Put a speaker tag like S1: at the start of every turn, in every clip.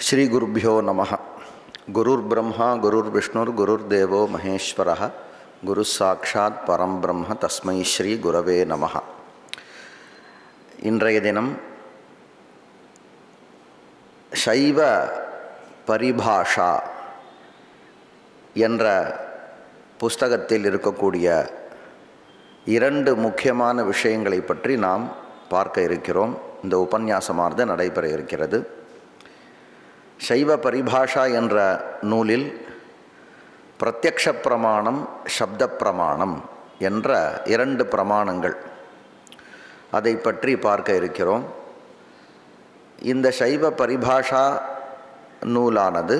S1: श्री गुरुभ्यो नमः। गुरुर्ब्रह्मा गुरुर्विष्णुर् गुरुर्देवो महेश्वरः गुरुस्साक्षात् परं ब्रह्म तस्मै श्री गुरवे नमः। இன்றைய தினம் சைவ பரிபாஷா என்ற புஸ்தகத்தில் இருக்கக்கூடிய இரண்டு முக்கியமான விஷயங்களை பற்றி நாம் பார்க்க இருக்கிறோம். இந்த உபன்யாசமானது நடைபெற இருக்கிறது. சைவ பரிபாஷா என்ற நூலில் பிரத்யக்ஷ பிரமாணம், சப்த பிரமாணம் என்ற இரண்டு பிரமாணங்கள், அதை பற்றி பார்க்க இருக்கிறோம். இந்த சைவ பரிபாஷா நூலானது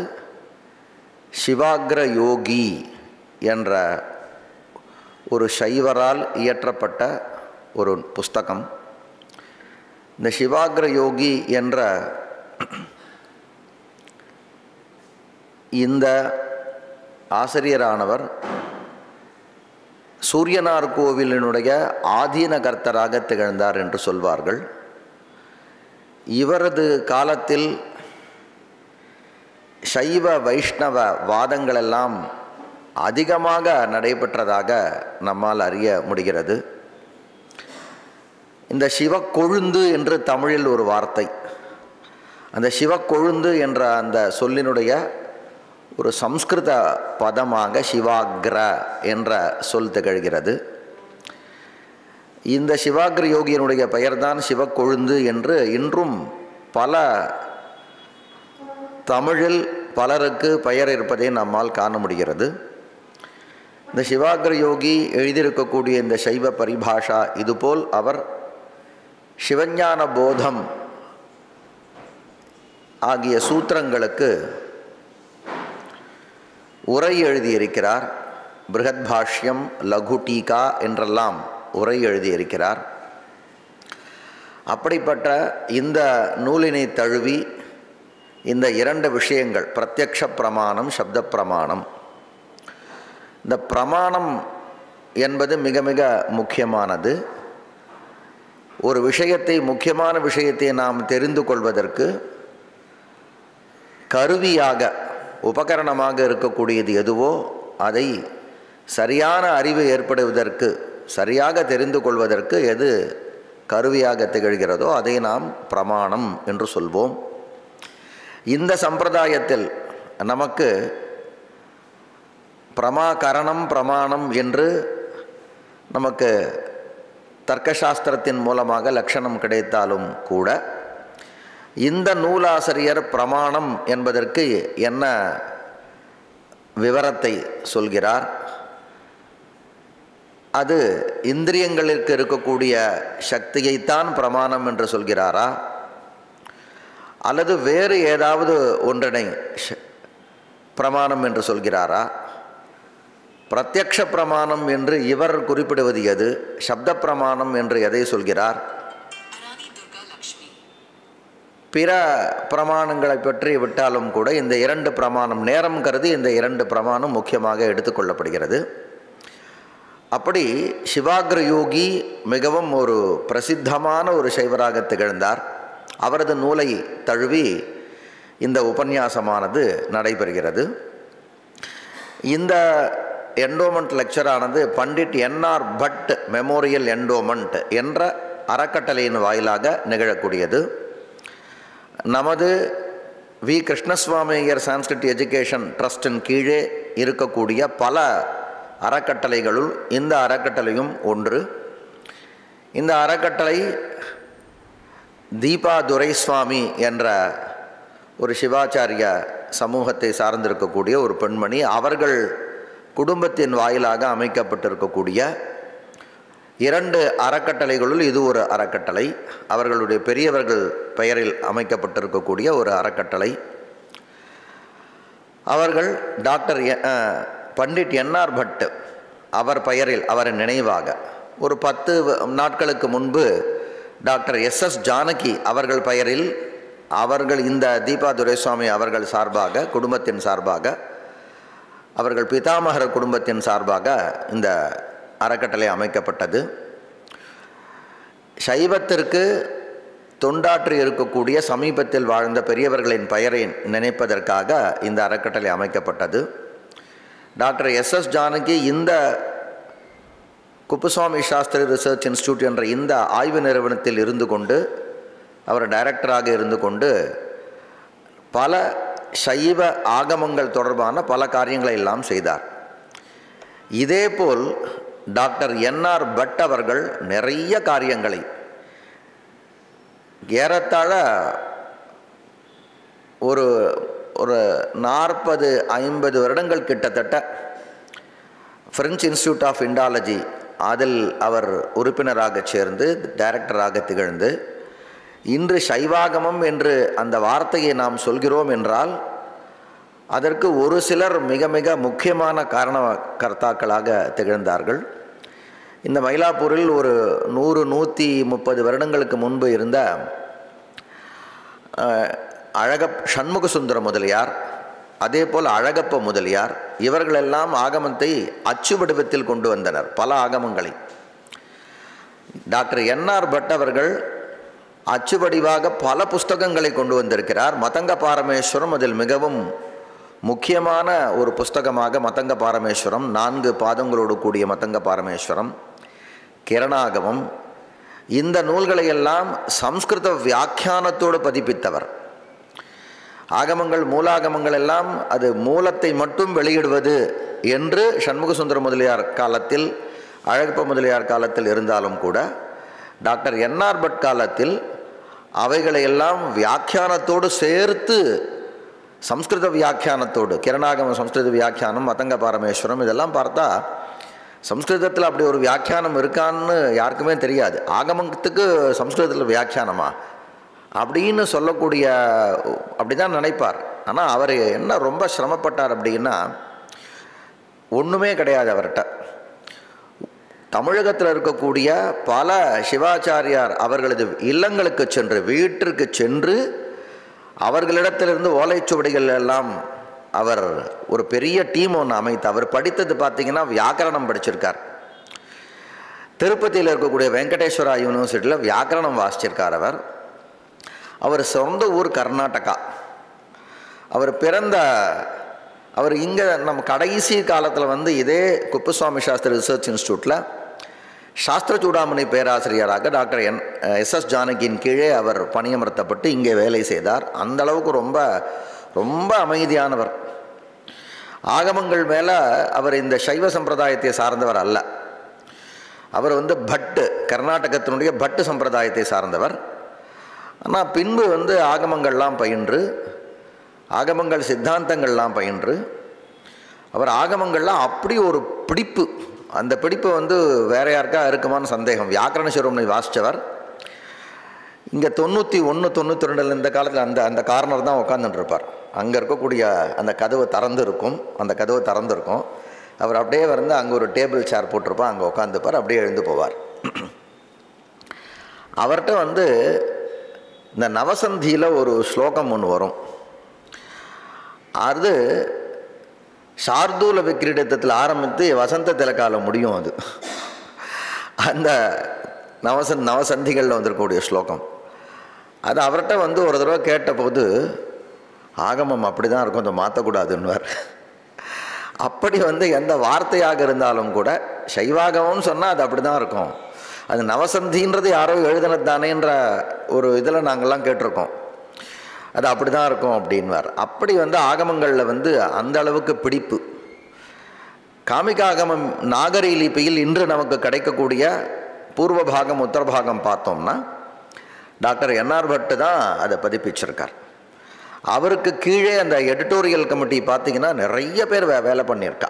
S1: சிவாக்ர யோகி என்ற ஒரு சைவரால் இயற்றப்பட்ட ஒரு புஸ்தகம். இந்த சிவாக்ர யோகி என்ற இந்த ஆசிரியரானவர் சூரியனார் கோவிலினுடைய ஆதீன கர்த்தராக திகழ்ந்தார் என்று சொல்வார்கள். இவரது காலத்தில் சைவ வைஷ்ணவ வாதங்களெல்லாம் அதிகமாக நடைபெற்றதாக நம்மால் அறிய முடிகிறது. இந்த சிவக்கொழுந்து என்று தமிழில் ஒரு வார்த்தை, அந்த சிவக்கொழுந்து என்ற அந்த சொல்லினுடைய ஒரு சம்ஸ்கிருத பதமாக சிவாக்ர என்ற சொல் திகழ்கிறது. இந்த சிவாக்ர யோகியனுடைய பெயர்தான் சிவக்கொழுந்து என்று இன்றும் பல தமிழில் பலருக்கு பெயர் இருப்பதை நம்மால் காண முடிகிறது. இந்த சிவாக்ர யோகி எழுதியிருக்கக்கூடிய இந்த சைவ பரிபாஷா, இதுபோல் அவர் சிவஞான போதம் ஆகிய சூத்திரங்களுக்கு உரை எழுதியிருக்கிறார். பிருகத் பாஷ்யம், லகு டீகா என்றெல்லாம் உரை எழுதியிருக்கிறார். அப்படிப்பட்ட இந்த நூலினை தழுவி இந்த இரண்டு விஷயங்கள், பிரத்யக்ஷ பிரமாணம், சப்த பிரமாணம், இந்த பிரமாணம் என்பது மிக மிக முக்கியமானது. ஒரு விஷயத்தை, முக்கியமான விஷயத்தை நாம் தெரிந்து கொள்வதற்கு கருவியாக, உபகரணமாக இருக்கக்கூடியது எதுவோ அதை சரியான அறிவு ஏற்படுவதற்கு, சரியாக தெரிந்து கொள்வதற்கு எது கருவியாக திகழ்கிறதோ அதை நாம் பிரமாணம் என்று சொல்வோம். இந்த சம்பிரதாயத்தில் நமக்கு பிரமாகரணம், பிரமாணம் என்று நமக்கு தர்க்கசாஸ்திரத்தின் மூலமாக லட்சணம் கிடைத்தாலும் கூட, இந்த நூலாசிரியர் பிரமாணம் என்பதற்கு என்ன விவரத்தை சொல்கிறார்? அது இந்திரியங்களுக்கு இருக்கக்கூடிய சக்தியைத்தான் பிரமாணம் என்று சொல்கிறாரா, அல்லது வேறு ஏதாவது ஒன்றினை பிரமாணம் என்று சொல்கிறாரா? பிரத்யக்ஷ பிரமாணம் என்று இவர் குறிப்பிடுவது எது? சப்த பிரமாணம் என்று எதை சொல்கிறார்? பிற பிரமாணங்களை பற்றி விட்டாலும் கூட இந்த இரண்டு பிரமாணம், நேரம் கருதி இந்த இரண்டு பிரமாணம் முக்கியமாக எடுத்துக்கொள்ளப்படுகிறது. அப்படி சிவாக்ர யோகி மிகவும் ஒரு பிரசித்தமான ஒரு சைவராக திகழ்ந்தார். அவரது நூலை தழுவி இந்த உபன்யாசமானது நடைபெறுகிறது. இந்த என்டோமெண்ட் லெக்சரானது Pandit NR Bhat memorial endowment என்ற அறக்கட்டளையின் வாயிலாக நிகழக்கூடியது. நமது வி கிருஷ்ணசுவாமி ஐயர் சான்ஸ்கிரிட் எஜுகேஷன் ட்ரஸ்டின் கீழே இருக்கக்கூடிய பல அறக்கட்டளைகளுள் இந்த அறக்கட்டளையும் ஒன்று. இந்த அறக்கட்டளை தீபா துரைசுவாமி என்ற ஒரு சிவாச்சாரிய சமூகத்தை சார்ந்திருக்கக்கூடிய ஒரு பெண்மணி, அவர்கள் குடும்பத்தின் வாயிலாக அமைக்கப்பட்டிருக்கக்கூடிய இரண்டு அறக்கட்டளைகளுள் இது ஒரு அறக்கட்டளை. அவர்களுடைய பெரியவர்கள் பெயரில் அமைக்கப்பட்டிருக்கக்கூடிய ஒரு அறக்கட்டளை. அவர்கள் டாக்டர் பண்டிட் என்ஆர் பட் அவர் பெயரில், அவரின் நினைவாக ஒரு 10 நாட்களுக்கு முன்பு டாக்டர் எஸ்எஸ் ஜானகி அவர்கள் பெயரில், அவர்கள் இந்த தீபா துரைசுவாமி அவர்கள் சார்பாக, குடும்பத்தின் சார்பாக, அவர்கள் பிதாமகர் குடும்பத்தின் சார்பாக இந்த அறக்கட்டளை அமைக்கப்பட்டது. சைவத்திற்கு தொண்டாற்றி இருக்கக்கூடிய சமீபத்தில் வாழ்ந்த பெரியவர்களின் பெயரை நினைப்பதற்காக இந்த அறக்கட்டளை அமைக்கப்பட்டது. டாக்டர் எஸ்எஸ் ஜானகி இந்த குப்புசுவாமி சாஸ்திரி ரிசர்ச் இன்ஸ்டியூட் என்ற இந்த ஆய்வு நிறுவனத்தில் இருந்து கொண்டு அவர் டைரக்டராக இருந்து கொண்டு பல சைவ ஆகமங்கள் தொடர்பான பல காரியங்களை எல்லாம் செய்தார். இதேபோல் டாக்டர் என்ஆர் பட் அவர்கள் நிறைய காரியங்களை ஏறத்தாழ ஒரு 40-50 வருடங்கள் கிட்டத்தட்ட பிரெஞ்சு இன்ஸ்டியூட் ஆஃப் இண்டாலஜி அதில் அவர் உறுப்பினராக சேர்ந்து டைரக்டராக திகழ்ந்து இன்று சைவாகமம் என்று அந்த வார்த்தையை நாம் சொல்கிறோம் என்றால் அதற்கு ஒரு சிலர் மிக மிக முக்கியமான காரணகர்த்தாக்களாக திகழ்ந்தார்கள். இந்த மயிலாப்பூரில் ஒரு 100-130 வருடங்களுக்கு முன்பு இருந்த சண்முகசுந்தர முதலியார், அதே போல் அழகப்ப முதலியார், இவர்களெல்லாம் ஆகமத்தை அச்சு வடிவத்தில் கொண்டு வந்தனர், பல ஆகமங்களை. டாக்டர் என்ஆர் பட் அவர்கள் அச்சு வடிவாக பல புஸ்தகங்களை கொண்டு வந்திருக்கிறார். மதங்க பாரமேஸ்வரம் அதில் மிகவும் முக்கியமான ஒரு புஸ்தகமாக மதங்க பாரமேஸ்வரம், 4 பாதங்களோடு கூடிய மதங்க பாரமேஸ்வரம், கிரணாகமம், இந்த நூல்களையெல்லாம் சம்ஸ்கிருத வியாக்கியானத்தோடு பதிப்பித்தவர். ஆகமங்கள் மூலாகமங்கள் எல்லாம் அது மூலத்தை மட்டும் வெளியிடுவது என்று சண்முகசுந்தர முதலியார் காலத்தில், அழகப்ப முதலியார் காலத்தில் இருந்தாலும் கூட டாக்டர் என்ஆர் பட் காலத்தில் அவைகளையெல்லாம் வியாக்கியானத்தோடு சேர்த்து சம்ஸ்கிருத வியாக்கியானத்தோடு, கிரணாகம சம்ஸ்கிருத வியாக்கியானம், மதங்க பாரமேஸ்வரம், இதெல்லாம் பார்த்தா சம்ஸ்கிருதத்தில் அப்படி ஒரு வியாக்கியானம் இருக்கான்னு யாருக்குமே தெரியாது. ஆகமத்துக்கு சம்ஸ்கிருதத்தில் வியாக்கியானமா அப்படின்னு சொல்லக்கூடிய அப்படி தான் நினைப்பார். ஆனால் அவர் என்ன ரொம்ப சிரமப்பட்டார் அப்படின்னா ஒன்றுமே கிடையாது அவர்கிட்ட. தமிழகத்தில் இருக்கக்கூடிய பல சிவாச்சாரியார் அவர்களது இல்லங்களுக்கு சென்று, வீட்டிற்கு சென்று அவர்களிடத்திலிருந்து ஓலைச்சுவடிகள் எல்லாம் அவர் ஒரு பெரிய டீம் ஒன்று அமைத்து, அவர் படித்தது பார்த்திங்கன்னா வியாக்கரணம் படிச்சிருக்கார். திருப்பதியில் இருக்கக்கூடிய வெங்கடேஸ்வரா யூனிவர்சிட்டியில் வியாக்கரணம் வாசிச்சிருக்கார். அவர் சொந்த ஊர் கர்நாடகா. அவர் இங்கே நம்ம கடைசி காலத்தில் இதே குப்புசுவாமி சாஸ்திரி ரிசர்ச் இன்ஸ்டியூட்டில் சாஸ்திர சூடாமணி பேராசிரியராக டாக்டர் எஸ்எஸ் ஜானகியின் கீழே அவர் பணியமர்த்தப்பட்டு இங்கே வேலை செய்தார். அந்த அளவுக்கு ரொம்ப ரொம்ப அமைதியானவர். ஆகமங்கள் மேலே அவர் இந்த சைவ சம்பிரதாயத்தை சார்ந்தவர் அல்ல. அவர் பட்டு, கர்நாடகத்தினுடைய பட்டு சம்பிரதாயத்தை சார்ந்தவர். ஆனால் பின்பு ஆகமங்கள்லாம் பயின்று, ஆகமங்கள் சித்தாந்தங்கள்லாம் பயின்று, அவர் ஆகமங்கள்லாம் அப்படி ஒரு பிடிப்பு, அந்த பிடிப்பு வேற யாருக்கா இருக்குமான்னு சந்தேகம். வியாக்கரண சிரோமணி வாசித்தவர். இங்கே 91-92 இந்த காலத்தில் அந்த கார்னர் தான் உட்காந்துட்டு இருப்பார். அங்கே இருக்கக்கூடிய அந்த கதவு திறந்து இருக்கும், அந்த கதவு திறந்துருக்கும். அவர் அப்படியே அங்கே ஒரு டேபிள் சேர் போட்டிருப்பார், அங்கே உட்காந்துப்பார், அப்படியே எழுந்து போவார். அவர்கிட்ட இந்த நவசந்தியில் ஒரு ஸ்லோகம் ஒன்று வரும். அது சார்தூல விக்கிரீடத்தில் ஆரம்பித்து வசந்த திலக்காலம் முடியும். அது அந்த நவசந்திகளில் வந்திருக்கக்கூடிய ஸ்லோகம். அது அவர்கிட்ட ஒரு தடவை கேட்டபோது, ஆகமம் அப்படி தான் இருக்கும், அதை மாற்றக்கூடாதுன்னுவார். அப்படி எந்த வார்த்தையாக இருந்தாலும் கூட சைவாகமம்னு சொன்னால் அது அப்படி தான் இருக்கும். அது நவசந்தின்றது யாரோ எழுதினது தானேன்ற ஒரு இதில் நாங்கள்லாம் கேட்டிருக்கோம். அது அப்படி தான் இருக்கும் அப்படின்வார். அப்படி ஆகமங்களில் அந்த அளவுக்கு பிடிப்பு. காமிகாகமம் நாகரி லிபியில் இன்று நமக்கு கிடைக்கக்கூடிய பூர்வ பாகம் உத்தர பாகம் பார்த்தோம்னா டாக்டர் என்ஆர் பட்டு தான் அதை பதிப்பிச்சிருக்கார். அவருக்கு கீழே அந்த எடிட்டோரியல் கமிட்டி பார்த்திங்கன்னா நிறைய பேர் வேலை பண்ணியிருக்கா.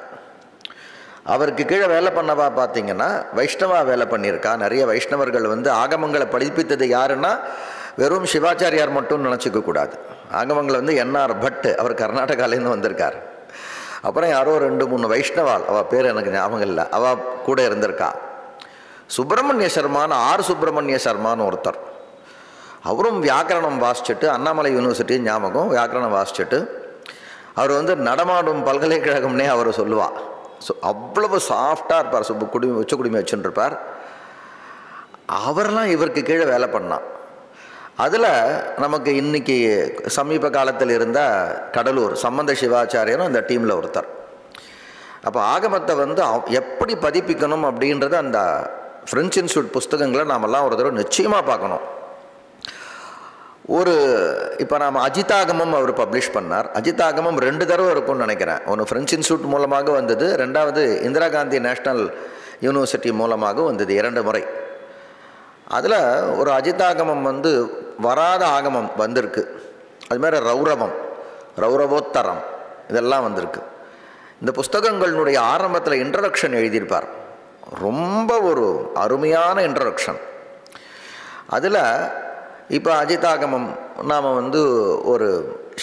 S1: அவருக்கு கீழே வேலை பண்ணவா பார்த்திங்கன்னா வைஷ்ணவா வேலை பண்ணியிருக்கா. நிறைய வைஷ்ணவர்கள் ஆகமங்களை படிப்பித்தது யாருன்னா வெறும் சிவாச்சாரியார் மட்டும் நினச்சிக்க கூடாது. ஆகமங்களை என்ஆர் பட்டு, அவர் கர்நாடகாலேருந்து வந்திருக்கார். அப்புறம் யாரோ 2-3 வைஷ்ணவால், அவள் பேர் எனக்கு ஞாபகம் இல்லை, அவள் கூட இருந்திருக்கா. சுப்பிரமணிய சர்மான்னு, சுப்பிரமணிய சர்மான்னு ஒருத்தர், அவரும் வியாக்கரணம் வாசிச்சுட்டு, அண்ணாமலை யூனிவர்சிட்டி ஞாபகம், வியாக்கரணம் வாசிச்சுட்டு, அவர் நடமாடும் பல்கலைக்கழகம்னே அவர் சொல்லுவா. அவ்வளவு சாஃப்டாக இருப்பார், உச்ச குடிமை வச்சுருப்பார். அவரெல்லாம் இவருக்கு கீழே வேலை பண்ணான். அதில் நமக்கு இன்றைக்கி சமீப காலத்தில் இருந்த கடலூர் சம்பந்த சிவாச்சாரியரும் அந்த டீமில் ஒருத்தர். அப்போ ஆகமத்தை வந்து எப்படி பதிப்பிக்கணும் அப்படின்றத அந்த ஃப்ரெஞ்ச் இன்ஸ்டியூட் புஸ்தகங்களை நாமெல்லாம் ஒரு தடவை நிச்சயமாக பார்க்கணும். இப்போ நாம் அஜிதாகமம் அவர் பப்ளிஷ் பண்ணார். அஜிதாகமம் 2 தடவை இருக்கும்னு நினைக்கிறேன். ஒன்று ஃப்ரெஞ்ச் இன்ஸ்டியூட் மூலமாக வந்தது, 2வது இந்திரா காந்தி நேஷ்னல் யூனிவர்சிட்டி மூலமாக வந்தது, 2 முறை. அதில் ஒரு அஜிதாகமம் வந்து வராத ஆகமம் வந்திருக்கு. அதுமாதிரி ரௌரவோத்தரம் இதெல்லாம் வந்திருக்கு. இந்த புஸ்தகங்களுடைய ஆரம்பத்தில் இன்ட்ரடக்ஷன் எழுதியிருப்பார். ரொம்ப ஒரு அருமையான இன்ட்ரடக்ஷன். அதில் இப்போ அஜிதாகமம் நாம் வந்து ஒரு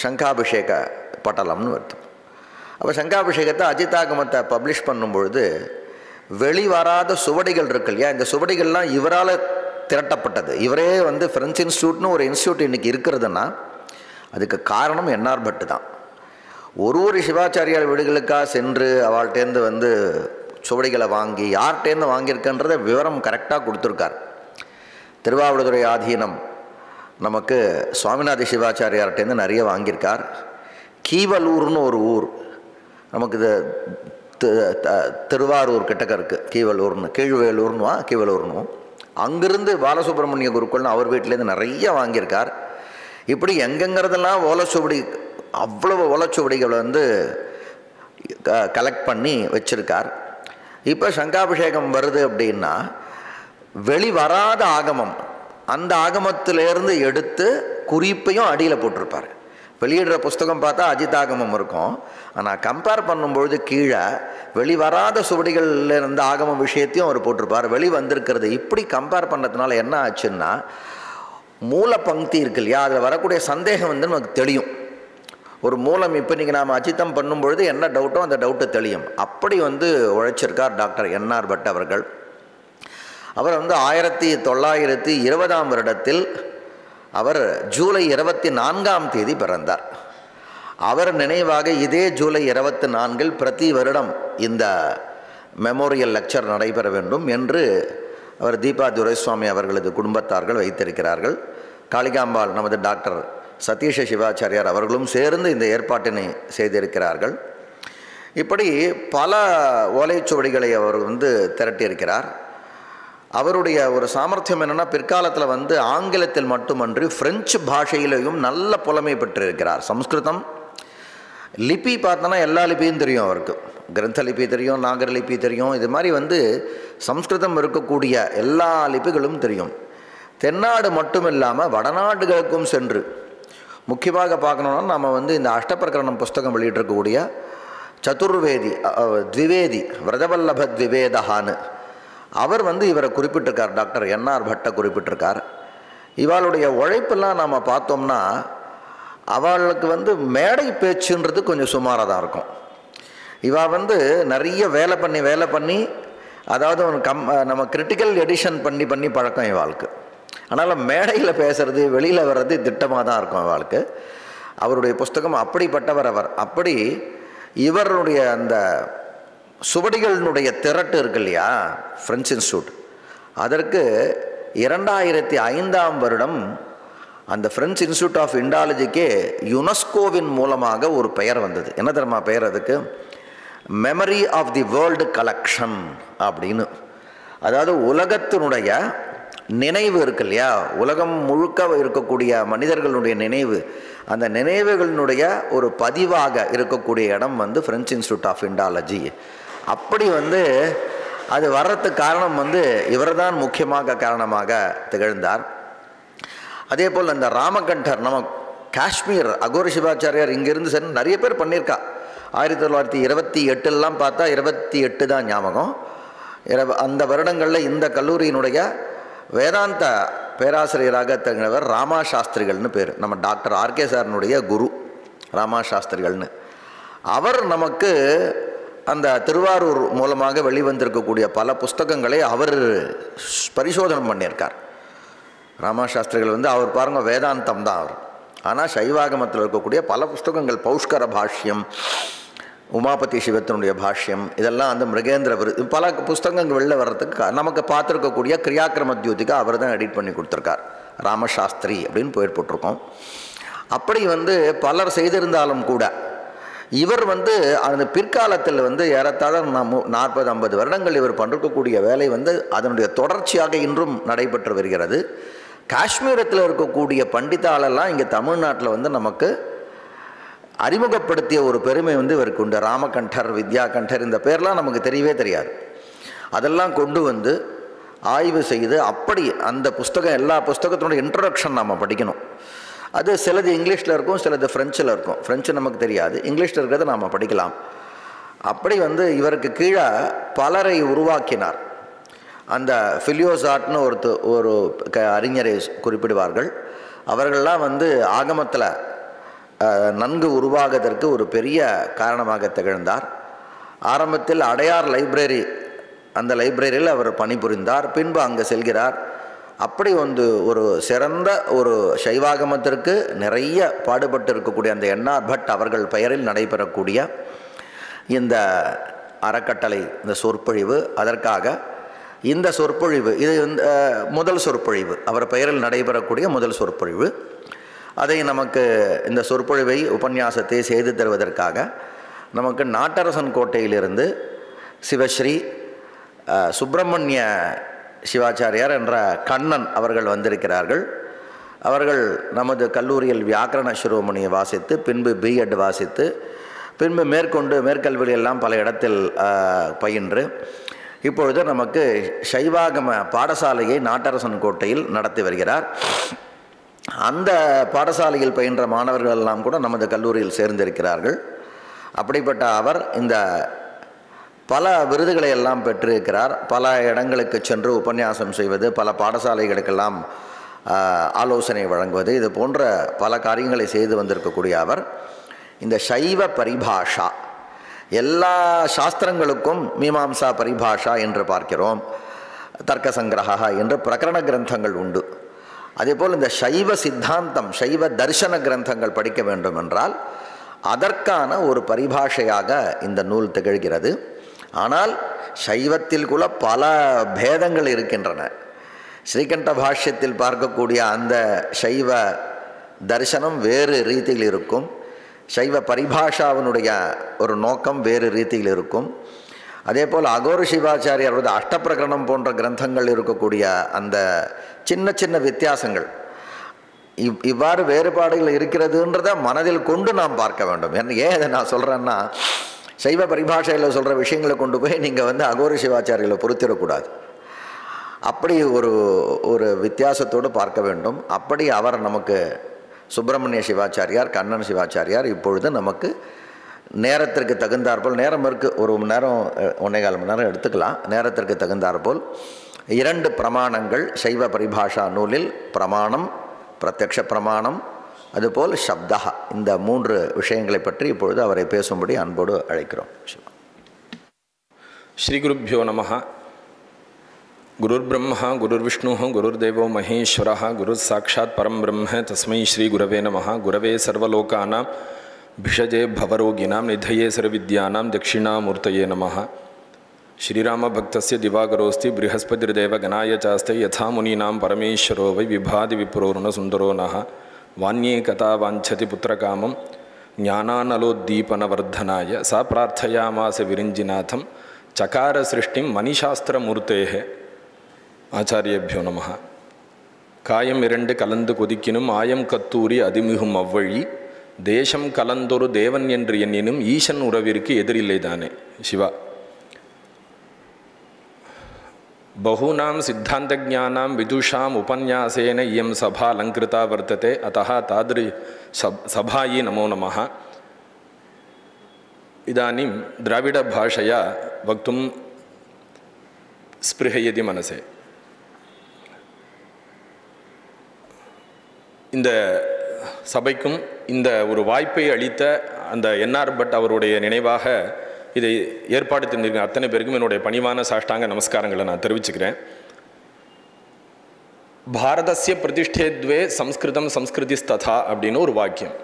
S1: சங்காபிஷேக பட்டலம்னு வருது. அப்போ சங்காபிஷேகத்தை அஜிதாகமத்தை பப்ளிஷ் பண்ணும்பொழுது வெளிவராத சுவடிகள் இருக்கு இல்லையா, இந்த சுவடிகள்லாம் இவரால் திரட்டப்பட்டது. இவரே வந்து ஃப்ரெஞ்ச் இன்ஸ்டியூட்னு ஒரு இன்ஸ்டியூட் இன்றைக்கி இருக்கிறதுனா அதுக்கு காரணம் என்ஆர் பட்டு தான். ஒரு சிவாச்சாரியார் வீடுகளுக்காக சென்று அவள்கிட்டேருந்து வந்து சுவடிகளை வாங்கி யார்கிட்டேருந்து வாங்கியிருக்கன்றத விவரம் கரெக்டாக கொடுத்துருக்கார். திருவாவடுதுறை ஆதீனம் நமக்கு சுவாமிநாத சிவாச்சாரியார்கிட்டேருந்து நிறைய வாங்கியிருக்கார். கீவலூர்னு ஒரு ஊர் நமக்கு இது திருவாரூர் கிட்டக்க இருக்குது. கீவலூர்னு கீவலூர்னு அங்கிருந்து பாலசுப்ரமணிய குருக்கள்னு அவர் வீட்டிலேருந்து நிறைய வாங்கியிருக்கார். இப்படி எங்கெங்கிறதெல்லாம் ஓலைச்சுவடி, அவ்வளவு ஓலைச்சுவடிகளை வந்து கலெக்ட் பண்ணி வச்சுருக்கார். இப்போ சங்காபிஷேகம் வருது அப்படின்னா வெளிவராத ஆகமம், அந்த ஆகமத்திலேருந்து எடுத்து குறிப்பையும் அடியில் போட்டிருப்பார். வெளியிடுற புஸ்தகம் பார்த்தா அஜிதாகமம் இருக்கும், ஆனால் கம்பேர் பண்ணும்பொழுது கீழே வெளிவராத சுவடிகளில் இருந்த ஆகம விஷயத்தையும் அவர் போட்டிருப்பார், வெளி வந்திருக்கிறது. இப்படி கம்பேர் பண்ணதுனால என்ன ஆச்சுன்னா மூல பங்கி இருக்கு இல்லையா, அதில் வரக்கூடிய சந்தேகம் வந்து நமக்கு தெளியும். ஒரு மூலம் இப்போ இன்றைக்கி நாம் அஜித்தம் பண்ணும்பொழுது என்ன டவுட்டோ அந்த டவுட்டு தெளியும். அப்படி வந்து உழைச்சிருக்கார் டாக்டர் என்ஆர் பட் அவர்கள். அவர் வந்து 1920ஆம் வருடத்தில் அவர் ஜூலை 24ஆம் தேதி பிறந்தார். அவர் நினைவாக இதே ஜூலை 24 பிரதி வருடம் இந்த மெமோரியல் லெக்சர் நடைபெற வேண்டும் என்று அவர் தீபா துரைசுவாமி அவர்களது குடும்பத்தார்கள் வைத்திருக்கிறார்கள். காளிகாம்பாள் நமது டாக்டர் சதீஷ சிவாச்சாரியார் அவர்களும் சேர்ந்து இந்த ஏற்பாட்டினை செய்திருக்கிறார்கள். இப்படி பல ஓலைச்சுவடிகளை அவர் வந்து திரட்டியிருக்கிறார். அவருடைய ஒரு சாமர்த்தியம் என்னென்னா, பிற்காலத்தில் வந்து ஆங்கிலத்தில் மட்டுமன்றி பிரெஞ்சு பாஷையிலையும் நல்ல புலமை பெற்றிருக்கிறார். சம்ஸ்கிருதம் லிபி பார்த்தோன்னா எல்லா லிபியும் தெரியும் அவருக்கு. கிரந்த லிபி தெரியும், நாகர லிபி தெரியும். இது மாதிரி வந்து சம்ஸ்கிருதம் இருக்கக்கூடிய எல்லா லிபிகளும் தெரியும். தென்னாடு மட்டும் இல்லாமல் வடநாடுகளுக்கும் சென்று, முக்கியமாக பார்க்கணுன்னா நம்ம வந்து இந்த அஷ்டபிரகரணம் புஸ்தகம் வெளியிட்டிருக்கக்கூடிய சதுர்வேதி த்விவேதி விரதவல்லப த்விவேதஹான்னு அவர் வந்து இவரை குறிப்பிட்டிருக்கார். டாக்டர் என்ஆர் பட்டை குறிப்பிட்டிருக்கார். இவளுடைய உழைப்பெல்லாம் நாம் பார்த்தோம்னா அவளுக்கு வந்து மேடை பேச்சுன்றது கொஞ்சம் சுமாராக தான் இருக்கும். இவள் வந்து நிறைய வேலை பண்ணி அதாவது நம்ம கிரிட்டிக்கல் எடிஷன் பண்ணி பழக்கம் இவாளுக்கு. அதனால் மேடையில் பேசுகிறது வெளியில் வர்றது திட்டமாக தான் இருக்கும் இவாளுக்கு. அவருடைய புஸ்தகம் அப்படிப்பட்டவர் அவர். அப்படி இவருடைய அந்த சுவடிகளினுடைய திரட்டு இருக்கு இல்லையா, பிரெஞ்ச் இன்ஸ்டியூட், அதற்கு 2005ஆம் வருடம் அந்த பிரெஞ்ச் இன்ஸ்டியூட் ஆஃப் இண்டாலஜிக்கே யுனெஸ்கோவின் மூலமாக ஒரு பெயர் வந்தது. என்ன தெரியுமா பெயர் அதுக்கு? Memory of the world collection அப்படின்னு. அதாவது உலகத்தினுடைய நினைவு இருக்கு இல்லையா, உலகம் முழுக்க இருக்கக்கூடிய மனிதர்களுடைய நினைவு, அந்த நினைவுகளினுடைய ஒரு பதிவாக இருக்கக்கூடிய இடம் வந்து பிரெஞ்ச் இன்ஸ்டியூட் ஆஃப் இண்டாலஜி. அப்படி வந்து அது வர்றதுக்கு காரணம் வந்து இவர் தான் முக்கியமாக காரணமாக திகழ்ந்தார். அதே போல் அந்த ராமகண்டர் நம்ம காஷ்மீர் அகோர சிவாச்சாரியார் இங்கேருந்து சென்று நிறைய பேர் பண்ணியிருக்கா. 1928 பார்த்தா 28 தான் ஞாபகம். அந்த வருடங்களில் இந்த கல்லூரியினுடைய வேதாந்த பேராசிரியராக தங்கினவர் ராமா சாஸ்திரிகள்னு பேர். நம்ம டாக்டர் ஆர்கே சாரினுடைய குரு ராமா சாஸ்திரிகள்னு. அவர் நமக்கு அந்த திருவாரூர் மூலமாக வெளிவந்திருக்கக்கூடிய பல புஸ்தகங்களை அவர் பரிசோதனை பண்ணியிருக்கார். ராமா சாஸ்திரிகள் வந்து அவர் பாருங்கள் வேதாந்தம் தான் அவர். ஆனால் சைவாகமத்தில் இருக்கக்கூடிய பல புஸ்தகங்கள், பௌஷ்கர பாஷ்யம், உமாபதி சிவத்தினுடைய பாஷ்யம், இதெல்லாம் வந்து மிருகேந்திர விருது, பல புஸ்தகங்கள் வெளில வர்றதுக்கு நமக்கு பார்த்துருக்கக்கூடிய கிரியாக்கிரம தியூதிக்கு அவர் தான் எடிட் பண்ணி கொடுத்துருக்கார் ராமசாஸ்திரி அப்படின்னு பெயர் போட்டிருக்கோம். அப்படி பலர் செய்திருந்தாலும் கூட இவர் அந்த பிற்காலத்தில் ஏறத்தாழ 40-50 வருடங்கள் இவர் பண்ணிருக்கக்கூடிய வேலை அதனுடைய தொடர்ச்சியாக இன்றும் நடைபெற்று வருகிறது. காஷ்மீரத்தில் இருக்கக்கூடிய பண்டிதாலெல்லாம் இங்கே தமிழ்நாட்டில் நமக்கு அறிமுகப்படுத்திய ஒரு பெருமை இவருக்கு உண்டு. ராமகண்டர், வித்யாகண்டர், இந்த பேர்லாம் நமக்கு தெரியவே தெரியாது. அதெல்லாம் கொண்டு ஆய்வு செய்து அப்படி அந்த புஸ்தகம், எல்லா புஸ்தகத்தினுடைய இன்ட்ரடக்ஷன் நாம் படிக்கணும். அது சிலது இங்கிலீஷில் இருக்கும், சிலது ஃப்ரெஞ்சில் இருக்கும். ஃப்ரெஞ்சு நமக்கு தெரியாது, இங்கிலீஷில் இருக்கிறத நாம் படிக்கலாம். அப்படி இவருக்கு கீழே பலரை உருவாக்கினார். அந்த ஃபிலியோசாட்னு ஒரு அறிஞரை குறிப்பிடுவார்கள். அவர்கள்லாம் ஆகமத்தில் நன்கு உருவாகுவதற்கு ஒரு பெரிய காரணமாக திகழ்ந்தார். ஆரம்பத்தில் அடையார் லைப்ரரி, அந்த லைப்ரரியில் அவர் பணிபுரிந்தார். பின்பு அங்கே செல்கிறார். அப்படி ஒரு சிறந்த ஒரு சைவாகமத்திற்கு நிறைய பாடுபட்டு இருக்கக்கூடிய அந்த என்ஆர் பட் அவர்கள் பெயரில் நடைபெறக்கூடிய இந்த அறக்கட்டளை, இந்த சொற்பொழிவு, அதற்காக இந்த சொற்பொழிவு, இது முதல் சொற்பொழிவு, அவர் பெயரில் நடைபெறக்கூடிய முதல் சொற்பொழிவு. அதை நமக்கு இந்த சொற்பொழிவை, உபன்யாசத்தை செய்து தருவதற்காக நமக்கு நாட்டரசன் கோட்டையிலிருந்து சிவஸ்ரீ சுப்பிரமணிய சிவாச்சாரியார் என்ற கண்ணன் அவர்கள் வந்திருக்கிறார்கள். அவர்கள் நமது கல்லூரியில் வியாக்கரண சிரோமணியை வாசித்து, பின்பு பிஎட் வாசித்து, பின்பு மேற்கல்வியெல்லாம் பல இடத்தில் பயின்று இப்பொழுது நமக்கு சைவாகம பாடசாலையை நாட்டரசன் கோட்டையில் நடத்தி வருகிறார். அந்த பாடசாலையில் பயின்ற மாணவர்கள் எல்லாம் கூட நமது கல்லூரியில் சேர்ந்திருக்கிறார்கள். அப்படிப்பட்ட அவர் இந்த பல விருதுகளை எல்லாம் பெற்றிருக்கிறார். பல இடங்களுக்கு சென்று உபன்யாசம் செய்வது, பல பாடசாலைகளுக்கெல்லாம் ஆலோசனை வழங்குவது, இது போன்ற பல காரியங்களை செய்து வந்திருக்கக்கூடிய அவர் இந்த சைவ பரிபாஷா, எல்லா சாஸ்திரங்களுக்கும் மீமாம்சா பரிபாஷா என்று பார்க்கிறோம், தர்க்க சங்கிரகா என்று பிரகரண கிரந்தங்கள் உண்டு. அதேபோல் இந்த சைவ சித்தாந்தம், சைவ தரிசன கிரந்தங்கள் படிக்க வேண்டும் என்றால் அதற்கான ஒரு பரிபாஷையாக இந்த நூல் திகழ்கிறது. ஆனால் சைவத்தில் கூட பல பேதங்கள் இருக்கின்றன. ஸ்ரீகண்ட பாஷ்யத்தில் பார்க்கக்கூடிய அந்த சைவ தரிசனம் வேறு ரீதியில் இருக்கும், சைவ பரிபாஷாவினுடைய ஒரு நோக்கம் வேறு ரீதியில் இருக்கும். அதே போல் அகோர சிவாச்சாரியாரோட அஷ்டப்பிரகரணம் போன்ற கிரந்தங்கள் இருக்கக்கூடிய அந்த சின்ன சின்ன வித்தியாசங்கள், இவ்வாறு வேறுபாடுகள் இருக்கிறதுன்றதை மனதில் கொண்டு நாம் பார்க்க வேண்டும். ஏன் இதை நான் சொல்கிறேன்னா, சைவ பரிபாஷையில் சொல்கிற விஷயங்களை கொண்டு போய் நீங்கள் அகோர சிவாச்சாரியில் பொறுத்திடக்கூடாது. அப்படி ஒரு வித்தியாசத்தோடு பார்க்க வேண்டும். அப்படி அவர் நமக்கு சுப்பிரமணிய சிவாச்சாரியார், கண்ணன் சிவாச்சாரியார் இப்பொழுது நமக்கு நேரத்திற்கு தகுந்தாற்போல், நேரம் இருக்குது, 1 மணி நேரம் 1.25 மணி நேரம் எடுத்துக்கலாம், நேரத்திற்கு தகுந்தாற்போல் 2 பிரமாணங்கள் சைவ பரிபாஷா நூலில், பிரமாணம், பிரத்யக்ஷ பிரமாணம், அதுபோல் சப்தா, இந்த 3 விஷயங்களை பற்றி இப்பொழுது அவரை பேசும்படி அன்போடு அழைக்கிறோம்.
S2: ஸ்ரீ குருப்யோ நமஹ. குருர் பிரம்மா குருர் விஷ்ணு குருர்தேவோ மகேஸ்வரः குருர் சாட்சாத் பரம் பிரம்ம தஸ்மை ஸ்ரீ குரவே நமஹ. குரவே சர்வலோகானாம் பிஷஜே பவரோகிணாம் நிதயே சர்வவித்யானாம் தட்சிணாமூர்த்தயே நமஹ. ஸ்ரீராமபக்தஸ்ய திவாகரோஸ்தி ப்ரஹஸ்பதிர்தேவ கணாய சாஸ்தை யதா முனீனாம் பரமேஸ்வரோ வை விபாதி விப்ரோருண சுந்தரோ நஹ. வான்யே கதா வாஞ்சதி புத்திரகாமம் ஞானானலோத்தீபனவர்தனாய சா பிரார்த்தயாமாச விரிஞ்சிநாதம் சகார சிருஷ்டிம் மணிசாஸ்திரமூர்த்தேஹ. ஆச்சாரியேபியோ நமஹ. காயம் 2 கலந்து கொதிக்கினும் ஆயம் கத்தூரி அதிமிகும் அவ்வழி தேசம் கலந்தொரு தேவன் என்று எண்ணினும் ஈசன் உறவிற்கு எதிரில்லை தானே. சிவா. பகூனாம் சித்தாந்தஜானாம் விதுஷாம் உபன்யாசேன இயம் சபா அலங்கிருதா வர்த்ததே அத்தः தாத்ரி சபாயி நமோ நமः. இதாनीं द्राविडभाषया वक्तुं स्पृहयति मनसे. இந்த சபைக்கும் இந்த ஒரு வாய்ப்பை அளித்த அந்த என்ஆர் பட் அவருடைய நினைவாக இதை ஏற்பாடு செஞ்சிருக்க அத்தனை பேருக்கும் என்னுடைய பணிவான சாஷ்டாங்க நமஸ்காரங்களை நான் தெரிவிச்சுக்கிறேன். பாரதஸ்ய பிரதிஷ்டேத்வே சம்ஸ்கிருதம் சம்ஸ்கிருதிஸ்ததா அப்படின்னு ஒரு வாக்கியம்.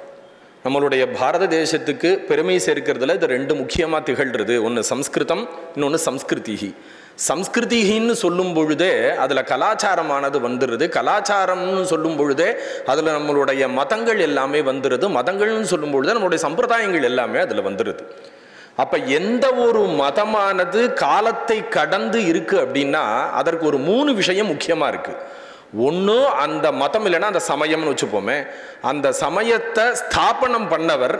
S2: நம்மளுடைய பாரத தேசத்துக்கு பெருமை சேர்க்கிறதுல இது ரெண்டு முக்கியமாக திகழ்கிறது. ஒன்று சம்ஸ்கிருதம், இன்னொன்று சம்ஸ்கிருதிகி. சம்ஸ்கிருதிகின்னு சொல்லும் பொழுதே அதில் கலாச்சாரமானது வந்துடுது. கலாச்சாரம்னு சொல்லும் பொழுதே அதில் நம்மளுடைய மதங்கள் எல்லாமே வந்துடுது. மதங்கள்னு சொல்லும் பொழுதே நம்மளுடைய சம்பிரதாயங்கள் எல்லாமே அதில் வந்துடுது. அப்போ எந்த ஒரு மதமானது காலத்தை கடந்து இருக்கு அப்படின்னா அதற்கு ஒரு 3 விஷயம் முக்கியமாக இருக்குது. ஒன்று அந்த மதம் இல்லைன்னா அந்த சமயம்னு வச்சுப்போமே, அந்த சமயத்தை ஸ்தாபனம் பண்ணவர்,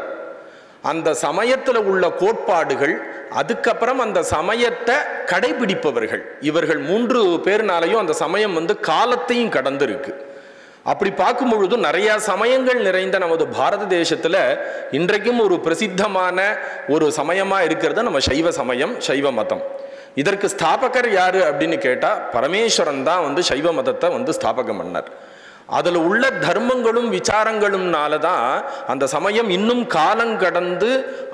S2: அந்த சமயத்தில் உள்ள கோட்பாடுகள், அதுக்கப்புறம் அந்த சமயத்தை கடைபிடிப்பவர்கள், இவர்கள் 3 பேர்னாலையும் அந்த சமயம் காலத்தையும் கடந்து இருக்கு. அப்படி பார்க்கும் பொழுது நிறைய சமயங்கள் நிறைந்த நமது பாரத தேசத்தில் இன்றைக்கும் ஒரு பிரசித்தமான ஒரு சமயமாக இருக்கிறது நம்ம சைவ சமயம், சைவ மதம். இதற்கு ஸ்தாபகர் யாரு அப்படின்னு கேட்டால் பரமேஸ்வரன் தான் சைவ மதத்தை ஸ்தாபகம் பண்ணார். அதில் உள்ள தர்மங்களும் விசாரங்களும்னால தான் அந்த சமயம் இன்னும் காலம் கடந்து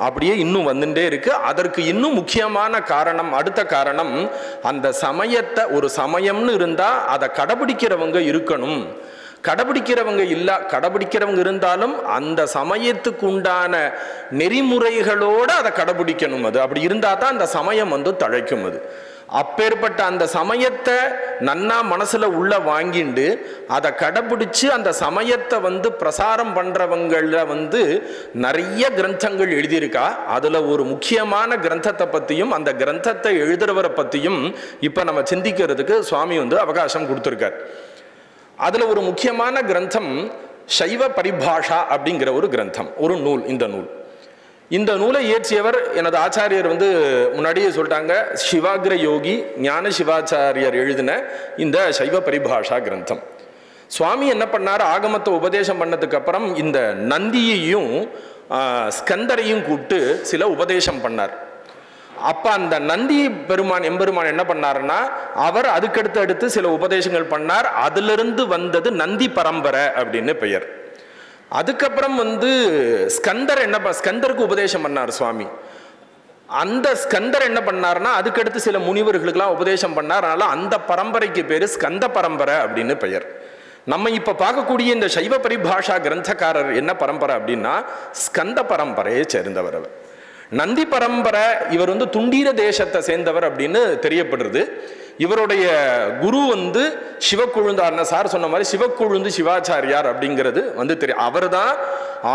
S2: அப்படியே இன்னும் வந்துட்டே இருக்கு. அதற்கு இன்னும் முக்கியமான காரணம், அடுத்த காரணம், அந்த சமயத்தை, ஒரு சமயம்னு இருந்தால் அதை கடைபிடிக்கிறவங்க இருக்கணும். கடைபிடிக்கிறவங்க இருந்தாலும் அந்த சமயத்துக்கு உண்டான நெறிமுறைகளோடு அதை கடைபிடிக்கணும். அது அப்படி இருந்தால் தான் அந்த சமயம் தழைக்கும். அது அப்பேற்பட்ட அந்த சமயத்தை நன்னா மனசுல உள்ள வாங்கிண்டு அதை கடைபிடிச்சு அந்த சமயத்தை பிரசாரம் பண்றவங்கள நிறைய கிரந்தங்கள் எழுதியிருக்கா. அதுல ஒரு முக்கியமான கிரந்தத்தை பத்தியும் அந்த கிரந்தத்தை எழுதுறவரை பத்தியும் இப்ப நம்ம சிந்திக்கிறதுக்கு சுவாமி அவகாசம் கொடுத்திருக்கார். அதுல ஒரு முக்கியமான கிரந்தம் சைவ பரிபாஷா அப்படிங்கிற ஒரு கிரந்தம், ஒரு நூல். இந்த நூலை இயற்றியவர் எனது ஆச்சாரியர் முன்னாடியே சொல்லிட்டாங்க, சிவாகிர யோகி ஞான சிவாச்சாரியர் எழுதின இந்த சைவ பரிபாஷா கிரந்தம். சுவாமி என்ன பண்ணார், ஆகமத்தை உபதேசம் பண்ணதுக்கு அப்புறம் இந்த நந்தியையும் ஸ்கந்தரையும் கூப்பிட்டு சில உபதேசம் பண்ணார். அப்ப அந்த நந்தி பெருமான் எம்பெருமான் என்ன பண்ணாருன்னா, அவர் அதுக்கடுத்து சில உபதேசங்கள் பண்ணார். அதிலிருந்து வந்தது நந்தி பரம்பரை அப்படின்னு பெயர். அதுக்கப்புறம் ஸ்கந்தருக்கு உபதேசம் பண்ணார் சுவாமி. அந்த ஸ்கந்தர் என்ன பண்ணார்னா அதுக்கடுத்து சில முனிவர்களுக்கெல்லாம் உபதேசம் பண்ணார். அதனால அந்த பரம்பரைக்கு பேரு ஸ்கந்த பரம்பரை அப்படின்னு பெயர். நம்ம இப்ப பார்க்கக்கூடிய இந்த சைவ பரிபாஷா கிரந்தக்காரர் என்ன பரம்பரை அப்படின்னா ஸ்கந்த பரம்பரையை சேர்ந்தவர். அவர் நந்தி பரம்பரை. இவர் துண்டீர தேசத்தை சேர்ந்தவர் அப்படின்னு தெரியப்படுறது. இவருடைய குரு சிவக்குழுந்து, சார் சொன்ன மாதிரி சிவக்குழுந்து சிவாச்சாரியார் அப்படிங்கிறது தெரியும். அவர் தான்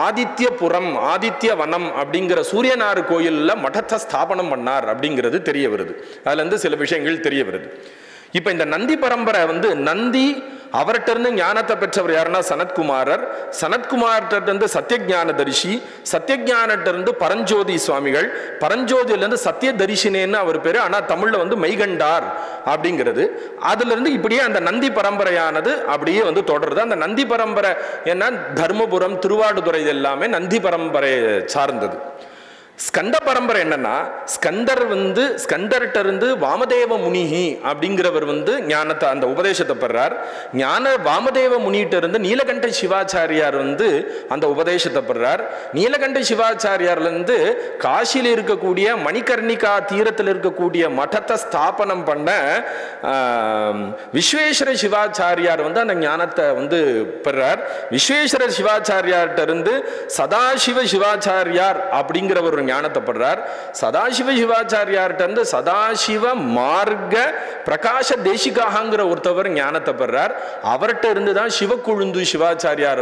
S2: ஆதித்யபுரம், ஆதித்ய வனம் அப்படிங்கிற சூரியனார் கோயிலில் மடத்தை ஸ்தாபனம் பண்ணார் அப்படிங்கிறது தெரிய வருது. அதுல சில விஷயங்கள் தெரிய வருது. இப்ப இந்த நந்தி பரம்பரை நந்தி அவர்கிட்ட இருந்து ஞானத்தை பெற்றவர் யாருன்னா சனத்குமாரர். சனத்குமார்கிட்ட சத்தியஞான தரிசி, சத்தியஞானிட்ட இருந்து பரஞ்சோதி சுவாமிகள், பரஞ்சோதியிலிருந்து சத்திய தரிசினேன்னு அவர் பேரு, ஆனா தமிழ்ல மெய்கண்டார் அப்படிங்கிறது. அதுல இருந்து இப்படியே அந்த நந்தி பரம்பரையானது அப்படியே தொடருது. அந்த நந்தி பரம்பரை என்ன, தர்மபுரம், திருவாடுதுறை எல்லாமே நந்தி பரம்பரை சார்ந்தது. ஸ்கந்த பரம்பரை என்னன்னா, ஸ்கந்தர்கிட்ட இருந்து வாமதேவ முனிஹி அப்படிங்கிறவர் ஞானத்தை, அந்த உபதேசத்தை பெறார். வாமதேவ முனிகிட்ட இருந்து நீலகண்ட சிவாச்சாரியார் அந்த உபதேசத்தை பெறார். நீலகண்ட சிவாச்சாரியார்ல இருந்து காசியில் இருக்கக்கூடிய மணிகர்ணிகா தீரத்தில் இருக்கக்கூடிய மடத்தை ஸ்தாபனம் பண்ண விஸ்வேஸ்வர சிவாச்சாரியார் அந்த ஞானத்தை பெறார். விஸ்வேஸ்வர சிவாச்சாரியார்கிட்ட இருந்து சதாசிவ சிவாச்சாரியார் அப்படிங்கிறவர் ஞானத்தை படுறார். சதாசிவ சிவாச்சாரியார்கிட்ட இருந்து சதாசிவ மார்க்க பிரகாஷ தேசிகாங்கிற ஒருத்தவர் ஞானத்தை பெறார். அவர்கிட்ட இருந்து தான் சிவக்குழுந்து சிவாச்சாரியார்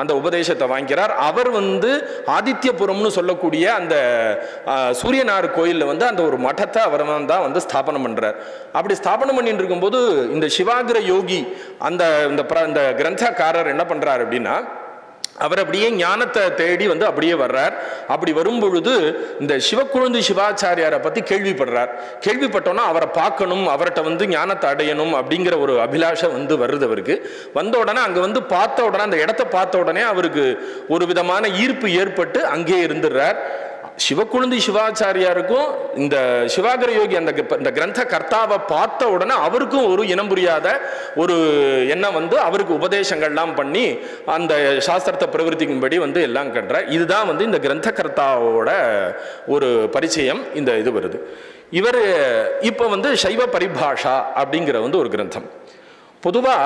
S2: அந்த உபதேசத்தை வாங்கிறார். அவர் ஆதித்யபுரம்னு சொல்லக்கூடிய அந்த சூரியனார் கோயிலில் அந்த ஒரு மடத்தை அவர் தான் ஸ்தாபனம் பண்றார். அப்படி ஸ்தாபனம் பண்ணிட்டு இருக்கும்போது இந்த சிவாகிர யோகி அந்த கிரந்தக்காரர் என்ன பண்றார் அப்படின்னா, அவர் அப்படியே ஞானத்தை தேடி அப்படியே வர்றார். அப்படி வரும்பொழுது இந்த சிவக்குழுந்து சிவாச்சாரியாரை பத்தி கேள்விப்படுறார். கேள்விப்பட்டோன்னா அவரை பார்க்கணும், அவர்கிட்ட ஞானத்தை அடையணும் அப்படிங்கிற ஒரு அபிலாஷை வருது அவருக்கு. வந்த உடனே அங்க பார்த்த உடனே, அந்த இடத்தை பார்த்த உடனே அவருக்கு ஒரு விதமான ஈர்ப்பு ஏற்பட்டு அங்கே இருந்துடுறார். சிவக்குழுந்தி சிவாச்சாரியாருக்கும் இந்த சிவாகர யோகி அந்த கிரந்த கர்த்தாவை பார்த்த உடனே அவருக்கும் ஒரு இனம் புரியாத ஒரு எண்ணம் அவருக்கு உபதேசங்கள்லாம் பண்ணி அந்த சாஸ்திரத்தை பிரவர்த்திக்கும்படி எல்லாம் கண்ற. இதுதான் இந்த கிரந்த கர்த்தாவோட ஒரு பரிச்சயம். இந்த இது வருது. இவர் இப்போ சைவ பரிபாஷா அப்படிங்கிற ஒரு கிரந்தம். பொதுவா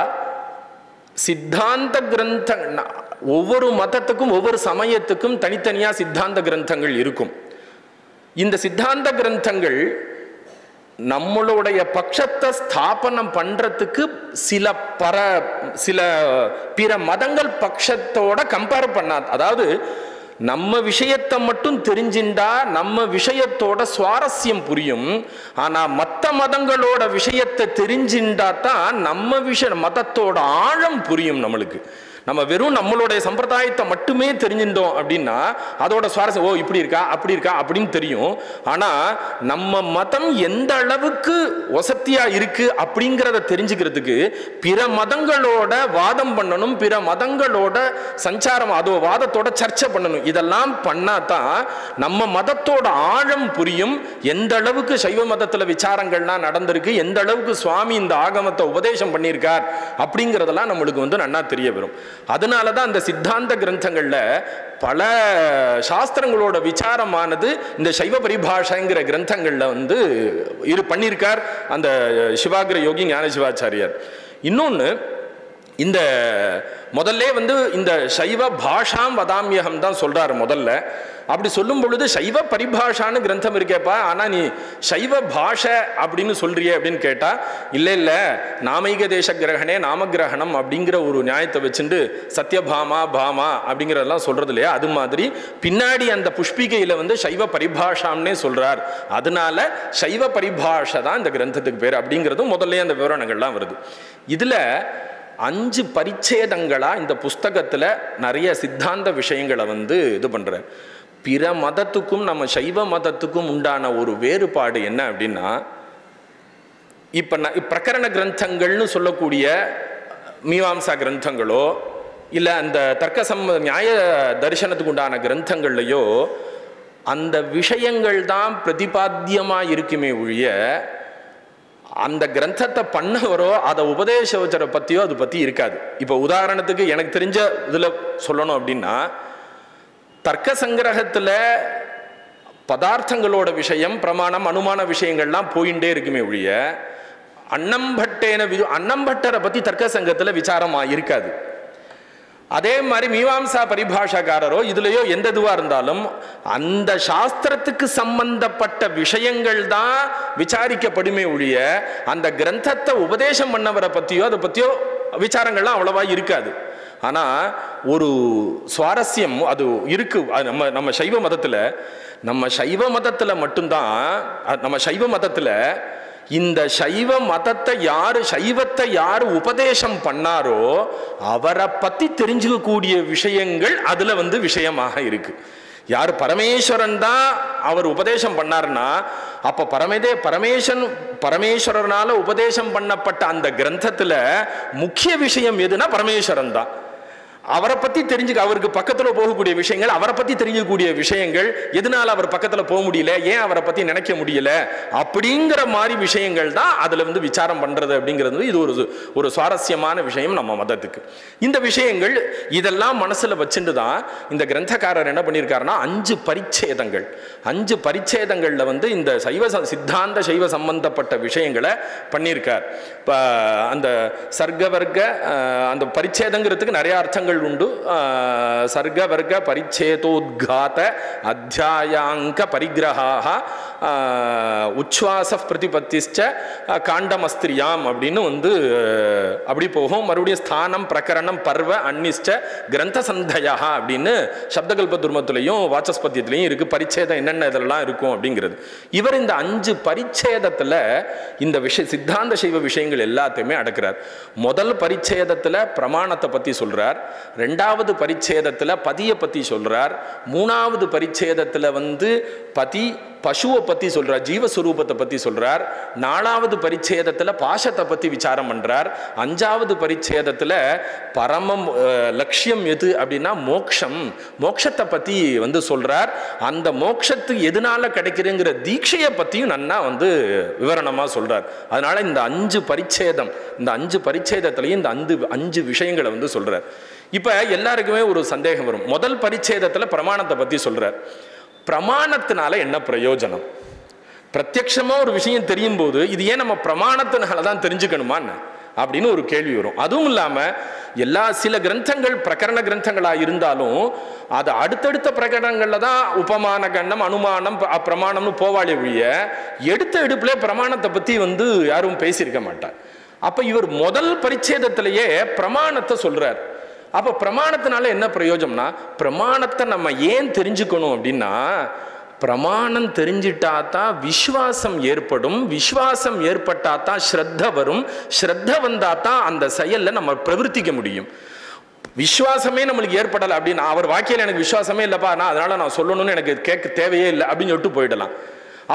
S2: சித்தாந்த கிரந்த ஒவ்வொரு மதத்துக்கும் ஒவ்வொரு சமயத்துக்கும் தனித்தனியா சித்தாந்த கிரந்தங்கள் இருக்கும். இந்த சித்தாந்த கிரந்தங்கள் நம்மளுடைய பட்சத்தை ஸ்தாபனம் பண்றதுக்கு சில பிற மதங்கள் பட்சத்தோட கம்பேர் பண்ணாது. அதாவது நம்ம விஷயத்தை மட்டும் தெரிஞ்சின்றா நம்ம விஷயத்தோட சுவாரஸ்யம் புரியும். ஆனா மற்ற மதங்களோட விஷயத்தை தெரிஞ்சின்றா தான் நம்ம மதத்தோட ஆழம் புரியும் நம்மளுக்கு. நம்ம வெறும் நம்மளுடைய சம்பிரதாயத்தை மட்டுமே தெரிஞ்சிட்டோம் அப்படின்னா அதோட சுவாரஸ்யம், ஓ இப்படி இருக்கா அப்படி இருக்கா அப்படின்னு தெரியும். ஆனா நம்ம மதம் எந்த அளவுக்கு வசதியா இருக்கு அப்படிங்கிறத தெரிஞ்சுக்கிறதுக்கு பிற மதங்களோட வாதம் பண்ணணும், பிற மதங்களோட சஞ்சாரம், அதோ வாதத்தோட சர்ச்சை பண்ணணும். இதெல்லாம் பண்ணாதான் நம்ம மதத்தோட ஆழம் புரியும். எந்த அளவுக்கு சைவ மதத்துல விசாரங்கள்லாம் நடந்திருக்கு, எந்த அளவுக்கு சுவாமி இந்த ஆகமத்தை உபதேசம் பண்ணியிருக்கார் அப்படிங்கிறதெல்லாம் நம்மளுக்கு நன்னா தெரிய வரும். அதனாலதான் அந்த சித்தாந்த கிரந்தங்கள்ல பல சாஸ்திரங்களோட விசாரமானது இந்த சைவ பரிபாஷைங்கிற கிரந்தங்கள்ல பண்ணியிருக்கார் அந்த சிவாகிர யோகி ஞான சிவாச்சாரியார். இன்னொன்னு, இந்த முதல்ல இந்த சைவ பாஷாம் வதாமியகம் தான் சொல்றாரு முதல்ல. அப்படி சொல்லும் பொழுது சைவ பரிபாஷான்னு கிரந்தம் இருக்கேப்பா, ஆனா நீ சைவ பாஷை அப்படின்னு சொல்றியே அப்படின்னு கேட்டா, இல்ல நாமைக தேச கிரகணே நாமகிரகணம் அப்படிங்கிற ஒரு நியாயத்தை வச்சுட்டு சத்யபாமா பாமா அப்படிங்கிறதெல்லாம் சொல்றது இல்லையா, அது மாதிரி பின்னாடி அந்த புஷ்பிகையில சைவ பரிபாஷாம்னே சொல்றார். அதனால சைவ பரிபாஷை தான் இந்த கிரந்தத்துக்கு பேர் அப்படிங்கிறதும் முதல்ல அந்த விவரணங்கள்லாம் வருது. இதுல 5 பரிச்சேதங்களா இந்த புஸ்தகத்துல நிறைய சித்தாந்த விஷயங்களை இது பண்ற. பிற மதத்துக்கும் நம்ம சைவ மதத்துக்கும் உண்டான ஒரு வேறுபாடு என்ன அப்படின்னா, இப்ப பிரகரண கிரந்தங்கள்னு சொல்லக்கூடிய மீமாம்சா கிரந்தங்களோ இல்ல அந்த தர்க்க நியாய தரிசனத்துக்கு உண்டான கிரந்தங்கள்லையோ அந்த விஷயங்கள் தான் பிரதிபாத்தியமா இருக்குமே ஒழிய அந்த கிரந்தத்தை பண்ணவரோ அதை உபதேசவச்சரை பத்தியோ அது பத்தி இருக்காது. இப்ப உதாரணத்துக்கு எனக்கு தெரிஞ்ச இதுல சொல்லணும் அப்படின்னா, தர்க்க சங்கிரகத்துல பதார்த்தங்களோட விஷயம், பிரமாணம், அனுமான விஷயங்கள்லாம் போயிட்டே இருக்குமே ஒழிய அன்னம்பட்டரை பத்தி தர்க்க சங்கத்துல விசாரமா இருக்காது. அதே மாதிரி மீமாம்சா பரிபாஷாக்காரரோ இதுலயோ எந்த இதுவா இருந்தாலும் அந்த சாஸ்திரத்துக்கு சம்பந்தப்பட்ட விஷயங்கள் தான் விசாரிக்கப்படுமே ஒழிய அந்த கிரந்தத்தை உபதேசம் பண்ணவரை பத்தியோ அதை பத்தியோ விசாரங்கள்லாம் அவ்வளவா இருக்காது. ஆனா ஒரு சுவாரஸ்யம் அது இருக்கு. நம்ம சைவ மதத்துல மட்டும்தான், நம்ம சைவ மதத்துல இந்த சைவ மதத்தை சைவத்தை யாரு உபதேசம் பண்ணாரோ அவரை பத்தி தெரிஞ்சுக்கக்கூடிய விஷயங்கள் அதுல விஷயமாக இருக்கு. யார் பரமேஸ்வரன் தான் அவர் உபதேசம் பண்ணார்னா அப்ப பரமேஸ்வரனால உபதேசம் பண்ணப்பட்ட அந்த கிரந்தத்துல முக்கிய விஷயம் எதுனா பரமேஸ்வரன் தான். அவரை பத்தி தெரிஞ்சுக்க, அவருக்கு பக்கத்துல போகக்கூடிய விஷயங்கள், அவரை பத்தி தெரிஞ்சக்கூடிய விஷயங்கள், எதனால அவர் பக்கத்துல போக முடியல, ஏன் அவரை பத்தி நினைக்க முடியல அப்படிங்கிற மாதிரி விஷயங்கள் தான் அதுல விசாரம் பண்றது அப்படிங்கிறது. இது ஒரு சுவாரஸ்யமான விஷயம் நம்ம மதத்துக்கு. இந்த விஷயங்கள் இதெல்லாம் மனசுல வச்சுட்டு தான் இந்த கிரந்தக்காரர் என்ன பண்ணியிருக்காருன்னா 5 பரிச்சேதங்கள், 5 பரிச்சேதங்கள்ல இந்த சித்தாந்த சைவ சம்பந்தப்பட்ட விஷயங்களை பண்ணியிருக்கார். அந்த சர்க்கவர்க்க அந்த பரிச்சேதங்கிறதுக்கு நிறைய அர்த்தங்கள் உண்டு. சர்க்க வர்க்க பரிச்சேதோத்காத அத்தியாயாங்க பரிகிரஹாஹ உச்வாச பிரதிபத்திச்ச காண்டமஸ்திரியாம் அப்படின்னு அப்படி போகும். மறுபடியும் ஸ்தானம் பிரகரணம் பர்வ அன்னிஷ்ட கிரந்த சந்தயா அப்படின்னு சப்தகல்ப துர்மத்திலையும் வாசஸ்பத்தியத்திலையும் இருக்கு. பரிச்சேதம் என்னென்ன இதெல்லாம் இருக்கும் அப்படிங்கிறது. இவர் இந்த 5 பரிச்சேதத்துல இந்த சித்தாந்த சைவ விஷயங்கள் எல்லாத்தையுமே அடக்கிறார். முதல் பரிச்சேதத்துல பிரமாணத்தை பத்தி சொல்றார். 2வது பரிச்சேதத்துல பதியை பத்தி சொல்றார். 3வது பரிச்சேதத்துல பதி பசுவை பத்தி சொல்றார், ஜீவஸ்வரூபத்தை பத்தி சொல்றார். 4வது பரிச்சேதத்துல பாசத்தை பத்தி விசாரம் பண்றார். 5வது பரிச்சேதத்துல பரமம் லட்சியம் எது அப்படின்னா மோக்ஷம், மோக்ஷத்தை பத்தி சொல்றார். அந்த மோக்ஷத்துக்கு எதனால கிடைக்கிறங்கிற தீட்சையை பத்தியும் நன்னா விவரணமா சொல்றார். அதனால இந்த 5 பரிச்சேதம், இந்த 5 பரிச்சேதத்திலையும் இந்த 5 விஷயங்களை சொல்றார். இப்ப எல்லாருக்குமே ஒரு சந்தேகம் வரும். முதல் பரிச்சேதத்துல பிரமாணத்தை பத்தி சொல்றார். பிரமாணத்தினால என்ன பிரயோஜனம்? பிரத்யக்ஷமா ஒரு விஷயம் தெரியும் போது இது ஏன் நம்ம பிரமாணத்தினால தான் தெரிஞ்சுக்கணுமா? அப்படின்னு ஒரு கேள்வி வரும். அதுவும் இல்லாமல் சில கிரந்தங்கள் பிரகரண கிரந்தங்களாக இருந்தாலும் அது அடுத்தடுத்த பிரகரணங்களில் தான் உபமான கண்டம் அனுமானம் பிரமாணம்னு போவாளே ஒழிய எடுத்த எடுப்புல பிரமாணத்தை பற்றி யாரும் பேசியிருக்க மாட்டார். அப்போ இவர் முதல் பரிச்சேதத்திலேயே பிரமாணத்தை சொல்றார். அப்போ பிரமாணத்தினால என்ன பிரயோஜனம்னா, பிரமாணத்தை நம்ம ஏன் தெரிஞ்சுக்கணும் அப்படின்னா, பிரமாணம் தெரிஞ்சிட்டாதான் விஸ்வாசம் ஏற்படும், விஸ்வாசம் ஏற்பட்டாதான் ஸ்ரத்த வரும், ஸ்ரத்த வந்தாதான் அந்த செயலில் நம்ம பிரவர்த்திக்க முடியும். விஸ்வாசமே நம்மளுக்கு ஏற்படலை அப்படின்னா, அவர் வாக்கியில் எனக்கு விஸ்வாசமே இல்லைப்பா, அதனால நான் சொல்லணும்னு எனக்கு கேட்க தேவையே இல்லை அப்படின்னு சொல்லிட்டு போயிடலாம்.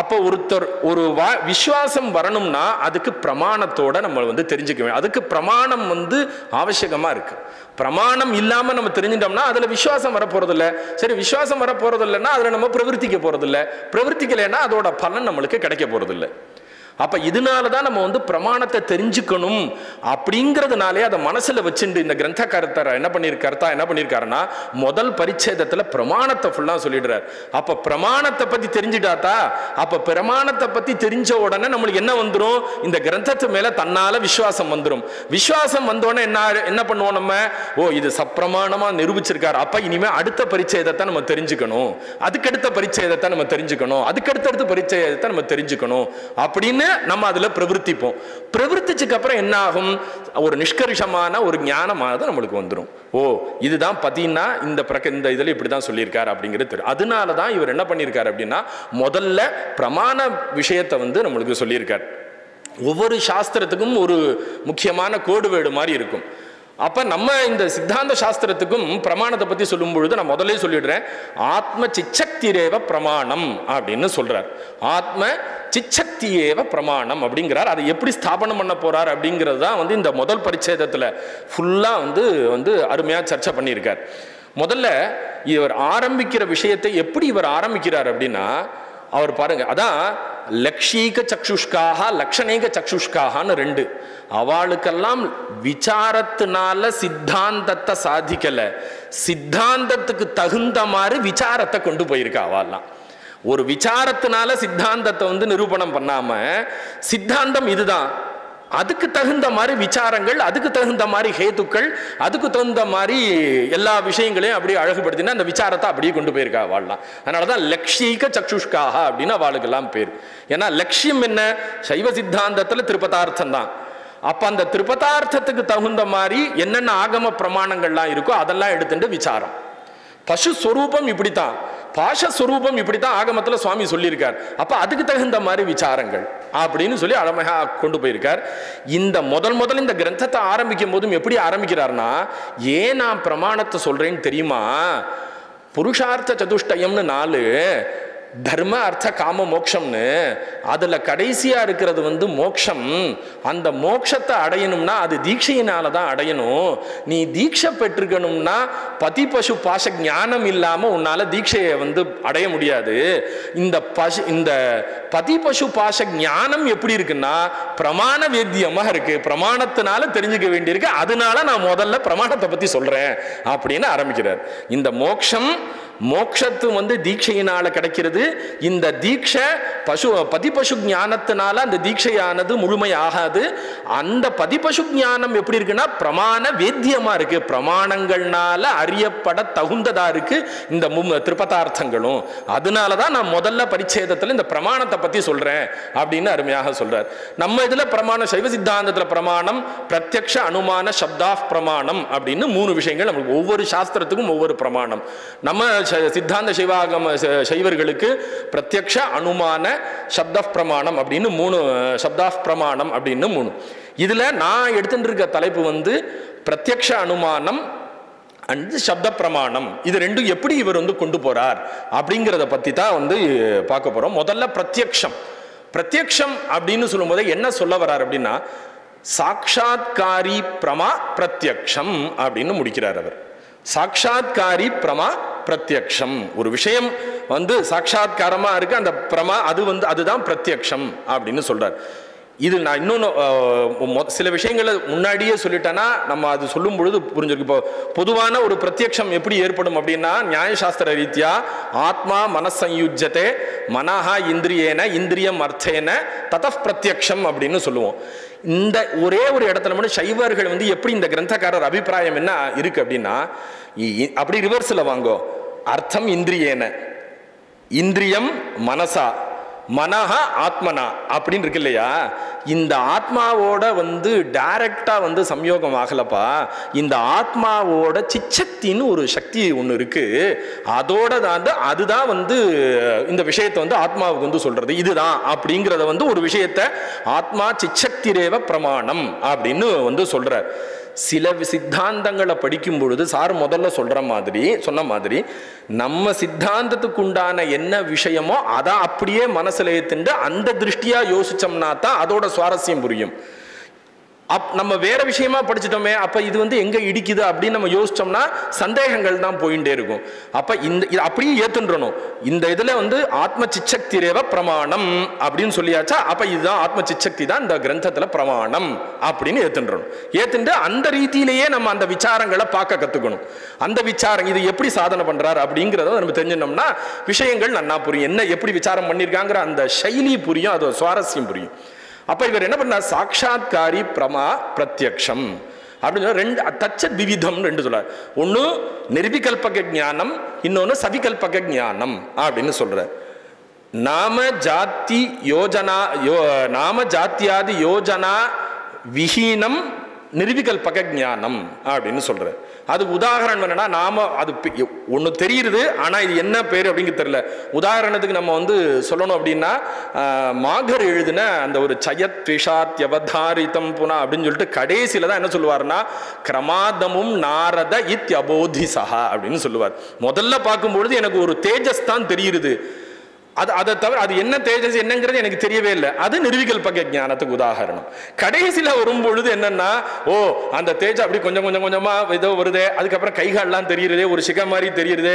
S2: அப்போ ஒருத்தர் ஒரு விஸ்வாசம் வரணும்னா அதுக்கு பிரமாணத்தோட நம்ம தெரிஞ்சுக்க வேண்டும். அதுக்கு பிரமாணம் அவசியமா இருக்கு. பிரமாணம் இல்லாம நம்ம தெரிஞ்சிட்டோம்னா அதுல விசுவாசம் வர போறது இல்லை. சரி, விசுவாசம் வர போறது இல்லைன்னா அதுல நம்ம பிரவர்த்திக்க போறது இல்லை. பிரவர்த்திக்கலைன்னா அதோட பலன் நம்மளுக்கு கிடைக்க போறது இல்லை. அப்ப இதனாலதான் நம்ம பிரமாணத்தை தெரிஞ்சுக்கணும் அப்படிங்கிறதுனாலே அதை மனசுல வச்சுட்டு இந்த கிரந்தகர்த்தர் என்ன பண்ணியிருக்காருன்னா முதல் பரிச்சேதத்துல பிரமாணத்தை ஃபுல்லா சொல்லிடுறார். அப்ப பிரமாணத்தை பத்தி தெரிஞ்சுட்டாத்தா, அப்ப பிரமாணத்தை பத்தி தெரிஞ்ச உடனே நம்மளுக்கு என்ன வந்துடும், இந்த கிரந்தத்து மேல தன்னால விசுவாசம் வந்துடும். விசுவாசம் வந்தோடனே என்ன பண்ணுவோம் நம்ம, இது சப்பிரமாணமா நிரூபிச்சிருக்காரு, அப்ப இனிமே அடுத்த பரிச்சேதத்தை நம்ம தெரிஞ்சுக்கணும், அதுக்கடுத்த பரிச்சேதத்தை நம்ம தெரிஞ்சுக்கணும், அதுக்கடுத்த பரிச்சேதத்தை நம்ம தெரிஞ்சுக்கணும் அப்படின்னு நம்ம அதுல பிரவர்த்திப்போம். பிரவர்த்திச்சுக்கு அப்புறம் என்ன ஆகும், ஒரு நிஷ்கர்ஷமான ஒரு ஞானமானது நம்மளுக்கு வந்துடும். இதுதான் பதினா இந்த இதுல இப்படிதான் சொல்லியிருக்காரு அப்படிங்கிறது. அதனாலதான் இவர் என்ன பண்ணியிருக்காரு அப்படின்னா முதல்ல பிரமாண விஷயத்தை நம்மளுக்கு சொல்லியிருக்காரு. ஒவ்வொரு சாஸ்திரத்துக்கும் ஒரு முக்கியமான கோடு வேடு மாதிரி இருக்கும். அப்ப நம்ம இந்த சித்தாந்த சாஸ்திரத்துக்கும் பிரமாணத்தை பத்தி சொல்லும் பொழுது நான் முதல்ல சொல்லிடுறேன், ஆத்ம சிச்சக்திரேவ பிரமாணம் அப்படின்னு சொல்றார். ஆத்ம சிச்சக்தியேவ பிரமாணம் அப்படிங்கிறார். அதை எப்படி ஸ்தாபனம் பண்ண போறார் அப்படிங்கிறது தான் இந்த முதல் பரிச்சேதத்துல ஃபுல்லா அருமையா சர்ச்சை பண்ணியிருக்கார். முதல்ல இவர் ஆரம்பிக்கிற விஷயத்தை எப்படி இவர் ஆரம்பிக்கிறார் அப்படின்னா, அவர் பாருங்க, அதான் லக்ஷீக சக்ஷுஷ்காக லக்ஷணீக சக்ஷுஷ்காகனு ரெண்டு. அவளுக்கெல்லாம் விசாரத்தினால சித்தாந்தத்தை சாதிக்கல, சித்தாந்தத்துக்கு தகுந்த மாதிரி விசாரத்தை கொண்டு போயிருக்கா அவெல்லாம். ஒரு விசாரத்தினால சித்தாந்தத்தை நிரூபணம் பண்ணாம சித்தாந்தம் இதுதான், அதுக்கு தகுந்த மாதிரி விசாரங்கள், அதுக்கு தகுந்த மாதிரி ஹேத்துக்கள், அதுக்கு தகுந்த மாதிரி எல்லா விஷயங்களையும் அப்படியே அழகுபடுத்தினா அந்த விசாரத்தை அப்படியே கொண்டு போயிருக்கா வாழலாம். அதனாலதான் லக்ஷீக சக்ஷுஷ்காக அப்படின்னு அவளுக்கெல்லாம் பேர். ஏன்னா லட்சியம் என்ன, சைவ சித்தாந்தத்துல திருப்பதார்த்தம் தான். அப்ப அந்த திருப்பதார்த்தத்துக்கு தகுந்த மாதிரி என்னென்ன ஆகம பிரமாணங்கள்லாம் இருக்கோ அதெல்லாம் எடுத்துட்டு விசாரம். பசு ஸ்வரூபம் இப்படித்தான், பாஷஸ்வரூபம் இப்படித்தான் ஆகமத்துல சுவாமி சொல்லியிருக்கார். அப்ப அதுக்கு தகுந்த மாதிரி விசாரங்கள் அப்படின்னு சொல்லி அழமையா கொண்டு போயிருக்கார். இந்த முதல் இந்த கிரந்தத்தை ஆரம்பிக்கும் போதும் எப்படி ஆரம்பிக்கிறார்னா, ஏன் நான் பிரமாணத்தை சொல்றேன்னு தெரியுமா, புருஷார்த்த சதுஷ்டயம்னு 4, தர்ம அர்த்த காம மோட்சம்னு அதுல கடைசியா இருக்கிறது மோட்சம். அந்த மோட்சத்தை அடையணும்னா அது தீட்சையினால தான் அடையணும். நீ தீட்சை பெற்றுக்கணும்னா பதி பசு பாச ஞானம் இல்லாம உன்னால தீட்சையை அடைய முடியாது. இந்த பதி பசு பாச ஞானம் எப்படி இருக்குன்னா பிரமாண வேத்தியமா இருக்கு, பிரமாணத்தினால தெரிஞ்சுக்க வேண்டியிருக்கு. அதனால நான் முதல்ல பிரமாணத்தை பத்தி சொல்றேன் அப்படின்னு ஆரம்பிக்கிறார். இந்த மோட்சத்து தீட்சையினால கிடைக்கிறது. இந்த தீட்சை பதிபசு ஞானத்தினால அந்த தீட்சையானது முழுமையாகாது. அந்த பதிபசு ஞானம் எப்படி இருக்குன்னா பிரமாண வேத்தியமா இருக்கு, பிரமாணங்கள்னால அறியப்பட தகுந்ததா இருக்கு இந்த திருப்பதார்த்தங்களும். அதனாலதான் நான் முதல்ல பரிச்சேதத்துல இந்த பிரமாணத்தை பத்தி சொல்றேன் அப்படின்னு அருமையாக சொல்றார். நம்ம இதுல பிரமாணம், சைவ சித்தாந்தத்துல பிரமாணம் பிரத்யக்ஷ அனுமான சப்தாஃப் பிரமாணம் அப்படின்னு 3 விஷயங்கள் நமக்கு, ஒவ்வொரு சாஸ்திரத்துக்கும் ஒவ்வொரு பிரமாணம். நம்ம சித்தாந்த சைவர்களுக்கு பிரத்யக்ஷ அனுமான சப்தாஃப் பிரமாணம் அப்படின்னு 3, சப்தாஃப் பிரமாணம் அப்படின்னு 3. இதுல நான் எடுத்துட்டு இருக்க தலைப்பு பிரத்யக்ஷ அனுமானம் அண்ட் சப்த பிரமாணம். இது ரெண்டும் எப்படி இவர் கொண்டு போறார் அப்படிங்கிறத பத்தி தான் பார்க்க போறோம். முதல்ல பிரத்யக்ஷம் அப்படின்னு சொல்லும் போதே என்ன சொல்ல வர்றார் அப்படின்னா, சாட்சாத்காரி பிரமா பிரத்யக்ஷம் அப்படின்னு முடிக்கிறார் அவர். சாட்சாத்காரி பிரமா பிரத்யக்ஷம், ஒரு விஷயம் சாட்சாத்காரமா இருக்கு, அந்த பிரமா அதுதான் பிரத்யக்ஷம் அப்படின்னு சொல்றார். இது நான் இன்னொன்று சில விஷயங்களை முன்னாடியே சொல்லிட்டேன்னா நம்ம அது சொல்லும் பொழுது புரிஞ்சிருக்கு. இப்போ பொதுவான ஒரு பிரத்யக்ஷம் எப்படி ஏற்படும் அப்படின்னா, நியாயசாஸ்திர ரீதியா ஆத்மா மனசயுஜ்யத்தை மனஹா இந்திரியேன இந்திரியம் அர்த்தேன ததப் பிரத்யக்ஷம் அப்படின்னு சொல்லுவோம். இந்த ஒரே ஒரு இடத்துல மட்டும் சைவர்கள் வந்து எப்படி இந்த கிரந்தக்காரர் அபிப்பிராயம் என்ன இருக்கு அப்படின்னா, அப்படி ரிவர்ஸில் வாங்கோ. அர்த்தம் இந்திரியேன, இந்திரியம் மனசா, மனஹா ஆத்மனா அப்படின்னு இருக்கு இல்லையா. இந்த ஆத்மாவோட வந்து டைரக்டா வந்து சம்யோகம் ஆகலப்பா. இந்த ஆத்மாவோட சிச்சக்தின்னு ஒரு சக்தி ஒன்று இருக்கு. அதோட தான் அதுதான் வந்து இந்த விஷயத்தை வந்து ஆத்மாவுக்கு வந்து சொல்றது இதுதான் அப்படிங்கிறத வந்து ஒரு விஷயத்தை ஆத்மா சிச்சக்திரேவ பிரமாணம் அப்படின்னு வந்து சொல்றார். சில சித்தாந்தங்களை படிக்கும் பொழுது சார் முதல்ல சொன்ன மாதிரி நம்ம சித்தாந்தத்துக்கு உண்டான என்ன விஷயமோ அதை அப்படியே மனசுல ஏத்துண்டு அந்த திருஷ்டியா யோசிச்சோம்னா தான் அதோட சுவாரஸ்யம் புரியும். நம்ம வேற விஷயமா படிச்சிட்டோமே, அப்ப இது வந்து எங்க இடிக்குது அப்படின்னு நம்ம யோசிச்சோம்னா சந்தேகங்கள் தான் போயிட்டே இருக்கும். அப்ப இது அப்படியே ஏத்துன்றணும். இந்த இதுல வந்து ஆத்ம சிச்சக்திரேவ பிரமாணம் அப்படின்னு சொல்லியாச்சா, அப்ப இதுதான் ஆத்ம சிச்சக்தி தான் இந்த கிரந்தத்துல பிரமாணம் அப்படின்னு ஏத்துன்றணும். ஏத்துண்டு அந்த ரீதியிலேயே நம்ம அந்த விசாரங்களை பார்க்க கத்துக்கணும். அந்த விசாரம் இது எப்படி சாதனை பண்றாரு அப்படிங்கிறத நம்ம தெரிஞ்சிட்டோம்னா விஷயங்கள் நன்னா புரியும். என்ன எப்படி விசாரம் பண்ணியிருக்காங்கிற அந்த சைலி புரியும், அது சுவாரஸ்யம் புரியும். அப்ப இவர் என்ன பண்ணார், சாட்சாத்காரி பிரமா பிரத்யக்ஷம் அப்படின்னு ரெண்டு தச்ச விவிதம் ரெண்டு சொல்றார். ஒன்னு நிர்விகல்பக ஞானம், இன்னொன்னு சவிகல்பக ஞானம் அப்படின்னு சொல்ற. நாம ஜாத்தியாதி யோஜனா விஹீனம் நிர்விகல்பக ஞானம் அப்படின்னு சொல்ற. அது உதாரணம் என்னன்னா, நாம அது ஒன்று தெரியுது ஆனா இது என்ன பேர் அப்படிங்கிறது தெரியல. உதாரணத்துக்கு நம்ம வந்து சொல்லணும் அப்படின்னா, மாகர் எழுதின அந்த ஒரு சயத் விஷாத்யவதாரிதம் புனா அப்படின்னு சொல்லிட்டு கடைசியில தான் என்ன சொல்லுவார்னா, கிரமாதமும் நாரத இத் அபோதிசஹா அப்படின்னு சொல்லுவார். முதல்ல பார்க்கும்பொழுது எனக்கு ஒரு தேஜஸ் தான் தெரியுது, அதை தவிர அது என்ன தேஜஸ் என்னங்கிறது எனக்கு தெரியவே இல்லை. அது நிர்விகல்பக ஞானத்துக்கு உதாரணம். கடைசியில வரும்பொழுது என்னன்னா, ஓ அந்த தேஜஸ் அப்படி கொஞ்சம் கொஞ்சம் கொஞ்சமா ஏதோ வருதே, அதுக்கப்புறம் கைகால்லாம் தெரியுறதே, ஒரு சிகை மாதிரி தெரியுறதே,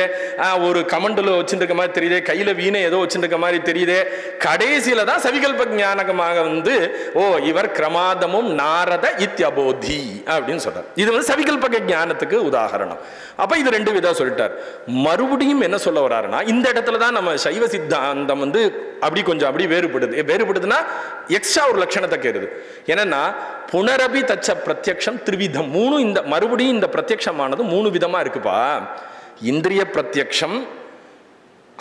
S2: ஒரு கமண்டல வச்சுருக்க மாதிரி தெரியுதே, கையில வீணை ஏதோ வச்சுருக்க மாதிரி தெரியுதே. கடைசியில தான் சவிகல்ப ஞானகமாக வந்து ஓ இவர் கிரமாதமும் நாரத இத்யபோதி அப்படின்னு சொல்றார். இது வந்து சவிகல்பக ஞானத்துக்கு உதாரணம். அப்ப இது ரெண்டு விதம் சொல்லிட்டார். மறுபடியும் என்ன சொல்ல வர்றாருன்னா, இந்த இடத்துல தான் நம்ம சைவ சித்தாந்தம் வந்து அப்படி கொஞ்சம் அப்படி வேறுபடுதுன்னா எக்ஸ்ட்ரா ஒரு லட்சணத்தை கேருது. என்னன்னா, புனரபி தச்ச பிரத்யக்ஷம் திரிவிதம். இந்த மறுபடியும் இந்த பிரத்யக்ஷமானது மூணு விதமா இருக்குப்பா. இந்திரிய பிரத்யக்ஷம்,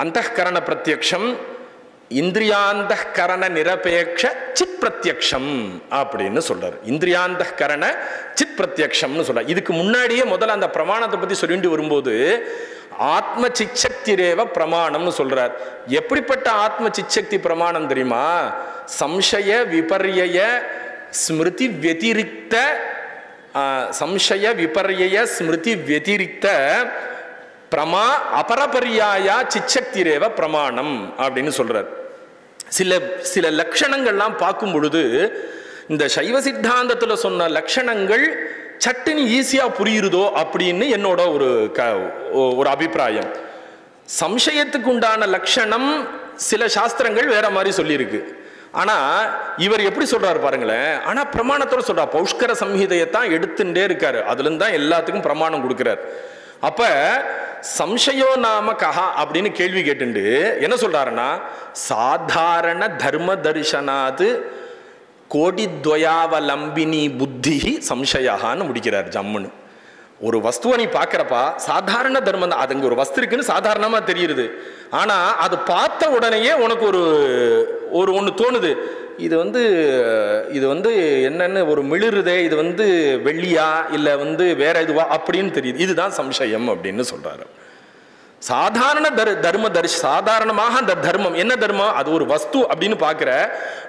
S2: அந்தఃகரண பிரத்யக்ஷம், இந்திரியாந்தகரண நிரபேட்ச சித் பிரத்யக்ஷம் அப்படின்னு சொல்றாரு. இந்திரியாந்தகரண சித் பிரத்யக்ஷம்னு சொல்றாரு. இதுக்கு முன்னாடியே முதல்ல அந்த பிரமாணத்தை பத்தி சொல்லிட்டு வரும்போது ஆத்ம சிச்சக்திரேவ பிரமாணம்னு சொல்றார். எப்படிப்பட்ட ஆத்ம சிச்சக்தி பிரமாணம் தெரியுமா? சம்சய விபர்யய ஸ்மிருதி வத்திரிக்த, சம்சய விபர்யய ஸ்மிருதி வத்திரிக்த பிரமா அபரபரியாயா சிச்சக்திரேவ பிரமாணம் அப்படின்னு சொல்றார். சில லட்சணங்கள்லாம் பார்க்கும் பொழுது இந்த சைவ சித்தாந்தத்துல சொன்ன லட்சணங்கள் சட்டுன்னு ஈஸியா புரியுறதோ அப்படின்னு என்னோட ஒரு அபிப்பிராயம். சம்சயத்துக்கு உண்டான லட்சணம் சில சாஸ்திரங்கள் வேற மாதிரி சொல்லியிருக்கு. ஆனா இவர் எப்படி சொல்றாரு பாருங்களேன். ஆனா பிரமாணத்தோட சொல்றார். பௌஷ்கர சம்ஹிதையத்தான் எடுத்துட்டே இருக்காரு, அதுல இருந்து தான் எல்லாத்துக்கும் பிரமாணம் கொடுக்கிறார். அப்ப சம்சயோ நாம கஹா அப்படின்னு கேள்வி கேட்டுண்டு என்ன சொல்றாருன்னா, சாதாரண தர்ம தரிசனாது கோடித்வயாவலம்பினி புத்தி சம்சயான்னு முடிக்கிறார் ஜம்முன்னு. ஒரு வஸ்துவை நீ பார்க்கிறப்பா சாதாரண தர்மம் தான், அதுங்க ஒரு வஸ்து இருக்குன்னு சாதாரணமா தெரியுது. ஆனா அது பார்த்த உடனேயே உனக்கு ஒன்று தோணுது, இது வந்து என்னன்னு ஒரு மிளிருதே, இது வந்து வெள்ளியா இல்லை வந்து வேற இதுவா அப்படின்னு தெரியுது. இதுதான் சம்சயம் அப்படின்னு சொல்றாரு. சாதாரண சாதாரணமாக அந்த தர்மம் என்ன தர்மம், அது ஒரு வஸ்து அப்படின்னு பார்க்கிற,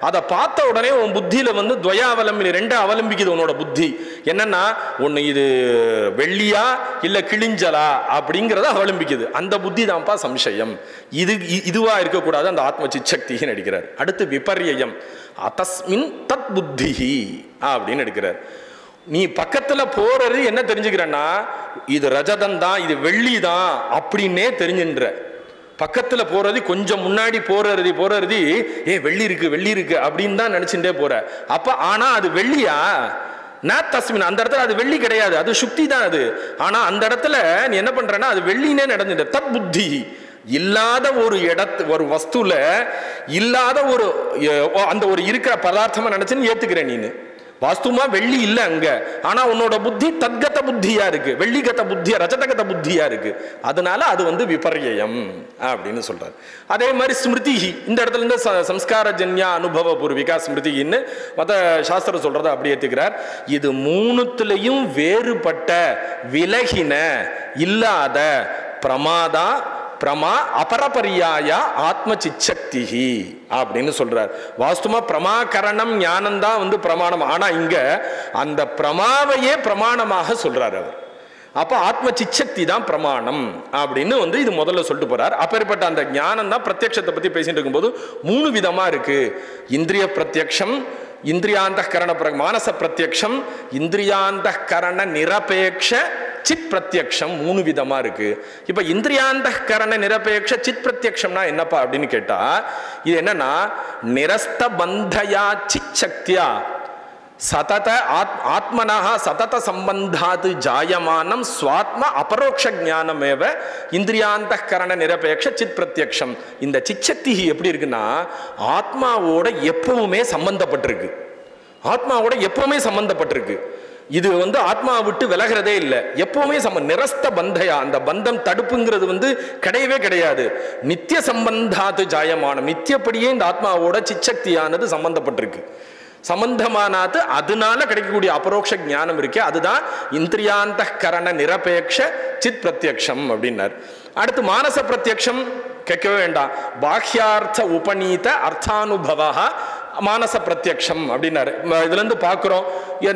S2: அதை பார்த்த உடனே உன் புத்தியில வந்து துவயாவலம்பி ரெண்டு அவலம்பிக்குது உன்னோட புத்தி. என்னன்னா, ஒன்று இது வெள்ளியா இல்லை கிழிஞ்சலா அப்படிங்கிறத அவலம்பிக்குது. அந்த புத்தி தான்ப்பா சம்சயம். இதுவா இருக்கக்கூடாது, அந்த ஆத்ம சிச்சக்தின்னு எடுக்கிறார். அடுத்து விபர்யம், அதஸ்மின் தத் புத்தி அப்படின்னு எடுக்கிறார். நீ பக்கத்துல போறது என்ன தெரிஞ்சுக்கிறன்னா, இது ரஜதம் தான், இது வெள்ளி தான் அப்படின்னே தெரிஞ்சுன்ற. பக்கத்தில் போறது கொஞ்சம் முன்னாடி போறது வெள்ளி இருக்கு அப்படின்னு தான் நினைச்சுட்டே போற. அப்ப ஆனா அது வெள்ளியா? தஸ்மின், அந்த இடத்துல அது வெள்ளி கிடையாது, அது சுக்தி தான் அது. ஆனா அந்த இடத்துல நீ என்ன பண்றன்னா அது வெள்ளினே நடந்துட்ட. தத் புத்தி, இல்லாத ஒரு ஒரு வஸ்துல இல்லாத ஒரு அந்த ஒரு இருக்கிற பதார்த்தமா நினைச்சுன்னு ஏத்துக்கிறேன் நீனு. வாஸ்துமா வெள்ளி இல்லை அங்க, ஆனா உன்னோட புத்தி தத்கத புத்தியா இருக்கு, வெள்ளிகத புத்தியா, ரஜதகத புத்தியா இருக்கு. அதனால அது வந்து விபர்யம் அப்படின்னு சொல்றாரு. அதே மாதிரி ஸ்மிருதி, இந்த இடத்துல இருந்து சம்ஸ்கார ஜன்யா அனுபவ பூர்விகா ஸ்மிருதின்னு மத சாஸ்திரம் சொல்றதை அப்படி ஏத்துக்கிறார். இது மூணுத்துலயும் வேறுபட்ட விலகின இல்லாத பிரமாதா பிரமா அபரபரியாய ஆத்ம சிச்சக்தி அப்படின்னு சொல்றார். வாஸ்துமா பிரமாகரணம் ஞானம் தான் வந்து பிரமாணம். ஆனா இங்க அந்த பிரமாவையே பிரமாணமாக சொல்றார் அவர். அப்ப ஆத்ம சிச்சக்தி தான் பிரமாணம் அப்படின்னு வந்து இது முதல்ல சொல்லிட்டு போறார். அப்பேற்பட்ட அந்த ஞானம் தான் பிரத்யக்ஷத்தை பத்தி பேசிட்டு இருக்கும்போது 3 விதமா இருக்கு. இந்திரிய பிரத்யக்ஷம், இந்திரியாந்தகரண மானச பிரத்யக்ஷம், இந்திரியாந்தகரண நிரபேக்ஷ சித் பிரத்யக்ஷம் 3 விதமா இருக்கு. இப்ப இந்திரியாந்தகரண நிரபேக்ஷ சித் பிரத்யக்ஷம்னா என்னப்பா அப்படின்னு கேட்டா, இது என்னன்னா நிரஸ்த பந்தயா சித் சக்தியா சதத ஆத்மனஹ சதத சம்பந்தாத் ஜாயமானம் ஸ்வாத்ம அபரோக்ஷ ஞானமேவ இந்திரியாந்தகரண நிரபேக்ஷ சித் பிரத்யக்ஷம். இந்த சிச்சக்தி எப்படி இருக்குன்னா ஆத்மாவோட எப்பவுமே சம்பந்தப்பட்டிருக்கு, ஆத்மாவோட எப்பவுமே சம்பந்தப்பட்டிருக்கு. இது வந்து ஆத்மாவை விட்டு விலகிறதே இல்லை, எப்பவுமே நிரஸ்த பந்தயா, அந்த பந்தம் தடுப்புங்கிறது வந்து கிடையவே கிடையாது. நித்திய சம்பந்தாத்து ஜாயமானம், நித்தியப்படியே இந்த ஆத்மாவோட சிச்சக்தியானது சம்பந்தப்பட்டிருக்கு. சம்பந்தமானாது அதனால கிடைக்கக்கூடிய அபரோக்ஷ ஞானம் இருக்கே, அதுதான் இந்திரியாந்தகரண நிரபேக்ஷ சித் பிரத்யக்ஷம் அப்படின்னார். அடுத்து மானச பிரத்யக்ஷம் கேட்கவே வேண்டாம். பாஹ்யார்த்த உபநீத அர்த்தானுபவா மானச பிரத்யக்ஷம் அப்படின்னாரு. இதுல இருந்து பார்க்குறோம்,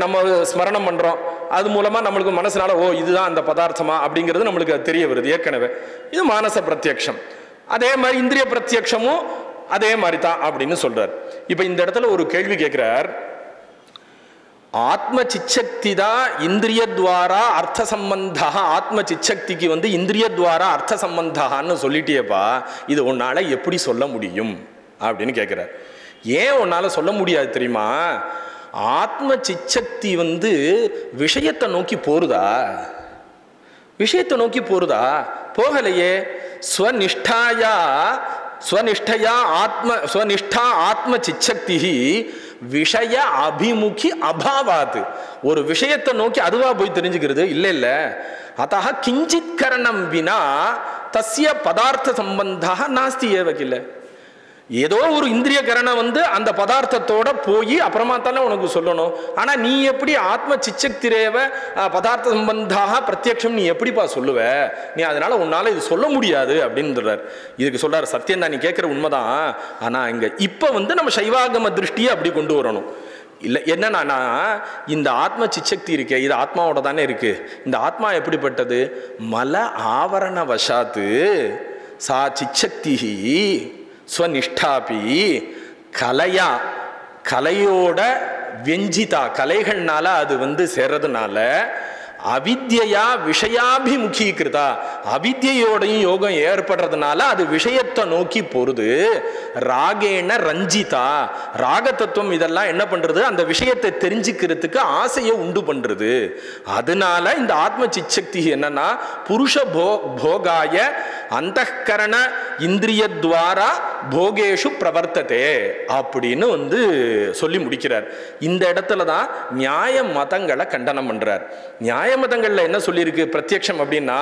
S2: நம்ம ஸ்மரணம் பண்றோம், அது மூலமா நம்மளுக்கு மனசுனால ஓ இதுதான் அந்த பதார்த்தமா அப்படிங்கிறது நம்மளுக்கு அது தெரிய வருது ஏற்கனவே. இது மானச பிரத்யக்ஷம். அதே மாதிரி இந்திரிய பிரத்யக்ஷமும் அதே மாதிரி தான் அப்படின்னு சொல்றார். இப்ப இந்த இடத்துல ஒரு கேள்வி கேட்கிறார். ஆத்ம சிச்சக்தி தான் இந்திரியத்வாரா அர்த்த சம்பந்தா, ஆத்ம சிச்சக்திக்கு வந்து இந்திரியத்வாரா அர்த்த சம்பந்தான்னு சொல்லிட்டியப்பா, இது உன்னால எப்படி சொல்ல முடியும் அப்படின்னு கேட்கிறார். ஏன் உன்னால சொல்ல முடியாது தெரியுமா? ஆத்ம சிச்சக்தி வந்து விஷயத்தை நோக்கி போறதா? விஷயத்தை நோக்கி போறதா? போகலையே. ஸ்வனிஷ்டாயா ஸ்வனிஷ்டா ஆத்ம சிச்சக்தி விஷய அபிமுகி அபாவாத். ஒரு விஷயத்தை நோக்கி அதுவா போய் தெரிஞ்சுக்கிறது இல்ல. அத்தः கிஞ்சித் கரணம் வினா தஸ்ய பதார்த்த சம்பந்தா நாஸ்தி ஏவ கில. ஏதோ ஒரு இந்திரிய கரணம் வந்து அந்த பதார்த்தத்தோட போய் அப்புறமா தானே உனக்கு சொல்லணும். ஆனா நீ எப்படி ஆத்ம சிச்சக்திரேவ பதார்த்த சம்பந்தாக பிரத்யக்ஷம் நீ எப்படிப்பா சொல்லுவ? நீ அதனால உன்னால இது சொல்ல முடியாது அப்படின்னு சொல்றாரு. இதுக்கு சொல்றாரு, சத்தியம் தான், நீ கேட்கிற உண்மைதான். ஆனா இங்க இப்ப வந்து நம்ம சைவாகம திருஷ்டியை அப்படி கொண்டு வரணும். இல்லை என்னன்னா, இந்த ஆத்ம சிச்சக்தி இருக்கே, இது ஆத்மாவோட தானே இருக்கு. இந்த ஆத்மா எப்படிப்பட்டது? மல ஆவரண வசாத்து சா சிச்சக்தி ஸ்வனிஷ்டாபி கலையா, கலையோட வெஞ்சிதா, கலைகள்னால அது வந்து சேர்றதுனால அவித்யா விஷயாபிமுகீகிருதா, அவித்யோடையும் யோகம் ஏற்படுறதுனால அது விஷயத்தை நோக்கி போறது. ராகேன ரஞ்சிதா, ராக தத்துவம் இதெல்லாம் என்ன பண்றது? அந்த விஷயத்தை தெரிஞ்சுக்கிறதுக்கு ஆசையை உண்டு பண்றது. அதனால இந்த ஆத்ம சிச்சக்தி என்னன்னா புருஷ போகாய அந்தகரண இந்திரியத்வாரா போகேஷு பிரவர்த்ததே அப்படின்னு வந்து சொல்லி முடிக்கிறார். இந்த இடத்துல தான் நியாய மதங்களை கண்டனம் பண்றார். நியாய மதங்கள்ல என்ன சொல்லியிருக்கு? பிரத்யக்ஷம் அப்படின்னா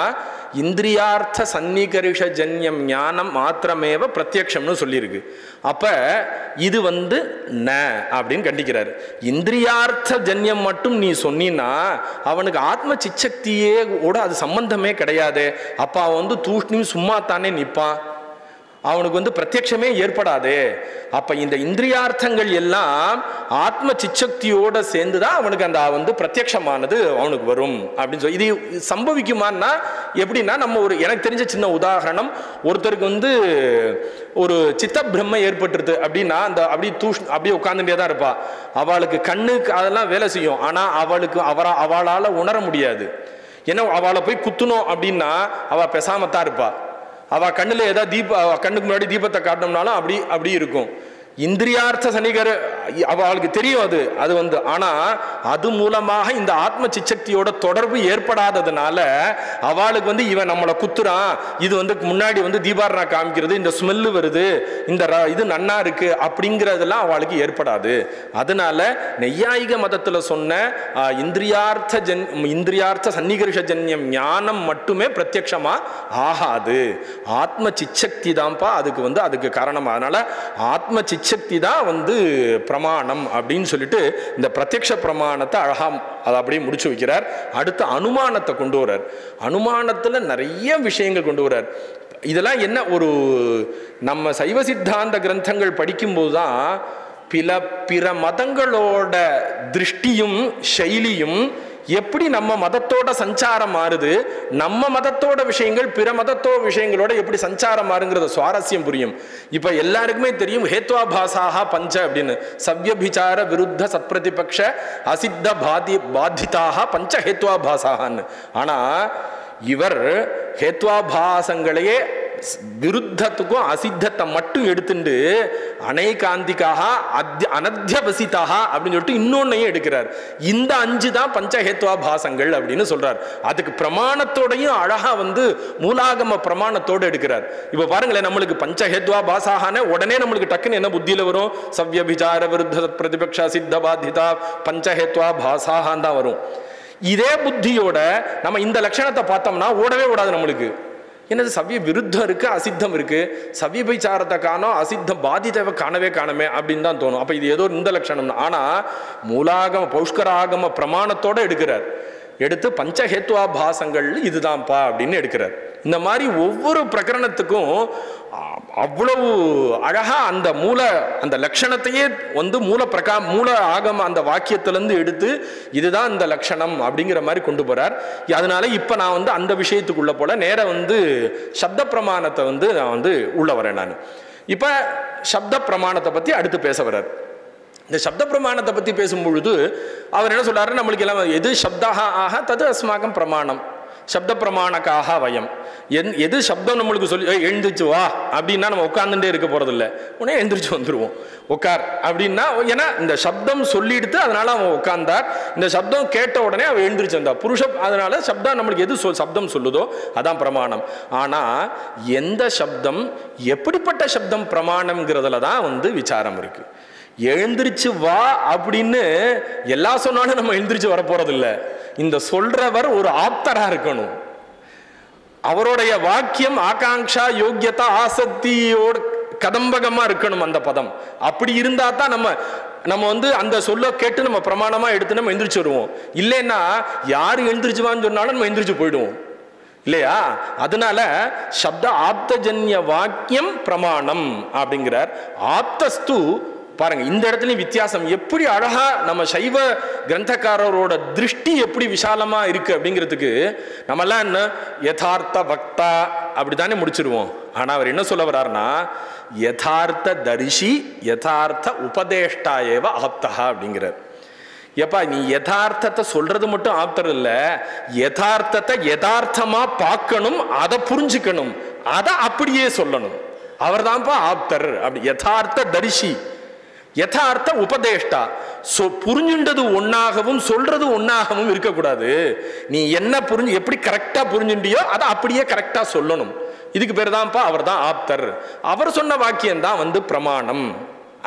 S2: இந்திரியார்த்த சன்னிகரிஷ ஜன்யம் ஞானம் மாத்திரமேவ பிரத்யக்ஷம்னு சொல்லியிருக்கு. அப்ப இது வந்து ந அப்படின்னு கண்டிக்கிறார். இந்திரியார்த்த ஜன்யம் மட்டும் நீ சொன்னீன்னா அவனுக்கு ஆத்ம சிச்சக்தியே கூட அது சம்பந்தமே கிடையாது. அப்ப அவன் வந்து தூஷ்ணியும் சும்மா தானே நிற்பான், அவனுக்கு வந்து பிரத்யக்ஷமே ஏற்படாது. அப்ப இந்த இந்திரியார்த்தங்கள் எல்லாம் ஆத்ம சிச்சக்தியோட சேர்ந்துதான் அவனுக்கு அந்த வந்து பிரத்யக்ஷமானது அவனுக்கு வரும் அப்படின்னு சொல்லி. இது சம்பவிக்குமான்னா எப்படின்னா, நம்ம ஒரு எனக்கு தெரிஞ்ச சின்ன உதாரணம், ஒருத்தருக்கு வந்து ஒரு சித்த பிரம்மை ஏற்பட்டுருது அப்படின்னா அந்த அப்படியே உட்கார்ந்துட்டே தான் இருப்பா. அவளுக்கு கண்ணுக்கு அதெல்லாம் வேலை செய்யும், ஆனா அவளுக்கு அவளால உணர முடியாது. ஏன்னா அவளை போய் குத்தணும் அப்படின்னா அவ பேசாமத்தான் இருப்பா. அவள் கண்ணில் ஏதாவது கண்ணுக்கு முன்னாடி தீபத்தை காட்டினோம்னாலும் அப்படி இருக்கும். இந்திரியார்த்த சனிகர் அவளுக்கு தெரியும் அது வந்து. ஆனால் அது மூலமாக இந்த ஆத்ம சிச்சக்தியோட தொடர்பு ஏற்படாததுனால அவளுக்கு வந்து இவன் நம்மளை குத்துறான், இது வந்து முன்னாடி வந்து தீபாரணா காமிக்கிறது, இந்த ஸ்மெல்லு வருது, இந்த இது நன்னா இருக்கு அப்படிங்கிறதெல்லாம் அவளுக்கு ஏற்படாது. அதனால நெய்யாயிக மதத்தில் சொன்ன இந்திரியார்த்த சன்னிகர்ஷ ஜன்யம் ஞானம் மட்டுமே பிரத்யக்ஷமா ஆகாது. ஆத்ம சிச்சக்தி தான்ப்பா அதுக்கு காரணம். அதனால ஆத்ம சக்தி தான் வந்து பிரமாணம் அப்படின்னு சொல்லிட்டு இந்த பிரத்யக்ஷ பிரமாணத்தை அழகா அதை அப்படியே முடிச்சு வைக்கிறார். அடுத்து அனுமானத்தை கொண்டு வர்றார். அனுமானத்துல நிறைய விஷயங்கள் கொண்டு வர்றார். இதெல்லாம் என்ன, ஒரு நம்ம சைவ சித்தாந்த கிரந்தங்கள் படிக்கும்போது தான் பிற மதங்களோட திருஷ்டியும் சைலியும் எப்படி நம்ம மதத்தோட சஞ்சாரம் மாறுது, நம்ம மதத்தோட விஷயங்கள் பிற மதத்தோட விஷயங்களோட எப்படி சஞ்சாரம் மாறுங்கிறத சுவாரஸ்யம் புரியும். இப்ப எல்லாருக்குமே தெரியும் ஹேத்வாபாசாக பஞ்ச அப்படின்னு, சவ்யபிச்சார விருத்த சத்பிரதிபக்ஷ அசித்த பாதிதாக பஞ்ச ஹேத்வாபாசாகன்னு. ஆனா இவர் ஹேத்வாபாசங்களையே விருத்தத்துக்கும் அசித்தத்தை மட்டும் எடுத்துட்டு அனைகாந்திக்காக அனத்தியவசிதாக அப்படின்னு சொல்லிட்டு இன்னொன்னையும் எடுக்கிறார். இந்த 5 தான் பஞ்சஹேத்வாபாசங்கள் அப்படின்னு சொல்றார். அதுக்கு பிரமாணத்தோடையும் அழகா வந்து மூலாகம பிரமாணத்தோடு எடுக்கிறார். இப்ப பாருங்களேன், நம்மளுக்கு பஞ்சஹேத்வாபாசாகன உடனே நம்மளுக்கு டக்குன்னு என்ன புத்தியில வரும், சவ்யபிச்சார விருத்த பிரதிபக்ஷ சித்த பாதிதா பஞ்சஹேத்வாபாசாகான் தான் வரும். இதே புத்தியோட நம்ம இந்த லட்சணத்தை பார்த்தோம்னா ஓடவே ஓடாது நம்மளுக்கு. என்னது சவ்ய விருத்தம் இருக்கு, அசித்தம் இருக்கு, சவ்யபிச்சாரத்தை காணோம், அசித்த பாதிதவை காணவே அப்படின்னு தான் தோணும். அப்ப இது ஏதோ இந்த லட்சணம். ஆனா மூலாகம பௌஷ்கராகம பிரமாணத்தோட எடுக்கிறார். எடுத்து பஞ்சஹேத்வாபாசங்கள் இதுதான்ப்பா அப்படின்னு எடுக்கிறார். இந்த மாதிரி ஒவ்வொரு பிரகரணத்துக்கும் அவ்வளவு அழகா அந்த லட்சணத்தையே வந்து மூல ஆகம அந்த வாக்கியத்திலிருந்து எடுத்து இதுதான் இந்த லட்சணம் அப்படிங்கிற மாதிரி கொண்டு போறார். அதனால இப்ப நான் வந்து அந்த விஷயத்துக்குள்ள போல நேர வந்து சப்த பிரமாணத்தை வந்து நான் வந்து உள்ள வரேன். நான் இப்ப சப்த பிரமாணத்தை பத்தி அடுத்து பேச வர்றார். இந்த சப்த பிரமாணத்தை பத்தி பேசும்பொழுது அவர் என்ன சொல்றாரு, நம்மளுக்கு எல்லாம் எது சப்தாக ஆக தது அஸ்மாக்கம் பிரமாணம், சப்த பிரமாணக்காக வயம். எது சப்தம் நம்மளுக்கு சொல்லி எழுந்திரிச்சு வா அப்படின்னா நம்ம உட்கார்ந்துட்டே இருக்க போறது இல்லை, உடனே எழுந்திரிச்சு வந்துடுவோம். உட்கார் அப்படின்னா ஏன்னா இந்த சப்தம் சொல்லிடுத்து அதனால அவன் உட்கார்ந்தார். இந்த சப்தம் கேட்ட உடனே அவன் எழுந்திரிச்சு வந்தார் அதனால சப்தம் நம்மளுக்கு எது சப்தம் சொல்லுதோ அதான் பிரமாணம். ஆனா எந்த சப்தம் எப்படிப்பட்ட சப்தம் பிரமாணம்ங்கிறதுல தான் வந்து விசாரம் இருக்கு. எழுந்திரிச்சு வா அப்படின்னு எல்லா சொன்னாலும் நம்ம எழுந்திரிச்சு வர போறது இல்லை. இந்த சொல்றவர் ஒரு ஆப்தரா இருக்கணும். அவருடைய வாக்கியம் ஆகாங்ஷா யோக்கியதா ஆசக்தியோட கதம்பகமா இருக்கணும் அந்த பதம். அப்படி இருந்தா தான் நம்ம வந்து அந்த சொல்ல கேட்டு நம்ம பிரமாணமா எடுத்து நம்ம எந்திரிச்சு வருவோம். இல்லைன்னா யாரு எழுந்திரிச்சுவான்னு சொன்னாலும் நம்ம எந்திரிச்சு போயிடுவோம் இல்லையா. அதனால சப்த ஆப்தஜன்ய வாக்கியம் பிரமாணம் அப்படிங்கிறார். ஆப்தஸ்து பாருங்க, இந்த இடத்துல வித்தியாசம் எப்படி அழகா நம்ம சைவ கிரந்தக்காரரோட திருஷ்டி எப்படி விசாலமா இருக்கு அப்படிங்கிறதுக்கு நம்ம எல்லாம் என்ன யதார்த்த பக்தா அப்படித்தானே முடிச்சிருவோம். ஆனா அவர் என்ன சொல்ல வர்றாருன்னா யதார்த்த தரிசி யதார்த்த உபதேஷ்டா ஏவ ஆப்தா அப்படிங்கிறார். எப்பா நீ யதார்த்தத்தை சொல்றது மட்டும் ஆப்தர் இல்ல, யதார்த்தத்தை யதார்த்தமா பார்க்கணும், அதை புரிஞ்சுக்கணும், அதை அப்படியே சொல்லணும். அவர் தான்ப்பா ஆப்தர். அப்படி யதார்த்த தரிசி யதார்த்த உபதேஷ்டா. புரிஞ்சுண்டது ஒன்னாகவும் சொல்றது ஒன்னாகவும் இருக்கக்கூடாது. நீ என்ன எப்படி கரெக்டா புரிஞ்சுண்டியோ அதை அப்படியே கரெக்டா சொல்லணும். இதுக்கு பேர் தான்ப்பா அவர் தான் ஆப்தர். அவர் சொன்ன வாக்கியம் தான் வந்து பிரமாணம்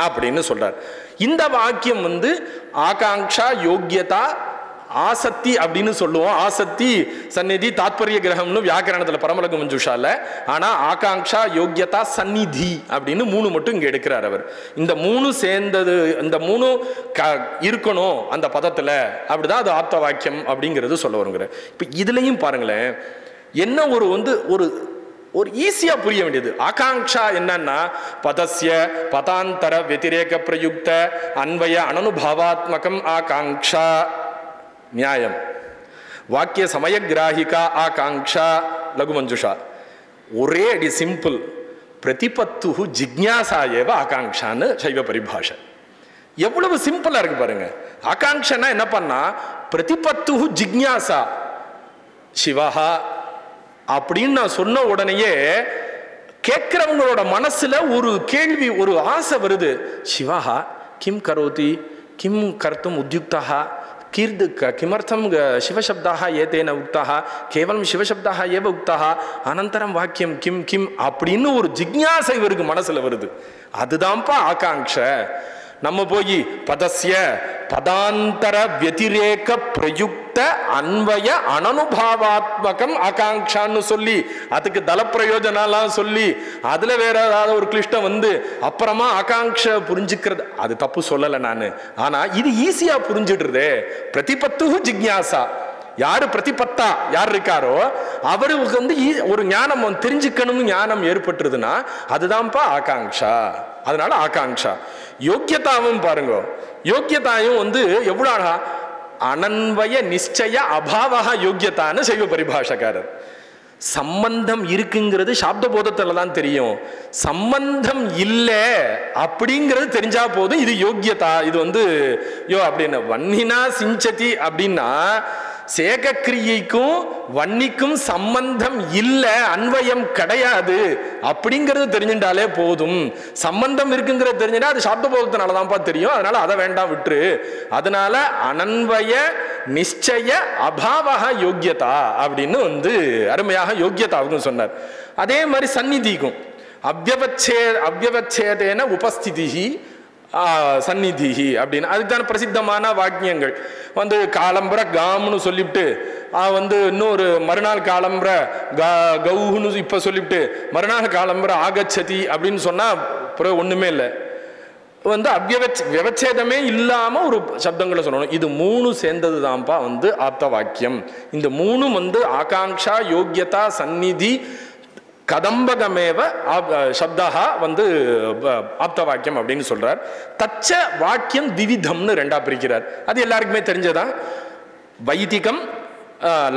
S2: அப்படின்னு சொல்றார். இந்த வாக்கியம் வந்து ஆகாங்ஷா யோக்கியதா ஆசக்தி அப்படின்னு சொல்லுவோம். ஆசக்தி சந்நிதி தாத்பரிய கிரகம்னு வியாக்கரணத்துல பரமலக மஞ்சுஷால. ஆனா ஆகாங்ஷா யோக்கியதா சந்நிதி அப்படின்னு 3 மட்டும் இங்க எடுக்கிறார் அவர். இந்த 3 சேர்ந்தது, இந்த 3 இருக்கணும் அந்த பதத்துல, அப்படிதான் அது ஆப்த வாக்கியம் அப்படிங்கிறது சொல்ல வருங்கிற. இப்ப இதுலயும் பாருங்களேன், என்ன ஒரு ஈஸியா புரிய வேண்டியது. ஆகாங்ஷா என்னன்னா பதஸ்ய பதாந்தர வதிரேக பிரயுக்த அன்வய அனனுபாவாத்மகம் ஆகாங்ஷா நியாயம். வாக்கிய சமயகிராஹிகா ஆகாங்ஷா லகுமஞ்சுஷா. ஒரே அடி சிம்பிள். பிரதிபத்து ஜிக்ஞாசா ஏவ ஆகாங்ஷான்னு சைவ பரிபாஷை. எவ்வளவு சிம்பிளா இருக்கு பாருங்க. ஆகாங்ஷனா என்ன பண்ணா பிரதிபத்து ஜிக்ஞாசா சிவஹா அப்படின்னு நான் சொன்ன உடனேயே கேட்கிறவங்களோட மனசுல ஒரு கேள்வி, ஒரு ஆசை வருது. சிவஹா கிம் கரோதி கிம் கர்த்தும் உத்யுக்தஹா किमर्थम शिवशब्दाः एतेन उक्ताः केवलं शिवशब्दाः एव उक्ताः अनन्तरं वाक्यं किं किम् அப்படின்னு ஒரு ஜிக்ஞாசை இவருக்கு மனசுல வருது. அதுதான்ப்பா ஆகாங்ஷை. நம்ம போய் பதஸ்ய பதாந்தர வதிரேக பிரயுக்த அன்வய அனனுபாவாத்மகம் ஆகாங்ஷான்னு சொல்லி அதுக்கு தல பிரயோஜனம்லாம் சொல்லி அதுல வேற ஏதாவது ஒரு கிளிஷ்டம் வந்து அப்புறமா ஆகாங்ஷை புரிஞ்சுக்கிறது, அது தப்பு சொல்லலை நான். ஆனா இது ஈஸியா புரிஞ்சிடுறதே. பிரதிபத்து ஜிக்ஞாசா. யாரு பிரதிபத்தா யார் இருக்காரோ அவருக்கு வந்து ஒரு ஞானம் தெரிஞ்சுக்கணும், ஞானம் ஏற்பட்டுருதுன்னா அதுதான்ப்பா ஆகாங்ஷா. அதனால ஆகாங்ஷா. யோக்கியதாவும் பாருங்க, யோக்கியதாயும் வந்து எவ்வளோ அனன்வய நிச்சய அபாவா யோக்கியதான்னு சைவ பரிபாஷக்காரர். சம்பந்தம் இருக்குங்கிறது சாப்த போதத்துல தான் தெரியும். சம்பந்தம் இல்லை அப்படிங்கிறது தெரிஞ்சா போதும் இது யோக்கியதா. இது வந்து அப்படின்னு வன்னினா சிஞ்சதி அப்படின்னா சேகக்கிரியைக்கும் வன்னிக்கும் சம்பந்தம் இல்லை, அன்வயம் கிடையாது அப்படிங்கிறது தெரிஞ்சுட்டாலே போதும். சம்பந்தம் இருக்குங்கிறது தெரிஞ்சுட்டா அது சாப்த போதத்தினால தான்ப்பா தெரியும். அதனால அதை வேண்டாம் விட்டுரு. அதனால அனன்வய நிச்சய அபாவா யோக்கியதா அப்படின்னு வந்து அருமையாக யோக்கியதாவுக்கும் சொன்னார். அதே மாதிரி சந்நிதிக்கும் அவ்யவச்சேதேன உபஸ்திதி சந்நிதிஹி அப்படின்னு அதுக்கான பிரசித்தமான வாக்கியங்கள் வந்து காலம்பர காம்னு சொல்லிவிட்டு வந்து இன்னொரு மறுநாள் காலம்பர கௌன்னு இப்போ சொல்லிவிட்டு மறுநாள் காலம்பர ஆகச்சதி அப்படின்னு சொன்னால் ஒன்றுமே இல்லை. வந்து விவச்சேதமே இல்லாமல் ஒரு சப்தங்களை சொல்லணும். இது மூணு சேர்ந்தது தான்ப்பா வந்து ஆப்த வாக்கியம். இந்த மூணும் வந்து ஆகாங்ஷா யோக்கியதா சந்நிதி கதம்பகமேவ சப்தா வந்து ஆப்த வாக்கியம் அப்படின்னு சொல்றார். தச்ச வாக்கியம் திவிதம்னு ரெண்டா பிரிக்கிறார். அது எல்லாருக்குமே தெரிஞ்சதான். வைதிகம்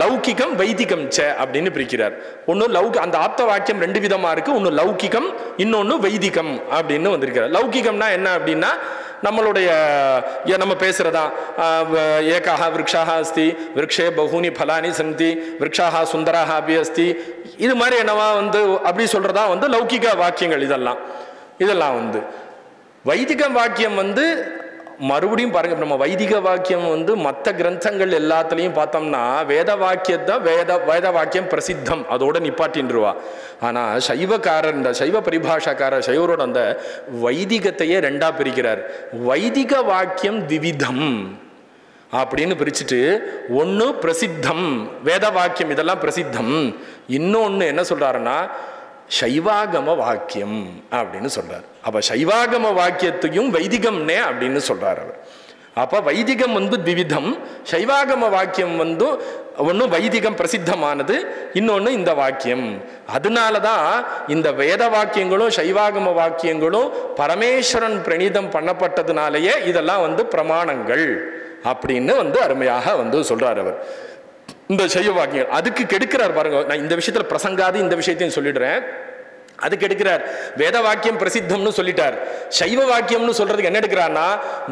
S2: லௌகிகம் வைதிகம் ச அப்படின்னு பிரிக்கிறார். ஒன்று அந்த ஆப்த வாக்கியம் ரெண்டு விதமா இருக்கு. ஒன்று லௌகிகம், இன்னொன்று வைதிகம் அப்படின்னு வந்திருக்கிறார். லௌகிகம்னா என்ன அப்படின்னா நம்மளுடைய நம்ம பேசுறதா ஏகாஹ விருக்ஷாஹ அஸ்தி விருக்ஷே பகூனி ஃபலானி சந்தி விருக்ஷாஹ சுந்தராஹ அபி அஸ்தி இது மாதிரி என்னவா வந்து அப்படி சொல்றதா வந்து லௌகிக வாக்கியங்கள். இதெல்லாம் வந்து வைதிக வாக்கியம் வந்து மறுபடியும் பாருங்க, நம்ம வைதிக வாக்கியம் வந்து மற்ற கிரந்தங்கள் எல்லாத்துலேயும் பார்த்தோம்னா வேத வாக்கியத்தை வேத வாக்கியம் பிரசித்தம் அதோட நிப்பாட்டின்றுவா. ஆனால் சைவக்காரர், இந்த சைவ பரிபாஷாக்காரர் சைவரோட அந்த வைதிகத்தையே ரெண்டா பிரிக்கிறார். வைதிக வாக்கியம் திவிதம் அப்படின்னு பிரிச்சுட்டு ஒன்று பிரசித்தம் வேத வாக்கியம் இதெல்லாம் பிரசித்தம், இன்னொன்று என்ன சொல்றாருன்னா சைவாகம வாக்கியம் அப்படின்னு சொல்றார். அப்ப சைவாகம வாக்கியத்தையும் வைதிகம்னே அப்படின்னு சொல்றார் அவர். அப்ப வைதிகம் வந்து திவிதம், சைவாகம வாக்கியம் வந்து ஒன்று வைதிகம் பிரசித்தமானது, இன்னொன்று இந்த வாக்கியம். அதனாலதான் இந்த வேத வாக்கியங்களும் சைவாகம வாக்கியங்களும் பரமேஸ்வரன் பிரணீதம் பண்ணப்பட்டதுனாலேயே இதெல்லாம் வந்து பிரமாணங்கள் அப்படின்னு வந்து அருமையாக வந்து சொல்றார் அவர். இந்த சைவ வாக்கியங்கள் அதுக்கு கெடுக்கிறார் பாருங்க. நான் இந்த விஷயத்துல பிரசங்காது இந்த விஷயத்தையும் சொல்லிடுறேன். அதுக்கு எடுக்கிறார். வேத வாக்கியம் பிரசித்தம்னு சொல்லிட்டார். சைவ வாக்கியம்னு சொல்றதுக்கு என்ன எடுக்கிறார்னா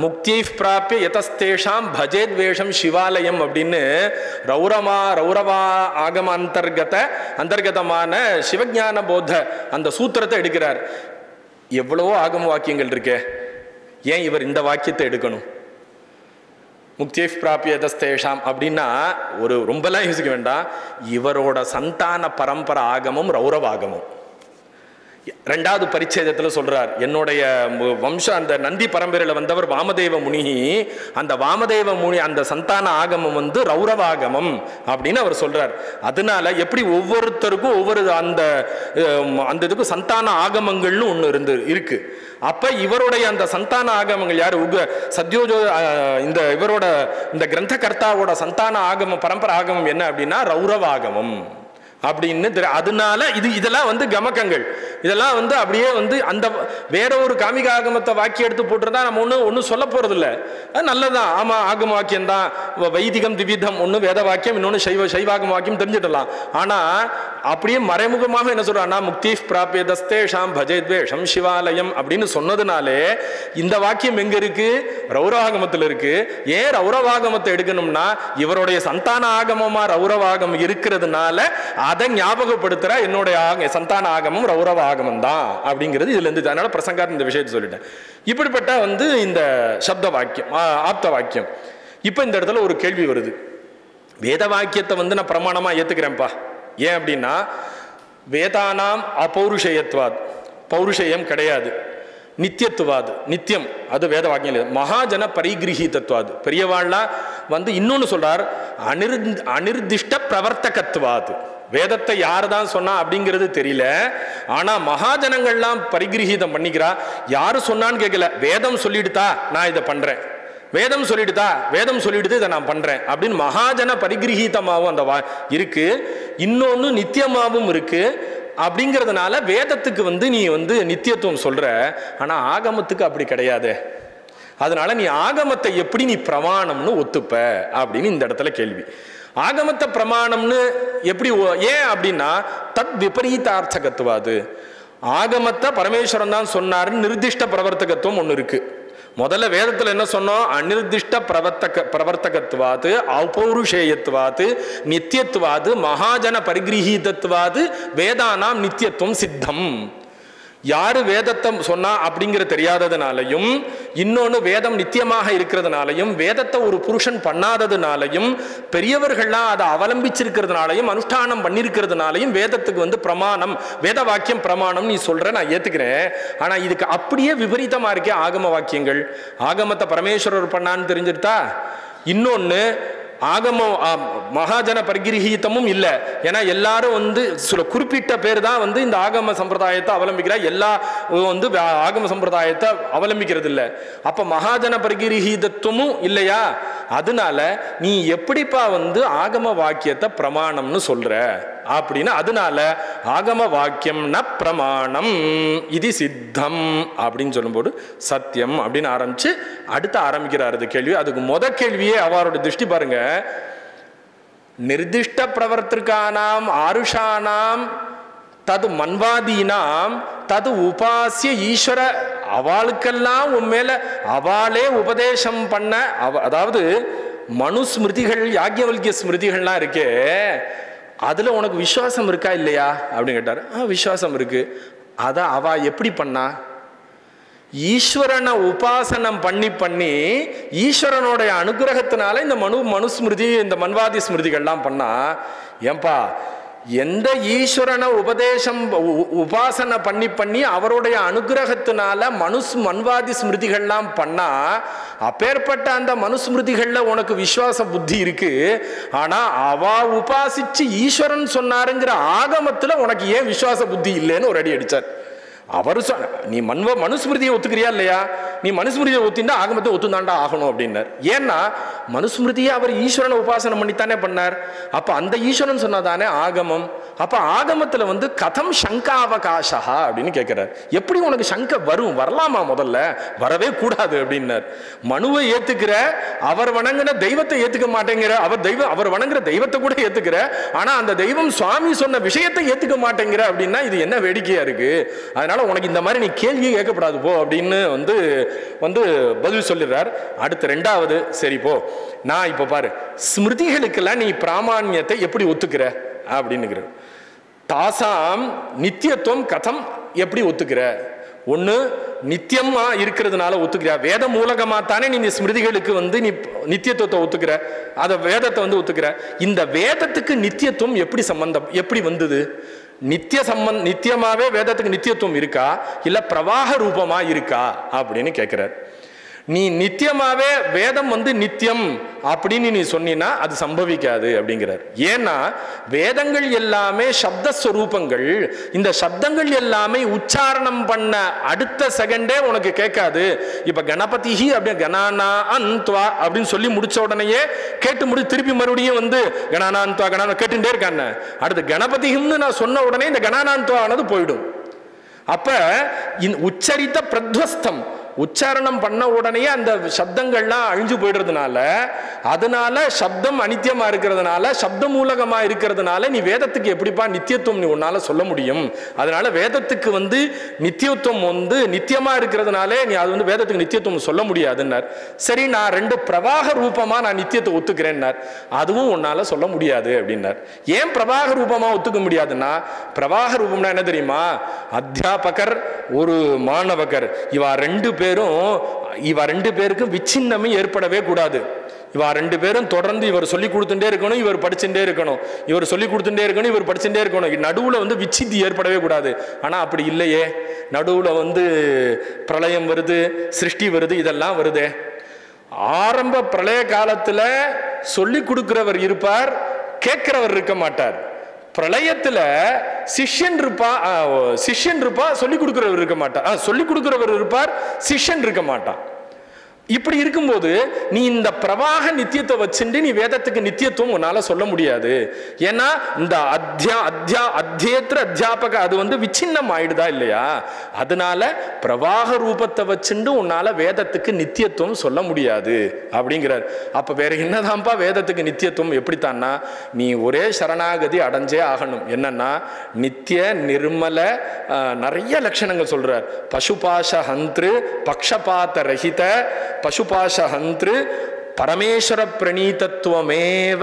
S2: முக்தி பிராபிய யதஸ்தேஷாம் பஜேத்வேஷம் சிவாலயம் அப்படின்னு ரௌரவா ஆகம அந்தர்கதமான சிவஞான போத அந்த சூத்திரத்தை எடுக்கிறார். எவ்வளவோ ஆகம வாக்கியங்கள் இருக்கே, ஏன் இவர் இந்த வாக்கியத்தை எடுக்கணும்? முக்தி பிராபியதஸ்தேஷாம் அப்படின்னா ஒரு ரொம்பலாம் யோசிக்க வேண்டாம். இவரோட சந்தான பரம்பரை ஆகமும் ரௌரவாகமும். ரெண்டாவது பரிச்சேதத்தில் சொல்றார், என்னுடைய வம்சம் அந்த நந்தி பரம்பரையில் வந்தவர் வாமதேவ முனி, அந்த வாமதேவ முனி அந்த சந்தான ஆகமம் வந்து ரௌரவாகமம் அப்படின்னு அவர் சொல்றார். அதனால எப்படி ஒவ்வொருத்தருக்கும் ஒவ்வொரு அந்த இதுக்கு சந்தான ஆகமங்கள்னு ஒன்று இருக்கு. அப்ப இவருடைய அந்த சந்தான ஆகமங்கள் யாரு சத்யோஜோ இந்த இவரோட இந்த கிரந்த கர்த்தாவோட சந்தான ஆகமம் பரம்பரை ஆகமம் என்ன அப்படின்னா ரௌரவாகமம் அப்படின்னு. அதனால இதெல்லாம் வந்து கமக்கங்கள். இதெல்லாம் வந்து அப்படியே வந்து அந்த வேற ஒரு காமிக ஆகமத்தை வாக்கியம் எடுத்து போட்டுருந்தா நம்ம ஒன்றும் சொல்ல போறது இல்லை. அது நல்லதான். ஆமா, ஆகம வாக்கியம் தான். வைதிகம் திவிதம் ஒன்று வேத வாக்கியம், இன்னொன்று சைவாகம வாக்கியம் தெரிஞ்சிடலாம். ஆனா அப்படியே மறைமுகமாக என்ன சொல்றான்னா முக்தி பிராபியதஸ்தேஷாம் பஜேத்வேஷம் சிவாலயம் அப்படின்னு சொன்னதுனாலே இந்த வாக்கியம் எங்க இருக்கு? ரௌரவாகமத்தில் இருக்கு. ஏன் ரௌரவாகமத்தை எடுக்கணும்னா இவருடைய சந்தான ஆகமமா ரௌரவாகம் இருக்கிறதுனால அதை ஞாபகப்படுத்துற என்னுடைய சந்தான ஆகமம் ரௌரவ ஆகமம் தான் அப்படிங்கிறது இதுல இருந்து. அதனால பிரசங்கார் இந்த விஷயத்தை சொல்லிட்டேன். இப்படிப்பட்ட இந்த சப்த வாக்கியம் ஆப்த வாக்கியம். இப்ப இந்த இடத்துல ஒரு கேள்வி வருது. வேத வாக்கியத்தை நான் பிரமாணமா ஏத்துக்கிறேன்ப்பா. ஏன் அப்படின்னா வேதானாம் அப்பௌருஷயத்வாத், பௌருஷயம் கிடையாது. நித்தியத்துவாது, நித்தியம், அது வேத வாக்கியம் இல்லை. மகாஜன பரிகிரகீதத்வாது, பெரியவாள்லாம் இன்னொன்னு சொல்றார் அனிர்திஷ்ட பிரவர்த்தகத்வாது. வேதத்தை யார் தான் சொன்னா அப்படிங்கிறது தெரியல. ஆனா மகாஜனங்கள்லாம் பரிகிரகீதம் பண்ணிக்கிறா. யாரு சொன்னான்னு கேட்கல, வேதம் சொல்லிடுதா நான் இதை பண்றேன், வேதம் சொல்லிடுதா, வேதம் சொல்லிடுது இதை நான் பண்றேன் அப்படின்னு மகாஜன பரிகிரகீதமாகவும் அந்த இருக்கு. இன்னொன்னு நித்தியமாகவும் இருக்கு. அப்படிங்கிறதுனால வேதத்துக்கு நீ நித்தியத்துவம் சொல்ற. ஆனா ஆகமத்துக்கு அப்படி கிடையாது. அதனால நீ ஆகமத்தை எப்படி நீ பிரமாணம்னு ஒத்துப்ப அப்படின்னு இந்த இடத்துல கேள்வி. ஆகமத்தை பிரமாணம்னு எப்படி? ஏன் அப்படின்னா தத் விபரீதார்த்தகத்துவாது. ஆகமத்தை பரமேஸ்வரன் தான் சொன்னாருன்னு நிர்திஷ்ட பிரவர்த்தகத்துவம் ஒன்று இருக்கு. முதல்ல வேதத்தில் என்ன சொன்னோம்? அநிர்திஷ்ட பிரவர்த்தகத்வாது, அபௌருஷேயத்வாது, நித்தியத்வாது, மகாஜன பரிகிரகீதத்வாது, வேதானாம் நித்தியத்துவம் சித்தம். யாரு வேதத்தை சொன்னா அப்படிங்கிற தெரியாததுனாலையும், இன்னொன்னு வேதம் நித்தியமாக இருக்கிறதுனாலையும், வேதத்தை ஒரு புருஷன் பண்ணாததுனாலையும், பெரியவர்கள்லாம் அதை அவலம்பிச்சிருக்கிறதுனாலையும், அனுஷ்டானம் பண்ணிருக்கிறதுனாலையும் வேதத்துக்கு பிரமாணம், வேத வாக்கியம் பிரமாணம் நீ சொல்ற, நான் ஏத்துக்கிறேன். ஆனா இதுக்கு அப்படியே விபரீதமா இருக்கே ஆகம வாக்கியங்கள். ஆகமத்தை பரமேஸ்வரர் பண்ணான்னு தெரிஞ்சிருத்தா. இன்னொன்னு ஆகமம் மகாஜன பரிகிரகீதமும் இல்லை. ஏன்னா எல்லாரும் சில குறிப்பிட்ட பேர் தான் இந்த ஆகம சம்பிரதாயத்தை அவலம்பிக்கிறா. எல்லா ஆகம சம்பிரதாயத்தை அவலம்பிக்கிறது இல்லை. அப்ப மகாஜன பரிகிரகீதத்துவமும் இல்லையா? அதனால நீ எப்படிப்பா ஆகம வாக்கியத்தை பிரமாணம்னு சொல்ற அப்படின்னு. அதனால ஆகம வாக்கியம் ந பிரமாணம் இது சித்தம் அப்படின்னு சொல்லும்போது சத்தியம் அப்படின்னு ஆரம்பிச்சு அடுத்து ஆரம்பிக்கிறார் கேள்வி. அதுக்கு முத கேள்வியே அவரோட திருஷ்டி பாருங்க. நிர்திஷ்ட பிரவர்த்தகானாம் ஆருஷானாம் தது மன்வாதீனாம் தது உபாசிய ஈஸ்வர, அவளுக்கெல்லாம் உண்மையில அவளே உபதேசம் பண்ண, அதாவது மனுஸ்மிருதிகள் யாக்ஞவல்கிய ஸ்மிருதிகள்லாம் இருக்கே, அதுல உனக்கு விசுவாசம் இருக்கா இல்லையா அப்படின்னு கேட்டார். விசுவாசம் இருக்கு. அத அவ எப்படி பண்ணா? ஈஸ்வரனை உபாசனம் பண்ணி பண்ணி ஈஸ்வரனுடைய அனுகிரகத்தினால இந்த மனுஸ்மிருதி, இந்த மன்வாதி ஸ்மிருதிகள்லாம் பண்ணா. ஏன்பா, எந்த ஈஸ்வரனை உபாசனை பண்ணி பண்ணி அவருடைய அனுகிரகத்தினால மன்வாதி ஸ்மிருதிகள்லாம் பண்ணா, அப்பேற்பட்ட அந்த மனுஸ்மிருதிகள்ல உனக்கு விசுவாச புத்தி இருக்கு. ஆனா அவ உபாசிச்சு ஈஸ்வரன் சொன்னாருங்கிற ஆகமத்துல உனக்கு ஏன் விசுவாச புத்தி இல்லைன்னு ஒரு அடி அடிச்சார். அவர் நீ மனுஸ்மிருதியை ஒத்துக்கிறியா இல்லையா? நீ மனுஸ்மிருதியை ஒத்தின்னா ஆகமத்தை ஒத்துந்தாண்டா ஆகணும் அப்படின்னார். ஏன்னா மனுஸ்மிருதியை அவர் ஈஸ்வரனை உபாசனை பண்ணித்தானே பண்ணார். அப்ப அந்த ஈஸ்வரன் சொன்னதானே ஆகமம். அப்ப ஆகமத்துல கதம் சங்காவகாசா அப்படின்னு கேட்கிறார். எப்படி உனக்கு சங்க வரும்? வரலாமா? முதல்ல வரவே கூடாது அப்படின்னார். மனுவை ஏத்துக்கிற, அவர் வணங்குன தெய்வத்தை ஏத்துக்க மாட்டேங்கிற, அவர் வணங்குற தெய்வத்தை கூட ஏத்துக்கிற, ஆனா அந்த தெய்வம் சுவாமி சொன்ன விஷயத்தை ஏத்துக்க மாட்டேங்கிற அப்படின்னா இது என்ன வேடிக்கையா இருக்கு? அதனால உனக்கு இந்த மாதிரி நீ கேள்வியே கேட்கப்படாது போ அப்படின்னு பதில் சொல்லிடுறார். அடுத்து ரெண்டாவது, சரி போ, நான் இப்ப பாரு, ஸ்மிருதிகளுக்கெல்லாம் நீ பிராமான்யத்தை எப்படி ஒத்துக்கிற அப்படின்னு. தாசாம் நித்தியத்துவம் கதம் எப்படி ஒத்துக்கிற? ஒண்ணு நித்தியமா இருக்கிறதுனால ஒத்துக்கிற, வேத மூலகமா தானே நீ ஸ்மிருதிகளுக்கு நீ நித்தியத்துவத்தை ஒத்துக்கிற, அத வேதத்தை ஒத்துக்கிற. இந்த வேதத்துக்கு நித்தியத்துவம் எப்படி சம்பந்தம், எப்படி வந்தது? நித்தியமாவே வேதத்துக்கு நித்தியத்துவம் இருக்கா இல்ல பிரவாக ரூபமா இருக்கா அப்படின்னு கேட்கிறார். நீ நித்தியமாவே வேதம் நித்தியம் அப்படின்னு நீ சொன்னா அது சம்பவிக்காது அப்படிங்கிறார். ஏன்னா வேதங்கள் எல்லாமே சப்தஸ்வரூபங்கள். இந்த சப்தங்கள் எல்லாமே உச்சாரணம் பண்ண அடுத்த செகண்டே உனக்கு கேட்காது. இப்ப கணபதி அப்படி கணானா அந்த்வா அப்படின்னு சொல்லி முடிச்ச உடனேயே கேட்டு திருப்பி மறுபடியும் கணானாந்த்வா கணானா கேட்டுட்டே இருக்காங்க. அடுத்து கணபதின்னு நான் சொன்ன உடனே இந்த கணானாந்த்வா ஆனது போயிடும். அப்ப உச்சரித்த பிரத்வஸ்தம் உச்சாரணம் பண்ண உடனே அந்த சப்தங்கள்லாம் அழிஞ்சு போயிடுறதுனால, அதனால சப்தம் அனித்தியமா இருக்கிறதுனால, சப்த மூலகமா இருக்கிறதுனால நீ வேதத்துக்கு எப்படிப்பா நித்தியத்துவம் நீ உன்னால சொல்ல முடியும்? அதனால வேதத்துக்கு நித்தியத்துவம் நித்தியமா இருக்கிறதுனாலே நீ அது வேதத்துக்கு நித்தியத்துவம் சொல்ல முடியாதுன்னார். சரி, நான் 2 பிரவாக ரூபமா நான் நித்தியத்தை ஒத்துக்கிறேன்னார். அதுவும் உன்னால சொல்ல முடியாது அப்படின்னார். ஏன் பிரவாக ரூபமா ஒத்துக்க முடியாதுன்னா, பிரவாக ரூபம்னா என்ன தெரியுமா? அத்தியாபகர், ஒரு மாணவகர், இவா 2 பேருக்கும் விச்சின்னமே ஏற்படவே கூடாது. இவா 2 பேரும் தொடர்ந்து இவர் சொல்லி கொடுத்துட்டே இருக்கணும், இவர் படிச்சுட்டே இருக்கணும், இவர் சொல்லி கொடுத்துட்டே இருக்கணும், இவர் படிச்சுட்டே இருக்கணும். நடுவுல விச்சித்தி ஏற்படவே கூடாது. ஆனா அப்படி இல்லையே. நடுவுல பிரளயம் வருது, சிருஷ்டி வருது, இதெல்லாம் வருதே. ஆரம்ப பிரளய காலத்துல சொல்லி கொடுக்கிறவர் இருப்பார், கேட்கிறவர் இருக்க மாட்டார். பிரளயத்துல சிஷ்யன் இருப்பா, சொல்லிக் கொடுக்கிறவர் இருக்க மாட்டார். சொல்லிக் கொடுக்கிறவர் இருப்பார், சிஷ்யன் இருக்க மாட்டான். இப்படி இருக்கும்போது நீ இந்த பிரவாக நித்தியத்தை வச்சுட்டு நீ வேதத்துக்கு நித்தியத்துவம் உன்னால சொல்ல முடியாது. ஏன்னா இந்த அத்தியேத்திர அத்தியாபக அது விச்சின்னம் ஆயிடுதா இல்லையா? அதனால பிரவாக ரூபத்தை வச்சுட்டு உன்னால வேதத்துக்கு நித்தியத்துவம் சொல்ல முடியாது அப்படிங்கிறார். அப்ப வேற என்னதான்ப்பா வேதத்துக்கு நித்தியத்துவம்? எப்படித்தான்னா, நீ ஒரே சரணாகதி அடைஞ்சே ஆகணும். என்னன்னா, நித்திய நிர்மல நிறைய லட்சணங்கள் சொல்றார். பசுபாச ஹந்திரு, பக்ஷபாத ரஹித, பசுபாச ஹந்திரு, பரமேஸ்வர பிரணீதத்துவமேவ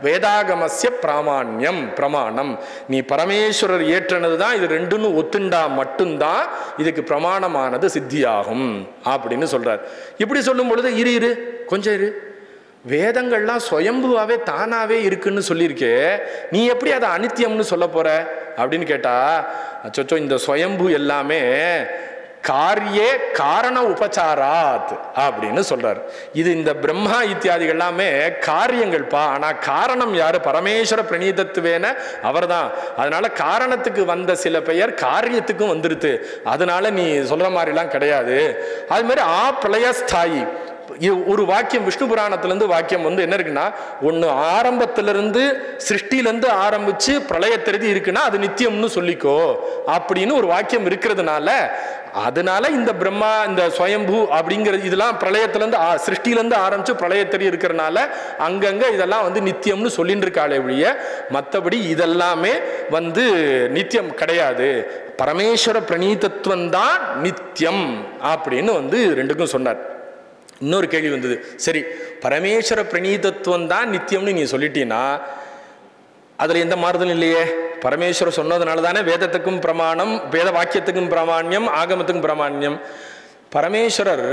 S2: வேதாகமஸ்ய பிராமாண்யம், பிரமாணம். நீ பரமேஸ்வரர் ஏற்றனது தான் இது ரெண்டுன்னு ஒத்துண்டா மட்டும்தான் இதுக்கு பிரமாணமானது சித்தியாகும் அப்படின்னு சொல்றார். இப்படி சொல்லும் பொழுது கொஞ்சம் இரு, வேதங்கள்லாம் சுயம்புவாவே தானாவே இருக்குன்னு சொல்லியிருக்கே, நீ எப்படி அதை அனித்தியம்னு சொல்ல போற அப்படின்னு கேட்டா, அச்சோ இந்த சுயம்பு எல்லாமே காரியே காரண உபச்சாராத் அப்படின்னு சொல்றார். இது இந்த பிரம்மா இத்தியாதிகள் எல்லாமே காரியங்கள்ப்பா. ஆனா காரணம் யாரு? பரமேஸ்வர பிரணீதத்துவேன அவர் தான். அதனால காரணத்துக்கு வந்த சில பெயர் காரியத்துக்கும் வந்துருது. அதனால நீ சொல்ற மாதிரிலாம் கிடையாது. அது மாதிரி பிரளயஸ்தாயி ஒரு வாக்கியம் விஷ்ணு புராணத்திலிருந்து வாக்கியம் என்ன இருக்குன்னா, ஒன்னு ஆரம்பத்திலிருந்து சிருஷ்டிலிருந்து ஆரம்பிச்சு பிரளயத்திற்கு இருக்குன்னா அது நித்தியம்னு சொல்லிக்கோ அப்படின்னு ஒரு வாக்கியம் இருக்கிறதுனால, அதனால இந்த பிரம்மா இந்த சுயம்பு அப்படிங்கிறது இதெல்லாம் பிரளயத்திலிருந்து சிருஷ்டிலிருந்து ஆரம்பிச்சு பிரளயத்திற்கு இருக்கிறதுனால அங்கங்க இதெல்லாம் நித்தியம்னு சொல்லிட்டு இருக்காளே ஒழிய மற்றபடி இதெல்லாமே நித்தியம் கிடையாது. பரமேஸ்வர பிரணீதத்துவம் தான் நித்தியம் அப்படின்னு ரெண்டுக்கும் சொன்னார். இன்னொரு கேள்வி வந்தது. சரி, பரமேஸ்வர பிரணீதத்துவம் தான் நித்தியம்னு நீ சொல்லிட்டீன்னா அதுல எந்த மாறுதலும் இல்லையே. பரமேஸ்வரர் சொன்னதுனால தானே வேதத்துக்கும் பிரமாணம், வேத வாக்கியத்துக்கும் பிராமாண்யம், ஆகமத்துக்கும் பிராமாண்யம். பரமேஸ்வரர்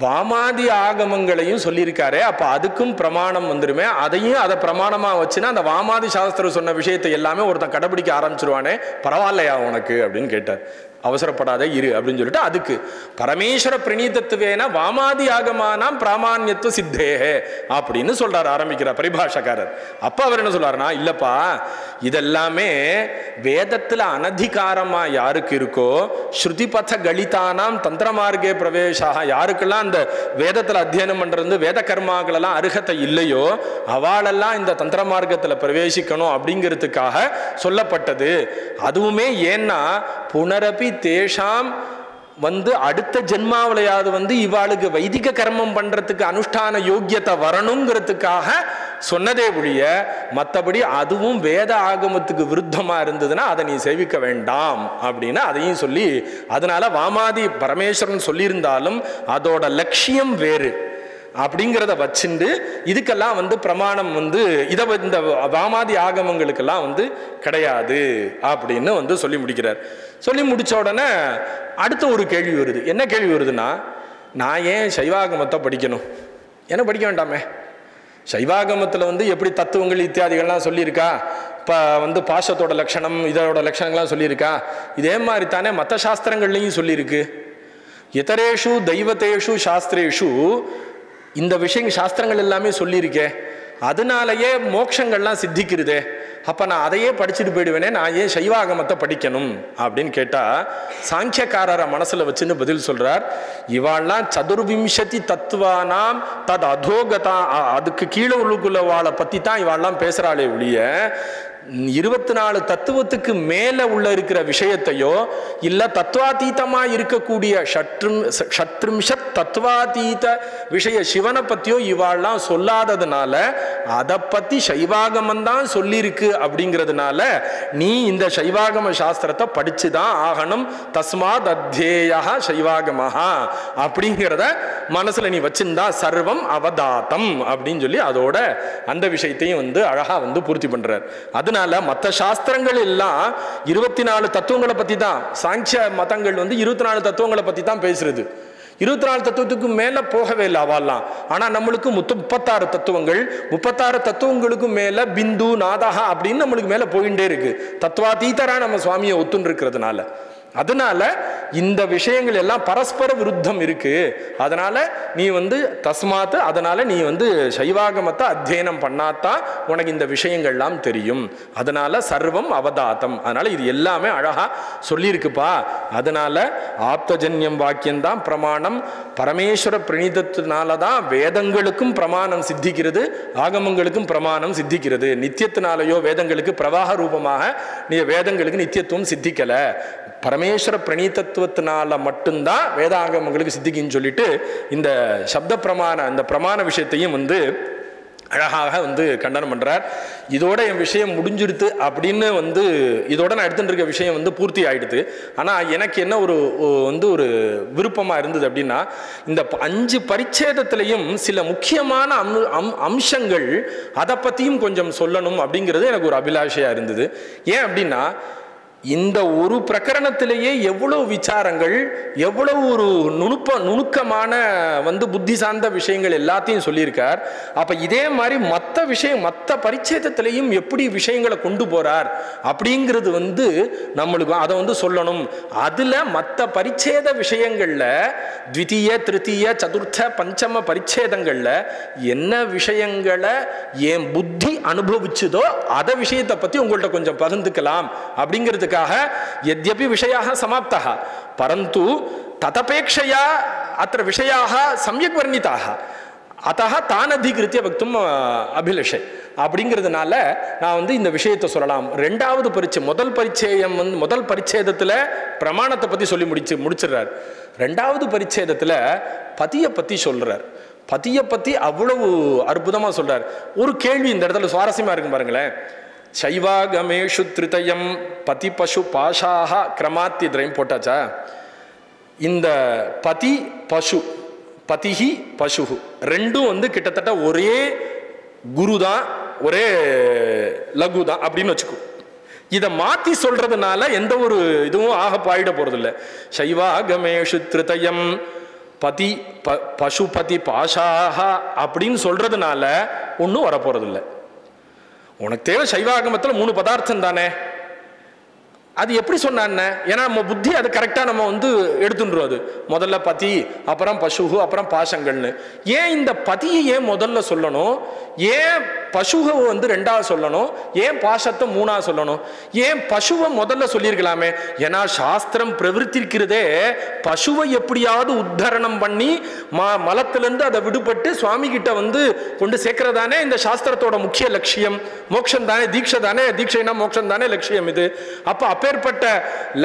S2: வாமாதி ஆகமங்களையும் சொல்லியிருக்காரு. அப்ப அதுக்கும் பிரமாணம் வந்துருமே. அதையும் அதை பிரமாணமா வச்சுன்னா அந்த வாமாதி சாஸ்திரம் சொன்ன விஷயத்தை எல்லாமே ஒருத்தன் கடைபிடிக்க ஆரம்பிச்சிருவானே, பரவாயில்லையா உனக்கு அப்படின்னு கேட்டார். அவசரப்படாத இரு அப்படின்னு சொல்லிட்டு அதுக்கு பரமேஸ்வர பிரணீதத்துவேன வாமாதி ஆகமானாம் பிராமான்யத்துவ சித்தேஹே அப்படின்னு சொல்றாரு, ஆரம்பிக்கிறார் பரிபாஷக்காரர். அப்ப அவர் என்ன சொல்றாருன்னா, இல்லப்பா இதெல்லாமே வேதத்துல அனதிகாரமா யாருக்கு இருக்கோ, ஸ்ருதிபத கலிதானாம் தந்திரமார்க்கே பிரவேசா, யாருக்கெல்லாம் அந்த வேதத்துல அத்தியனம் பண்றது வேத கர்மாக்கள் எல்லாம் அருகத்தை இல்லையோ அவளெல்லாம் இந்த தந்திர மார்க்கத்துல பிரவேசிக்கணும் அப்படிங்கிறதுக்காக சொல்லப்பட்டது. அதுவுமே ஏன்னா புனரபி தேஷாம் அடுத்த ஜென்மாவிலையாவது இவாளுக்கு வைதிக கர்மம் பண்றதுக்கு அனுஷ்டான யோக்கியத்தை வரணுங்கிறதுக்காக சொன்னதே ஒழிய மற்றபடி அதுவும் வேத ஆகமத்துக்கு விருத்தமா இருந்ததுன்னா அதை நீ சேவிக்க வேண்டாம் அப்படின்னு அதையும் சொல்லி, அதனால வாமாதி பரமேஸ்வரன் சொல்லியிருந்தாலும் அதோட லட்சியம் வேறு அப்படிங்கிறத வச்சுண்டு இதுக்கெல்லாம் பிரமாணம் இதை இந்த வாமாதி ஆகமங்களுக்கெல்லாம் கிடையாது அப்படின்னு சொல்லி முடிக்கிறார். சொல்லி முடிச்ச உடனே அடுத்த ஒரு கேள்வி வருது. என்ன கேள்வி வருதுன்னா, நான் ஏன் சைவாகமத்தை படிக்கணும்? ஏன்னா படிக்க வேண்டாமே. சைவாகமத்தில் எப்படி தத்துவங்கள் இத்தியாதிகள்லாம் சொல்லியிருக்கா, இப்போ பாசத்தோட லட்சணம் இதோட லட்சணங்கள்லாம் சொல்லியிருக்கா. இதே மாதிரி தானே மற்ற சாஸ்திரங்கள்லையும் சொல்லியிருக்கு. இதரேஷு தெய்வத்தேஷு சாஸ்திரேஷு இந்த விஷயம் சாஸ்திரங்கள் எல்லாமே சொல்லியிருக்கே, அதனாலயே மோட்சங்கள்லாம் சித்திக்கிறதே. அப்போ நான் அதையே படிச்சுட்டு போயிடுவேனே, நான் ஏன் சைவாகமத்தை படிக்கணும் அப்படின்னு கேட்டால் சாங்கியக்காரரை மனசில் வச்சுன்னு பதில் சொல்கிறார். இவாள்லாம் சதுர்விம்சதி தத்துவானாம் தத் அதோகதா, அதுக்கு கீழே உள்ளுக்குள்ளவாளை பற்றி தான் இவாள்லாம் பேசுகிறாளே ஒழிய 24 தத்துவத்துக்கு மேல உள்ள இருக்கிற விஷயத்தையோ இல்ல தத்துவாதீதமா இருக்கக்கூடிய ஷட்ரிம்ஷத் தத்துவாதீத விஷய சிவனை பத்தியோ இவாள்லாம் சொல்லாததுனால அதை பத்தி சைவாகமம் தான் சொல்லியிருக்கு அப்படிங்கிறதுனால நீ இந்த சைவாகம சாஸ்திரத்தை படிச்சுதான் ஆகணும். தஸ்மாத் அத்யேயா சைவாகமஹா அப்படிங்கிறத மனசுல நீ வச்சிருந்தா சர்வம் அவதாத்தம் அப்படின்னு சொல்லி அதோட அந்த விஷயத்தையும் அழகா பூர்த்தி பண்றார். அதனால மற்ற சாஸ்திரங்கள் எல்லாம் 24 தத்துவங்களை பத்தி தான், சாங்கிய மதங்கள் 24 தத்துவங்களை பத்தி தான் பேசுறது. 24 தத்துவத்துக்கு மேல போகவே இல்லை அவாலாம். ஆனா நம்மளுக்கு 36 தத்துவங்கள், 36 தத்துவங்களுக்கு மேல பிந்து நாதகா அப்படின்னு நம்மளுக்கு மேல போயிட்டே இருக்கு. தத்துவாதீதரா நம்ம சுவாமியை ஒத்துன்னு இருக்கிறதுனால அதனால இந்த விஷயங்கள் எல்லாம் பரஸ்பர விருத்தம் இருக்கு. அதனால நீ தஸ்மாத் அதனால நீ சைவாகமத்தை அத்தியனம் பண்ணாதான் உனக்கு இந்த விஷயங்கள்லாம் தெரியும். அதனால சர்வம் அவதாத்தம். அதனால இது எல்லாமே அழகா சொல்லியிருக்குப்பா. அதனால ஆப்தஜன்யம் வாக்கியம்தான் பிரமாணம். பரமேஸ்வர பிரணீதத்தினாலதான் வேதங்களுக்கும் பிரமாணம் சித்திக்கிறது, ஆகமங்களுக்கும் பிரமாணம் சித்திக்கிறது. நித்தியத்தினாலேயோ வேதங்களுக்கு பிரவாக ரூபமாக நீ வேதங்களுக்கு நித்தியத்துவம் சித்திக்கல. பரமேஸ்வர பிரணீதத்துவத்தினால மட்டும்தான் வேதாகமங்களுக்கு சித்திக்குன்னு சொல்லிட்டு இந்த சப்த பிரமாண இந்த பிரமாண விஷயத்தையும் அழகாக கண்டனம் பண்றார். இதோட என் விஷயம் முடிஞ்சிடுது அப்படின்னு இதோட நான் எடுத்துட்டு இருக்க விஷயம் பூர்த்தி ஆயிடுது. ஆனா எனக்கு என்ன ஒரு விருப்பமா இருந்தது அப்படின்னா, இந்த 5 பரிச்சேதத்திலையும் சில முக்கியமான அம்சங்கள் அதை பத்தியும் கொஞ்சம் சொல்லணும் அப்படிங்கிறது எனக்கு ஒரு அபிலாஷையா இருந்தது. ஏன் அப்படின்னா, இந்த ஒரு பிரகரணத்திலேயே எவ்வளவு விசாரங்கள், எவ்வளவு ஒரு நுணுக்கமான புத்தி சார்ந்த விஷயங்கள் எல்லாத்தையும் சொல்லியிருக்கார். அப்ப இதே மாதிரி மற்ற பரிச்சேதத்திலையும் எப்படி விஷயங்களை கொண்டு போறார் அப்படிங்கிறது நம்மளுக்கு அதை சொல்லணும். அதுல மற்ற பரிச்சேத விஷயங்கள்ல த்விதீய திருத்தீய சதுர்த்த பஞ்சம பரிச்சேதங்கள்ல என்ன விஷயங்களை என் புத்தி அனுபவிச்சுதோ அதை விஷயத்தை பத்தி உங்கள்கிட்ட கொஞ்சம் பகிர்ந்துக்கலாம் அப்படிங்கிறது. यद्यपि विषयाः समाप्ताः परन्तु तदपेक्षया अत्र विषयाः सम्यक् वर्णिताः अतः तान् अधिकृत्य वक्तुम् अभिलषे அப்படிங்கிறதுனால நான் இந்த விஷயத்தை சொல்லலாம். ரெண்டாவது முதல் பரிச்சேதத்துல பிரமாணத்தை பத்தி சொல்லி முடிச்சிடுறார். ரெண்டாவது பரிச்சேதத்துல பதியை பத்தி சொல்றார். பதியை பத்தி அவ்வளவு அற்புதமா சொல்றார். ஒரு கேள்வி இந்த இடத்துல சுவாரஸ்யமா இருக்கு பாருங்களேன். சைவாகமேஷு த்ரிதயம் பதி பசு பாஷாக கிரமாத்தியத்ரயம் போட்டாச்சா? இந்த பதி பசு, பதிஹி பசு ரெண்டும் கிட்டத்தட்ட ஒரே குரு தான், ஒரே லகு தான் அப்படின்னு வச்சுக்கோ. இதை மாத்தி சொல்றதுனால எந்த ஒரு இதுவும் ஆக பாயிட போறதில்லை. சைவாகமேஷு த்ரிதயம் பதி பசுபதி பாஷாக அப்படின்னு சொல்றதுனால ஒன்றும் வரப்போறதில்லை. உனக்கு தேவை சைவாகமத்தில் 3 பதார்த்தம் தானே, அது எப்படி சொன்னான்னு? ஏன்னா நம்ம புத்தி அது கரெக்டாக நம்ம எடுத்துன்றோம். அது முதல்ல பதி, அப்புறம் பசுகு, அப்புறம் பாசங்கள்னு. ஏன் இந்த பதியை ஏன் முதல்ல சொல்லணும்? ஏன் பசுவை ரெண்டாவது சொல்லணும்? ஏன் பாசத்தை 3ஆவது சொல்லணும்? ஏன் பசுவை முதல்ல சொல்லியிருக்கலாமே? ஏன்னா சாஸ்திரம் பிரவர்த்திக்கிறதே பசுவை எப்படியாவது உத்தரணம் பண்ணி மலத்திலிருந்து அதை விடுபட்டு சுவாமி கிட்ட கொண்டு சேர்க்கிறதானே இந்த சாஸ்திரத்தோட முக்கிய லட்சியம். மோட்சம் தானே தீட்சை தானே, தீட்சைனா மோட்சம் தானே லட்சியம். இது அப்பேற்பட்ட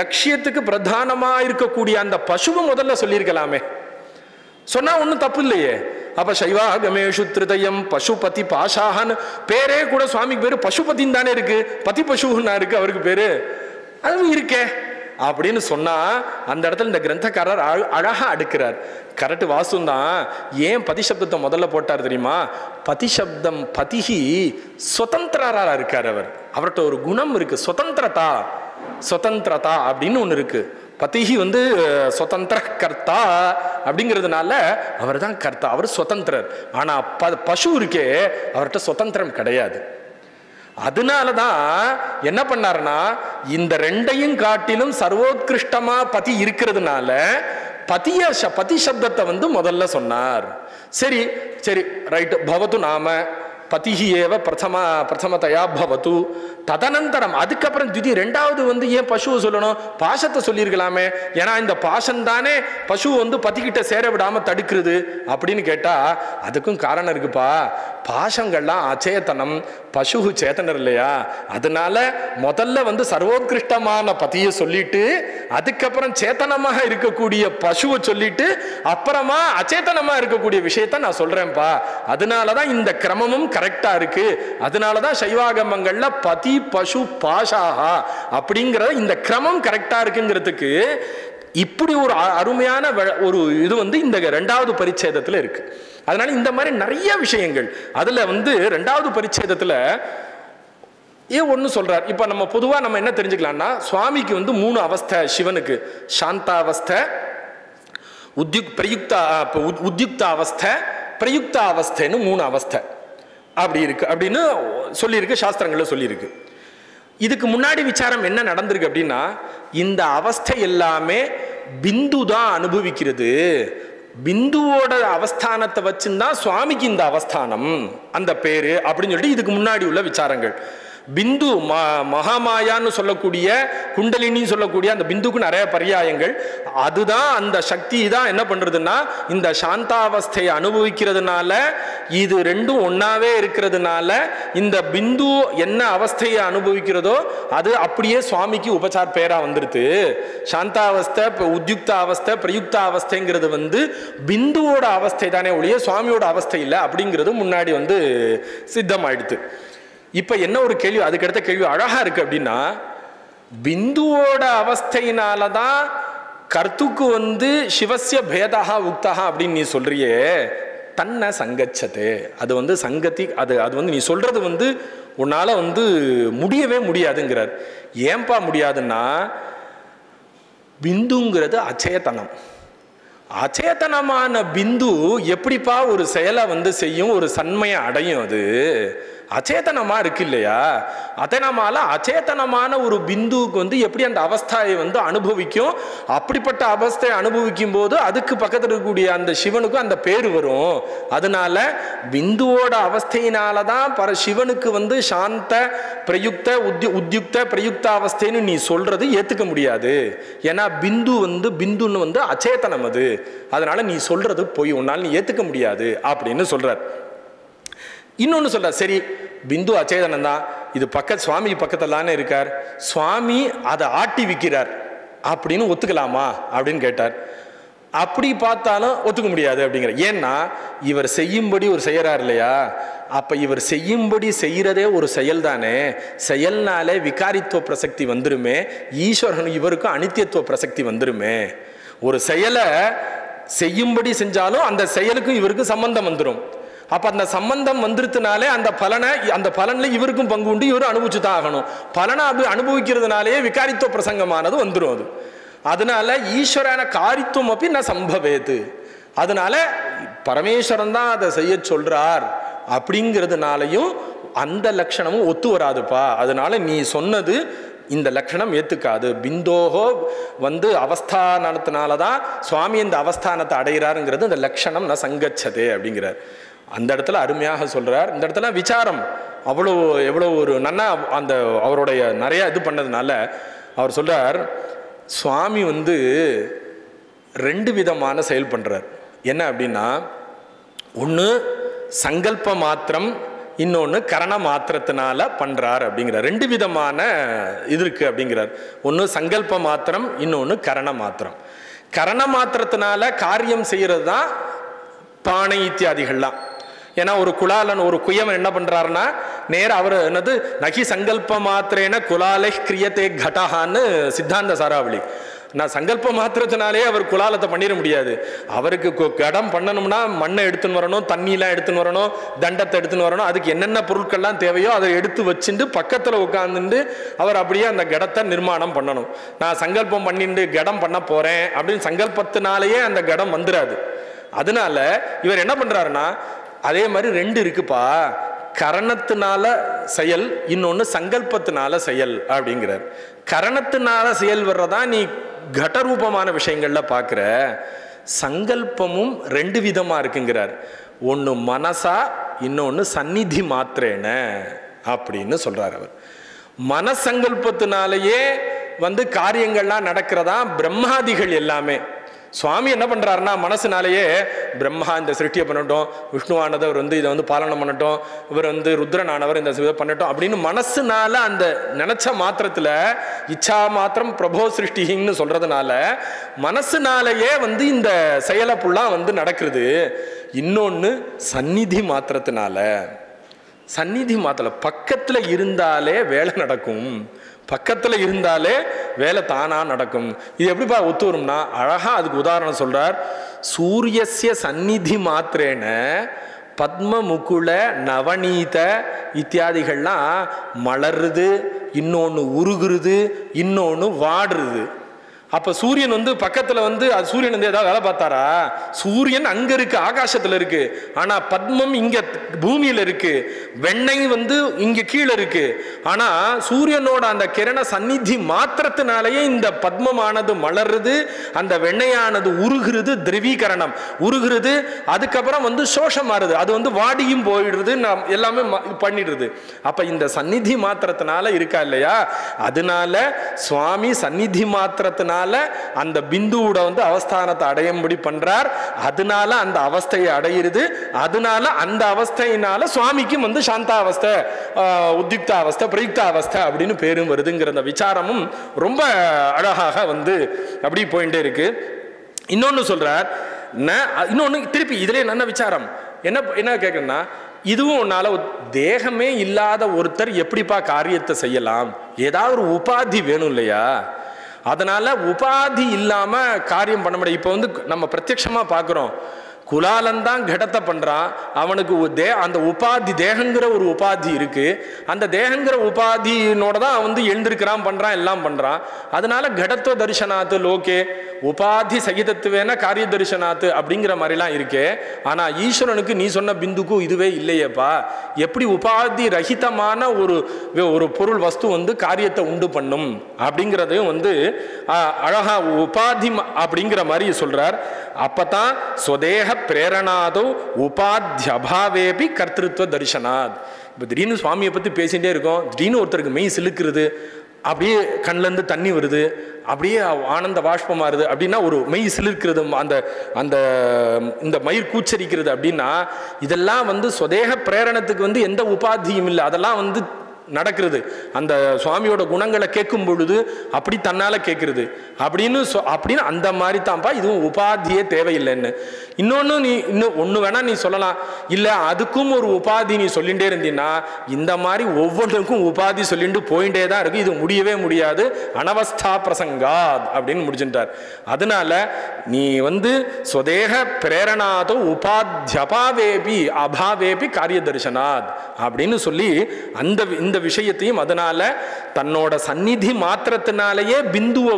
S2: லட்சியத்துக்கு பிரதானமா இருக்கக்கூடிய அந்த பசுவை முதல்ல சொல்லியிருக்கலாமே. சொன்னா ஒன்றும் தப்பு இல்லையே. அப்ப சைவாகமேஷு த்ரிதயம் பசுபதி பாஷாகன் பேரே கூட சுவாமிக்கு பேரு பசுபதின்னு தானே இருக்கு, பதி பசுன்னா இருக்கு அவருக்கு பேரு, அதுவும் இருக்கே அப்படின்னு சொன்னா அந்த இடத்துல இந்த கிரந்தக்காரர் அழகா அடுக்கிறார். கரெக்ட் வாசம் தான். ஏன் பதிசப்தத்தை முதல்ல போட்டார் தெரியுமா? பதிசப்தம் பதிஹி சுதந்திரரா இருக்கார் அவர். அவர்கிட்ட ஒரு குணம் இருக்கு, சுதந்திரதா. சுதந்திரதா அப்படின்னு ஒன்று இருக்கு. பதிஹி சுதந்திர கர்த்தா அப்படிங்கிறதுனால அவர் தான் கர்த்தா, அவர் சுதந்திரர். ஆனா பசு இருக்கே அவர்கிட்ட சுதந்திரம் கிடையாது. அதனாலதான் என்ன பண்ணாருன்னா, இந்த ரெண்டையும் காட்டிலும் சர்வோத்கிருஷ்டமா பதி இருக்கிறதுனால பதி சப்தத்தை முதல்ல சொன்னார். சரி சரி ரைட். பவது நாம பதிஹி ஏவ பிரதமதயா பவது ததனந்தரம். அதுக்கப்புறம் ரெண்டாவது வந்து ஏன் பசுவை சொல்லணும், பாசத்தை சொல்லியிருக்கலாமே. ஏன்னா இந்த பாசம் தானே பசு வந்து பதிக்கிட்ட சேர விடாம தடுக்கிறது அப்படின்னு கேட்டா அதுக்கும் காரணம் இருக்குப்பா. பாசங்கள்லாம் அச்சேதனம், பசு சேத்தனர் இல்லையா. அதனால முதல்ல வந்து சர்வோத்கிருஷ்டமான பதியை சொல்லிட்டு அதுக்கப்புறம் சேத்தனமாக இருக்கக்கூடிய பசுவை சொல்லிட்டு அப்புறமா அச்சேதனமா இருக்கக்கூடிய விஷயத்த நான் சொல்றேன்ப்பா. அதனாலதான் இந்த கிரமமும் கரெக்டா இருக்கு. அதனாலதான் சைவாகமங்கள்ல பதி பசு பாஷாஹா அப்படிங்கிற இந்த கிரமம் கரெக்டா இருக்குங்கிறதுக்கு இப்படி ஒரு அருமையான ஒரு இது வந்து இந்த இரண்டாவது பரிச்சேதத்துல இருக்கு. அதனால இந்த மாதிரி நிறைய விஷயங்கள் அதுல வந்து இரண்டாவது பரிச்சேதத்துல ஒன்னு சொல்றார். இப்ப நம்ம பொதுவா நம்ம என்ன தெரிஞ்சுக்கலாம்னா, சுவாமிக்கு வந்து 3 அவஸ்தை சிவனுக்கு, சாந்தாவஸ்தை, உத்யுக்த அவஸ்தை, பிரயுக்த அவஸ்தைன்னு 3 அவஸ்தை அப்படி இருக்கு அப்படின்னு சொல்லியிருக்கு, சாஸ்திரங்கள்ல சொல்லியிருக்கு. இதுக்கு முன்னாடி விசாரம் என்ன நடந்திருக்கு அப்படின்னா, இந்த அவஸ்தை எல்லாமே பிந்து தான் அனுபவிக்கிறது. பிந்துவோட அவஸ்தானத்தை வச்சுதான் சுவாமிக்கு இந்த அவஸ்தானம் அந்த பேரு அப்படின்னு சொல்லிட்டு இதுக்கு முன்னாடி உள்ள விசாரங்கள். பிந்து மகாமாயான்னு சொல்லக்கூடிய குண்டலினின்னு சொல்லக்கூடிய அந்த பிந்துக்கு நிறைய பரியாயங்கள். அதுதான் அந்த சக்தி தான் என்ன பண்றதுன்னா, இந்த சாந்தாவஸ்தையை அனுபவிக்கிறதுனால இது ரெண்டும் ஒன்னாவே இருக்கிறதுனால இந்த பிந்து என்ன அவஸ்தையை அனுபவிக்கிறதோ அது அப்படியே சுவாமிக்கு உபசார பேரா வந்துருது. சாந்தாவஸ்தை, உத்யுக்த அவஸ்தை, பிரயுக்த அவஸ்தைங்கிறது வந்து பிந்துவோட அவஸ்தை தானே ஒழிய சுவாமியோட அவஸ்தை இல்லை அப்படிங்கிறது முன்னாடி வந்து சித்தமாயிடுது. இப்ப என்ன ஒரு கேள்வி, அதுக்கடுத்த கேள்வி அழகா இருக்கு அப்படின்னா, பிந்துவோட அவஸ்தையினாலதான் கர்த்துக்கு வந்து சிவசிய பேதா உக்தா அப்படின்னு நீ சொல்றியே, தன்னை சங்கச்சதே. அது வந்து சங்கத்தி, அது வந்து நீ சொல்றது வந்து உன்னால வந்து முடியவே முடியாதுங்கிறார். ஏன்பா முடியாதுன்னா, பிந்துங்கிறது அச்சேதனம். அச்சேதனமான பிந்து எப்படிப்பா ஒரு செயலை வந்து செய்யும், ஒரு சன்மையை அடையும்? அது அச்சேதனமா இருக்கு இல்லையா. அதனால அச்சேதனமான ஒரு பிந்துவுக்கு வந்து எப்படி அந்த அவஸ்தையை வந்து அனுபவிக்கும், அப்படிப்பட்ட அவஸ்தையை அனுபவிக்கும் போது அதுக்கு பக்கத்தில் இருக்கக்கூடிய அந்த சிவனுக்கும் அந்த பேரு வரும். அதனால பிந்துவோட அவஸ்தையினாலதான் சிவனுக்கு வந்து சாந்த பிரயுக்த உத்யுக்த பிரயுக்த அவஸ்தைன்னு நீ சொல்றது ஏத்துக்க முடியாது. ஏன்னா பிந்துன்னு வந்து அச்சேதனம் அது. அதனால நீ சொல்றது போய் உன்னால் நீ ஏத்துக்க முடியாது அப்படின்னு சொல்றார். இன்னொன்னு சொல்ற, சரி பிந்து அச்சேதனம் தான், இது சுவாமி பக்கத்துல தானே இருக்கார், சுவாமி அதை ஆட்டி விற்கிறார் அப்படின்னு ஒத்துக்கலாமா அப்படின்னு கேட்டார். அப்படி பார்த்தாலும் ஒத்துக்க முடியாது அப்படிங்கிற. ஏன்னா இவர் செய்யும்படி ஒரு செய்யறார் இல்லையா. அப்ப இவர் செய்யும்படி செய்யறதே ஒரு செயல் தானே. செயல்னாலே விகாரித்துவ பிரசக்தி வந்துருமே, ஈஸ்வரன் இவருக்கும் அனித்தியத்துவ பிரசக்தி வந்துருமே. ஒரு செயலை செய்யும்படி செஞ்சாலும் அந்த செயலுக்கும் இவருக்கு சம்பந்தம் வந்துடும். அப்ப அந்த சம்பந்தம் வந்துருத்துனாலே அந்த பலன்ல இவருக்கும் பங்கு உண்டு, இவரும் அனுபவிச்சுதான் ஆகணும். பலனை அனுபவிக்கிறதுனாலே விகாரித்துவ பிரசங்கமானது வந்துடும். அது அதனால ஈஸ்வரான காரித்துவம் அப்படி நான் சம்பவேது. அதனால பரமேஸ்வரன் தான் அதை செய்ய சொல்றார் அப்படிங்கிறதுனாலையும் அந்த லட்சணமும் ஒத்து வராதுப்பா. அதனால நீ சொன்னது இந்த லட்சணம் ஏத்துக்காது. பிந்தோகோ வந்து அவஸ்தானத்தினாலதான் சுவாமி இந்த அவஸ்தானத்தை அடைகிறாருங்கிறது இந்த லட்சணம் நான் சங்கச்சதே அப்படிங்கிறார். அந்த இடத்துல அருமையாக சொல்றார். இந்த இடத்துல விசாரம் எவ்வளவு ஒரு நன்னா அந்த அவருடைய நிறைய இது பண்ணதுனால அவர் சொல்றார், சுவாமி வந்து 2 விதமான செயல் பண்றார். என்ன அப்படின்னா, ஒன்று சங்கல்ப மாத்திரம், இன்னொன்று கரண மாத்திரத்தினால பண்றார் அப்படிங்கிறார். 2 விதமான இது இருக்கு அப்படிங்கிறார். ஒன்று சங்கல்ப மாத்திரம், இன்னொன்று கரண மாத்திரம். கரண மாத்திரத்தினால காரியம் செய்யறது தான் பானை இத்தியாதிகள்லாம். ஏன்னா ஒரு குலாலன் ஒரு குயவன் என்ன பண்றாருன்னா, நேரம் அவர் என்னது நகி சங்கல்ப மாத்திரேன குலாலை கிரியத்தே கடஹான்னு சித்தாந்த சாராவளி. நான் சங்கல்ப மாத்திரத்தினாலே அவர் குலாலத்தை பண்ணிட முடியாது. அவருக்கு கடம் பண்ணணும்னா மண்ணை எடுத்துன்னு வரணும், தண்ணியெல்லாம் எடுத்துன்னு வரணும், தண்டத்தை எடுத்துன்னு வரணும். அதுக்கு என்னென்ன பொருட்கள்லாம் தேவையோ அதை எடுத்து வச்சுட்டு பக்கத்தில் உட்காந்துட்டு அவர் அப்படியே அந்த கடத்தை நிர்மாணம் பண்ணணும். நான் சங்கல்பம் பண்ணிட்டு கடம் பண்ண போறேன் அப்படின்னு சங்கல்பத்தினாலேயே அந்த கடம் வந்துடாது. அதனால இவர் என்ன பண்றாருன்னா, அதே மாதிரி 2 இருக்குப்பா, கரணத்தினால செயல், இன்னொன்று சங்கல்பத்தினால செயல் அப்படிங்கிறார். கரணத்தினால செயல் வர்றதா நீ கடரூபமான விஷயங்கள்ல பார்க்குற. சங்கல்பமும் 2 விதமா இருக்குங்கிறார். ஒன்று மனசா, இன்னொன்று சந்நிதி மாத்திரேன அப்படின்னு சொல்றார் அவர். மனசங்கல்பத்தினாலேயே காரியங்கள்லாம் நடக்கிறதா பிரம்மாதிகள் எல்லாமே. சுவாமி என்ன பண்றாருன்னா மனசுனாலேயே பிரம்மா இந்த சிருஷ்டியை பண்ணட்டும், விஷ்ணுவானவர் இதை பாலனம் பண்ணட்டும், இவர் ருத்ரனானவர் இந்த இதை பண்ணட்டும் அப்படின்னு மனசுனால அந்த நினைச்ச மாத்திரத்துல இச்சா மாத்திரம் பிரபோ சிருஷ்டின்னு சொல்றதுனால மனசுனாலேயே இந்த செயலை புள்ளா நடக்கிறது. இன்னொன்னு சந்நிதி மாத்திரத்தினால, சந்நிதி மாத்திர பக்கத்துல இருந்தாலே வேலை நடக்கும், பக்கத்துல இருந்தாலே வேலை தானா நடக்கும். இது எப்படிப்பா ஒத்து வரும்னா அழகா அதுக்கு உதாரணம் சொல்றார். சூரியஸ்ய சந்நிதி மாத்திரேன பத்ம முகுல நவநீத இத்தியாதிகள்லாம் மலருது, இன்னொன்று உருகுறது, இன்னொன்று வாடுறது. அப்ப சூரியன் பக்கத்துல அது சூரியன் ஏதாவது வேலை பார்த்தாரா? சூரியன் அங்க இருக்கு, ஆகாசத்துல இருக்கு. ஆனா பத்மம் இங்க பூமியில இருக்கு, வெண்ணெய் இங்க கீழே இருக்கு. ஆனா சூரியனோட அந்த கிரண சந்நிதி மாத்திரத்தினாலேயே இந்த பத்மமானது மலருது, அந்த வெண்ணையானது உருகுறது, திரவீகரணம் உருகுறது. அதுக்கப்புறம் சோஷம் மாறுது, அது வாடியும் போயிடுறது, எல்லாமே பண்ணிடுறது. அப்ப இந்த சந்நிதி மாத்திரத்தினால இருக்கா இல்லையா? அதனால சுவாமி சந்நிதி மாத்திரத்தினால அந்த பிந்துவோட அவஸ்தானத்தை அடையும்படி பண்றார். அதனால அந்த அவஸ்தையை அடையிறது. அதனால அந்த அவஸ்தையினால சுவாமிக்கும் சாந்தா அவஸ்தை, உத்தியுக்த அவஸ்தை, பிரயுக்த அவஸ்தை அப்படின்னு பேரும் வருதுங்கிற அந்த விசாரமும் ரொம்ப அழகாக அப்படி போயிட்டே இருக்கு. இன்னொன்னு சொல்றார், இன்னொன்னு திருப்பி இதுல என்ன விசாரம் என்ன கேட்கறேன்னா, இதுவும் உன்னால தேகமே இல்லாத ஒருத்தர் எப்படிப்பா காரியத்தை செய்யலாம்? ஏதாவது ஒரு உபாதி வேணும் இல்லையா? அதனால உபாதி இல்லாம காரியம் பண்ண முடியாது. இப்போ நம்ம பிரத்யட்சமா பார்க்கிறோம், குலாலந்தான் கடத்தை பண்றான், அவனுக்கு அந்த உபாதி தேகங்கிற ஒரு உபாதி இருக்கு. அந்த தேகங்கிற உபாதியினோட தான் எழுந்திருக்கிறான், பண்றான், எல்லாம் பண்றான். அதனால கடத்துவ தரிசனாத்து லோகே உபாதி சகிதத்துவேன காரிய தரிசனாத்து அப்படிங்கிற மாதிரிலாம் இருக்கே. ஆனா ஈஸ்வரனுக்கு நீ சொன்ன பிந்துக்கு இதுவே இல்லையேப்பா. எப்படி உபாதி ரஹிதமான ஒரு பொருள் வஸ்து காரியத்தை உண்டு பண்ணும் அப்படிங்கிறதையும் அழகா உபாதி அப்படிங்கிற மாதிரி சொல்றார். அப்பதான் ஸ்வதேக பிரேரணாதோ உபாத்தியபாவேபி கர்த்திருவ தரிசனாத். இப்போ திடீர்னு சுவாமியை பற்றி பேசிகிட்டே இருக்கோம், திடீர்னு ஒருத்தருக்கு மெய் சிலுக்குறது, அப்படியே கண்ணிலேருந்து தண்ணி வருது, அப்படியே ஆனந்த பாஷ்பம் மாறுது அப்படின்னா ஒரு மெய் சிலிர்க்கிறது, அந்த அந்த இந்த மயிர் கூச்சரிக்கிறது அப்படின்னா இதெல்லாம் ஸ்வதேக பிரேரணத்துக்கு எந்த உபாதியும் இல்லை. அதெல்லாம் நடக்கிறது. அந்த சுவாமியோட குணங்களை கேட்கும் பொழுது அப்படி தன்னால கேட்கறது அப்படின்னு அந்த மாதிரி தான்ப்பா இதுவும் உபாதியே தேவையில்லைன்னு. இன்னொன்னு நீ ஒண்ணு வேணா நீ சொல்லலாம், இல்ல அதுக்கும் ஒரு உபாதி நீ சொல்லிட்டே இருந்தீன்னா இந்த மாதிரி ஒவ்வொன்றுக்கும் உபாதி சொல்லிட்டு போயிட்டே தான் இருக்கு, இது முடியவே முடியாது. அனவஸ்தா பிரசங்காத் அப்படின்னு முடிச்சுட்டார். அதனால நீ ஸ்வதேக பிரேரணாதோ உபாத்தியபாவேபி அபாவேபி காரிய தரிசனாத் அப்படின்னு சொல்லி இந்த விஷயத்தையும் அதனால தன்னோட சந்நிதி மாத்திரத்தினாலேயே பிந்துவை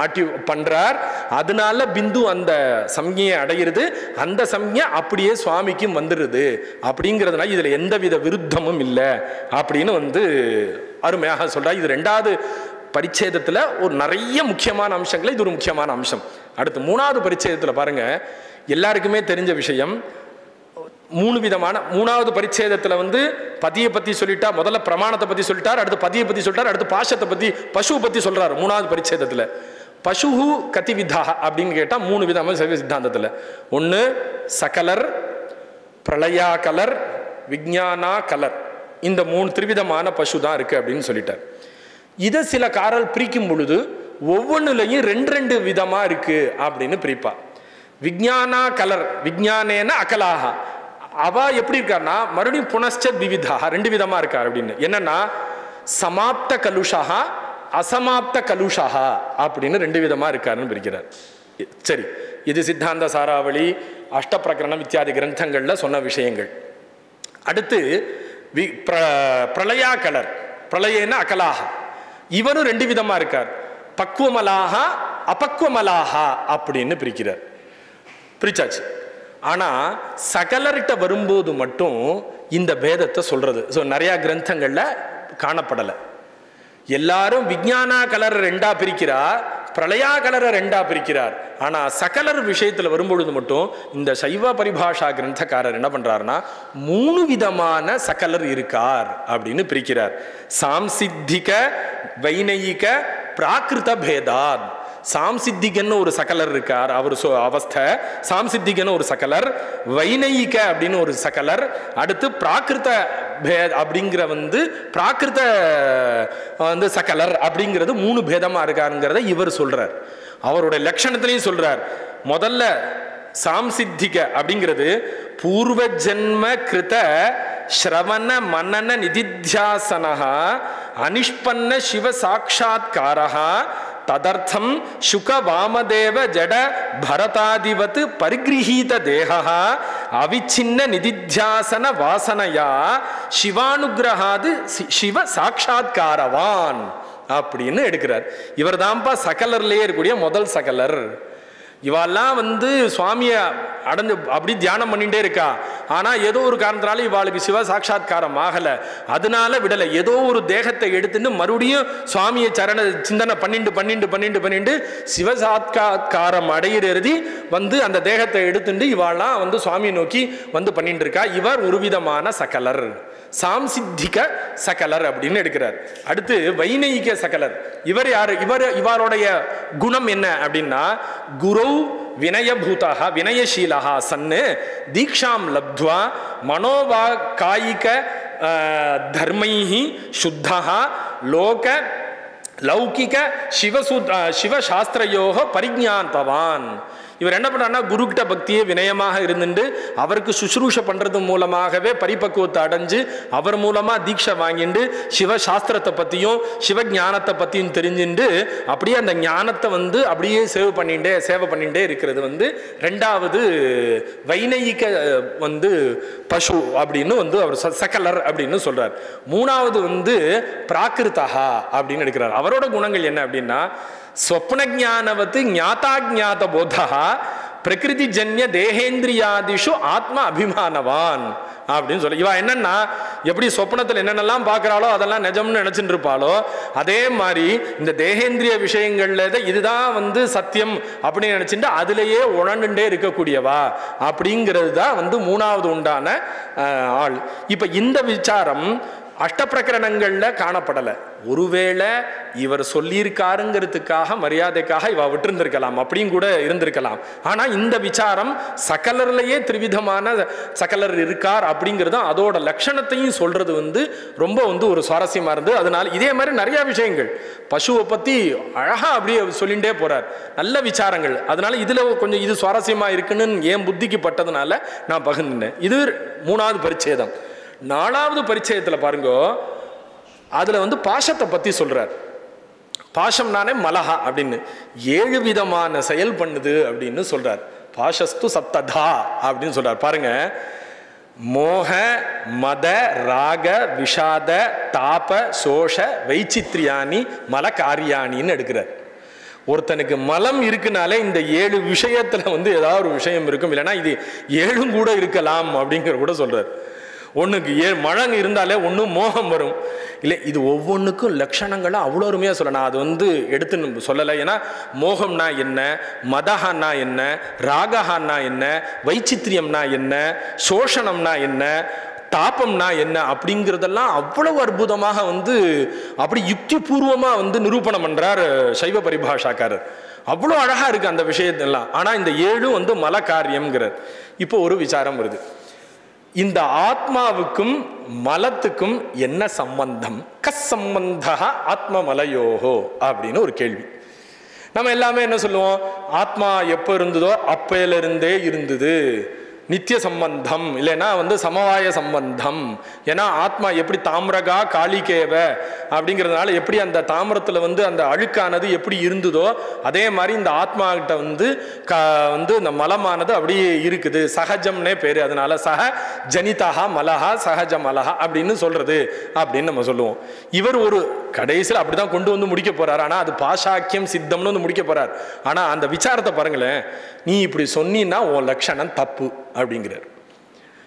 S2: ஆட்டி பண்றார். அதனால பிந்து அந்த சம்ஞையை அடையிறது, அந்த சம்ஞை அப்படியே சுவாமிக்கும் வந்துடுது. அப்படிங்கிறதுனால இதுல எந்தவித விருத்தமும் இல்லை அப்படின்னு அருமையாக சொல்றார். இது ரெண்டாவது பரிச்சேதத்துல ஒரு நிறைய முக்கியமான அம்சங்களை இது ஒரு முக்கியமான அம்சம். அடுத்து மூணாவது பரிச்சேதத்துல பாருங்க, எல்லாருக்குமே தெரிஞ்ச விஷயம். மூணாவது பரிச்சேதத்துல பதியை பத்தி சொல்லிட்டா, முதல்ல பிரமாணத்தை பத்தி சொல்லிட்டார், அடுத்து பதியை பத்தி சொல்லிட்டார், அடுத்து பாஷத்தை பத்தி பசுவை பத்தி சொல்றாரு. மூணாவது பரிச்சேதத்துல பசுஹு கதிவிதா அப்படின்னு கேட்டா 3 விதமா சைவ சித்தாந்தத்துல. ஒன்று சகலர், பிரளயா கலர், விஞ்ஞானா கலர், இந்த 3 திரிவிதமான பசு தான் இருக்கு அப்படின்னு சொல்லிட்டார். இதை சில காரல் பிரிக்கும் பொழுது ஒவ்வொன்றுலையும் 2 விதமா இருக்கு அப்படின்னு பிரிப்பா. விஞ்ஞானா கலர், விஞ்ஞானேன அகலாக, அவ எப்படி இருக்காருன்னா மறுபடியும் புனஷ்ச விவிதா 2 விதமா இருக்கார் அப்படின்னு. என்னன்னா சமாப்த கலுஷா, அசமாப்த கலுஷா அப்படின்னு 2 விதமா இருக்காருன்னு பிரிக்கிறார். சரி, இது சித்தாந்த சாராவளி, அஷ்ட பிரகரணம் இத்தியாதி கிரந்தங்கள்ல சொன்ன விஷயங்கள். அடுத்து பிரளயா கலர், பிரளயேன அகலாக, இவரும் 2 விதமா இருக்கார். பக்குவமலாக அபக்குவமலாக அப்படின்னு பிரிக்கிறார். பிரிச்சாச்சு. ஆனா சகலர்கிட்ட வரும்போது மட்டும் இந்த பேதத்தை சொல்றது நிறைய கிரந்தங்கள்ல காணப்படலை. எல்லாரும் விஞ்ஞானா கலர் 2ஆ பிரிக்கிறா, பிரளயாகலரை ரெண்டா பிரிக்கிறார். ஆனா சகலர் விஷயத்துல வரும்பொழுது மட்டும் இந்த சைவ பரிபாஷா கிரந்தக்காரர் என்ன பண்றாருன்னா 3 விதமான சகலர் இருக்கார் அப்படின்னு பிரிக்கிறார். சாம்சித்திக, வைநயிக, பிராகிருத பேதாத். சாம்சித்திகன்னு ஒரு சகலர் இருக்கார், அவர் அவஸ்தை. சாம்சித்திகன்னு ஒரு சகலர், வைநயிக அப்படின்னு ஒரு சகலர், அடுத்து பிராகிருத பேத் அப்படிங்கிற பிராகிருத சகலர் அப்படிங்கிறது 3 பேதமா இருக்காருங்கிறத இவர் சொல்றார். அவருடைய லட்சணத்திலையும் சொல்றார். முதல்ல சாம்சித்திக அப்படிங்கிறது பூர்வ ஜென்ம கிருத ஸ்ரவண மனன நிதித்தியாசனஹ அனிஷ்பன்ன சிவ சாட்சாத்காரஹ ததர்த்தம் சுக வாமதேவ ஜட பரதாதிவத் பரிகிரஹீத தேஹ அவிச்சின்ன நிதித்தியாசன வாசனையா சிவானுகிரகாது சிவ சாட்சாத்காரவான் அப்படின்னு எடுக்கிறார். இவர் தான்ப்பா சகலர்லேயே இருக்கக்கூடிய முதல் சகலர். இவாள்லாம் சுவாமியை அடைஞ்சு அப்படி தியானம் பண்ணிட்டே இருக்கா. ஆனா ஏதோ ஒரு காரணத்தினால இவாளுக்கு சிவ சாட்சாத்காரம் ஆகலை, அதனால விடலை. ஏதோ ஒரு தேகத்தை எடுத்துட்டு மறுபடியும் சுவாமியை சரண சிந்தனை பண்ணிட்டு சிவ சாட்காரம் அடையிறது அந்த தேகத்தை எடுத்துட்டு இவாள்லாம் சுவாமியை நோக்கி பண்ணிட்டு இருக்கா. இவர் ஒரு விதமான சகலர், சாம்சித்திக சகலர் அப்படின்னு எடுக்கிறார். அடுத்து வைநயிக சகலர். இவர் யாரு? இவருடைய குணம் என்ன அப்படின்னா குரு வினயபூதா வினயசீலா சன்னு தீக்ஷாம் லப்த்வா மனோவா காயிக தர்மைஹி சுத்தா லோக லௌகிக சிவசாஸ்திரயோக பரிஜாந்தவான். இவர் என்ன பண்ணார்னா குருக்கிட்ட பக்தியை வினயமாக இருந்துட்டு அவருக்கு சுசுரூஷ பண்றது மூலமாகவே பரிபக்குவத்தை அடைஞ்சு அவர் மூலமா தீட்சை வாங்கிட்டு சிவசாஸ்திரத்தை பத்தியும் சிவஞானத்தை பத்தியும் தெரிஞ்சுட்டு அப்படியே அந்த ஞானத்தை அப்படியே சேவை பண்ணிட்டே இருக்கிறது ரெண்டாவது வைநயிக பசு அப்படின்னு அவர் சகலர் அப்படின்னு சொல்றார். மூணாவது பிராகிருதா அப்படின்னு எடுக்கிறார். அவரோட குணங்கள் என்ன அப்படின்னா ஸ்வப்ன ஜானவத்து ஞாதா ஜாத போதா பிரகிருதி ஜன்ய தேகேந்திரியாதிஷு ஆத்மா அபிமானவான் அப்படின்னு சொல்லி இவா என்னன்னா எப்படி சொப்னத்தில் என்னென்னலாம் பார்க்குறாளோ அதெல்லாம் நிஜம்னு நினைச்சுட்டு இருப்பாளோ அதே மாதிரி இந்த தேகேந்திரிய விஷயங்கள்ல இதுதான் சத்தியம் அப்படின்னு நினைச்சுட்டு அதுலேயே உணர்ந்துட்டே இருக்கக்கூடியவா அப்படிங்கிறது தான் மூணாவது உண்டான ஆள். இப்போ இந்த விசாரம் அஷ்டப்பிரகரணங்கள்ல காணப்படலை. ஒருவேளை இவர் சொல்லியிருக்காருங்கிறதுக்காக மரியாதைக்காக இவ விட்டுருந்திருக்கலாம், அப்படியும் கூட இருந்திருக்கலாம். ஆனா இந்த விசாரம் சகலர்லயே திரிவிதமான சகலர் இருக்கார் அப்படிங்கிறது அதோட லட்சணத்தையும் சொல்றது ரொம்ப ஒரு சுவாரஸ்யமா இருந்து. அதனால இதே மாதிரி நிறைய விஷயங்கள் பசுவை பத்தி அழகா அப்படியே சொல்லிட்டே போறார். நல்ல விசாரங்கள். அதனால இதுல கொஞ்சம் இது சுவாரஸ்யமா இருக்குன்னு என் புத்திக்கு பட்டதுனால நான் பகிர்ந்தேன். இது மூணாவது பரிச்சேதம். நாலாவது பரிச்சயத்தில் பாருங்க, அதுல பாசத்தை பத்தி சொல்றார். பாசம் நானே மலஹா அப்படின்னு 7 விதமான செயல் பண்ணுது அப்படின்னு சொல்றார். பாசஸ்து சப்ததா அப்படின்னு சொல்றார். பாருங்க, மோக மத ராக விஷாத தாப சோஷ வைச்சித்ரியானி மல காரியானின்னு எடுக்கிறார். ஒருத்தனுக்கு மலம் இருக்குனாலே இந்த 7 விஷயத்துல ஏதாவது ஒரு விஷயம் இருக்கும், இல்லைன்னா இது 7 கூட இருக்கலாம் அப்படிங்கிற கூட சொல்றார். ஒன்றுக்கு மழங்க இருந்தாலே ஒன்று மோகம் வரும் இல்லை. இது ஒவ்வொன்றுக்கும் லட்சணங்களும் அவ்வளோ அருமையாக சொல்லணும். அது எடுத்து சொல்லலை. ஏன்னா மோகம்னா என்ன, மதஹான்னா என்ன, ராகஹான்னா என்ன, வைச்சித்ரியம்னா என்ன, சோஷணம்னா என்ன, தாபம்னா என்ன அப்படிங்கிறதெல்லாம் அவ்வளவு அற்புதமாக அப்படி யுக்தி பூர்வமாக நிரூபணம் பண்றார் சைவ பரிபாஷாக்காரர். அவ்வளோ அழகா இருக்கு அந்த விஷயத்தெல்லாம். ஆனால் இந்த 7 மல காரியம்ங்கிறார். இப்போ ஒரு விசாரம் வருது, இந்த ஆத்மாவுக்கும் மலத்துக்கும் என்ன சம்பந்தம்? கசம்பந்தா ஆத்ம மலையோகோ அப்படின்னு ஒரு கேள்வி. நம்ம எல்லாமே என்ன சொல்லுவோம்? ஆத்மா எப்போ இருந்ததோ அப்பையிலிருந்தே இருந்தது, நித்திய சம்பந்தம், இல்லைன்னா சமவாய சம்பந்தம். ஏன்னா ஆத்மா எப்படி தாமிரகா காளிகேவ அப்படிங்கிறதுனால எப்படி அந்த தாமிரத்தில் அந்த அழுக்கானது எப்படி இருந்ததோ அதே மாதிரி இந்த ஆத்மா கிட்ட இந்த மலமானது அப்படியே இருக்குது. சகஜம்னே பேரு. அதனால சக ஜனிதா மலஹா சகஜ மலஹா அப்படின்னு சொல்றது அப்படின்னு நம்ம சொல்லுவோம். இவர் ஒரு கடைசியில் அப்படிதான் கொண்டு முடிக்க போறார். ஆனா அது பாஷாக்கியம் சித்தம்னு முடிக்க போறார். ஆனா அந்த விசாரத்தை பாருங்களேன். நீ இப்படி சொன்னீன்னா உன் லட்சணம் தப்பு அப்படிங்கிறார்.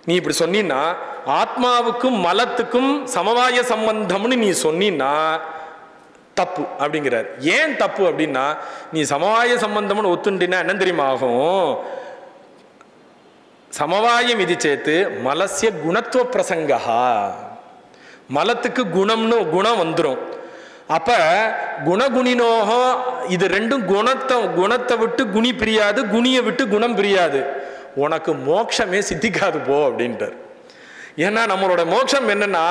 S2: நீ இப்படி சொன்னீன்னா ஆத்மாவுக்கும் மலத்துக்கும் சமவாய சம்பந்தம்னு நீ சொன்னீன்னா தப்பு அப்படிங்கிறார். ஏன் தப்பு அப்படின்னா, நீ சமவாய சம்பந்தம்னு ஒத்துண்டினா என்ன தெரியுமா ஆகும்? சமவாயம் இது சேர்த்து மலசிய குணத்துவ பிரசங்கா, மலத்துக்கு குணம் வந்துடும். அப்ப குணகுணினோகோ, இது ரெண்டும் குணத்தை விட்டு குணி பிரியாது, குணியை விட்டு குணம் பிரியாது. உனக்கு மோட்சமே சித்திக்காது போ அப்படின்ட்டார். ஏன்னா நம்மளோட மோட்சம் என்னன்னா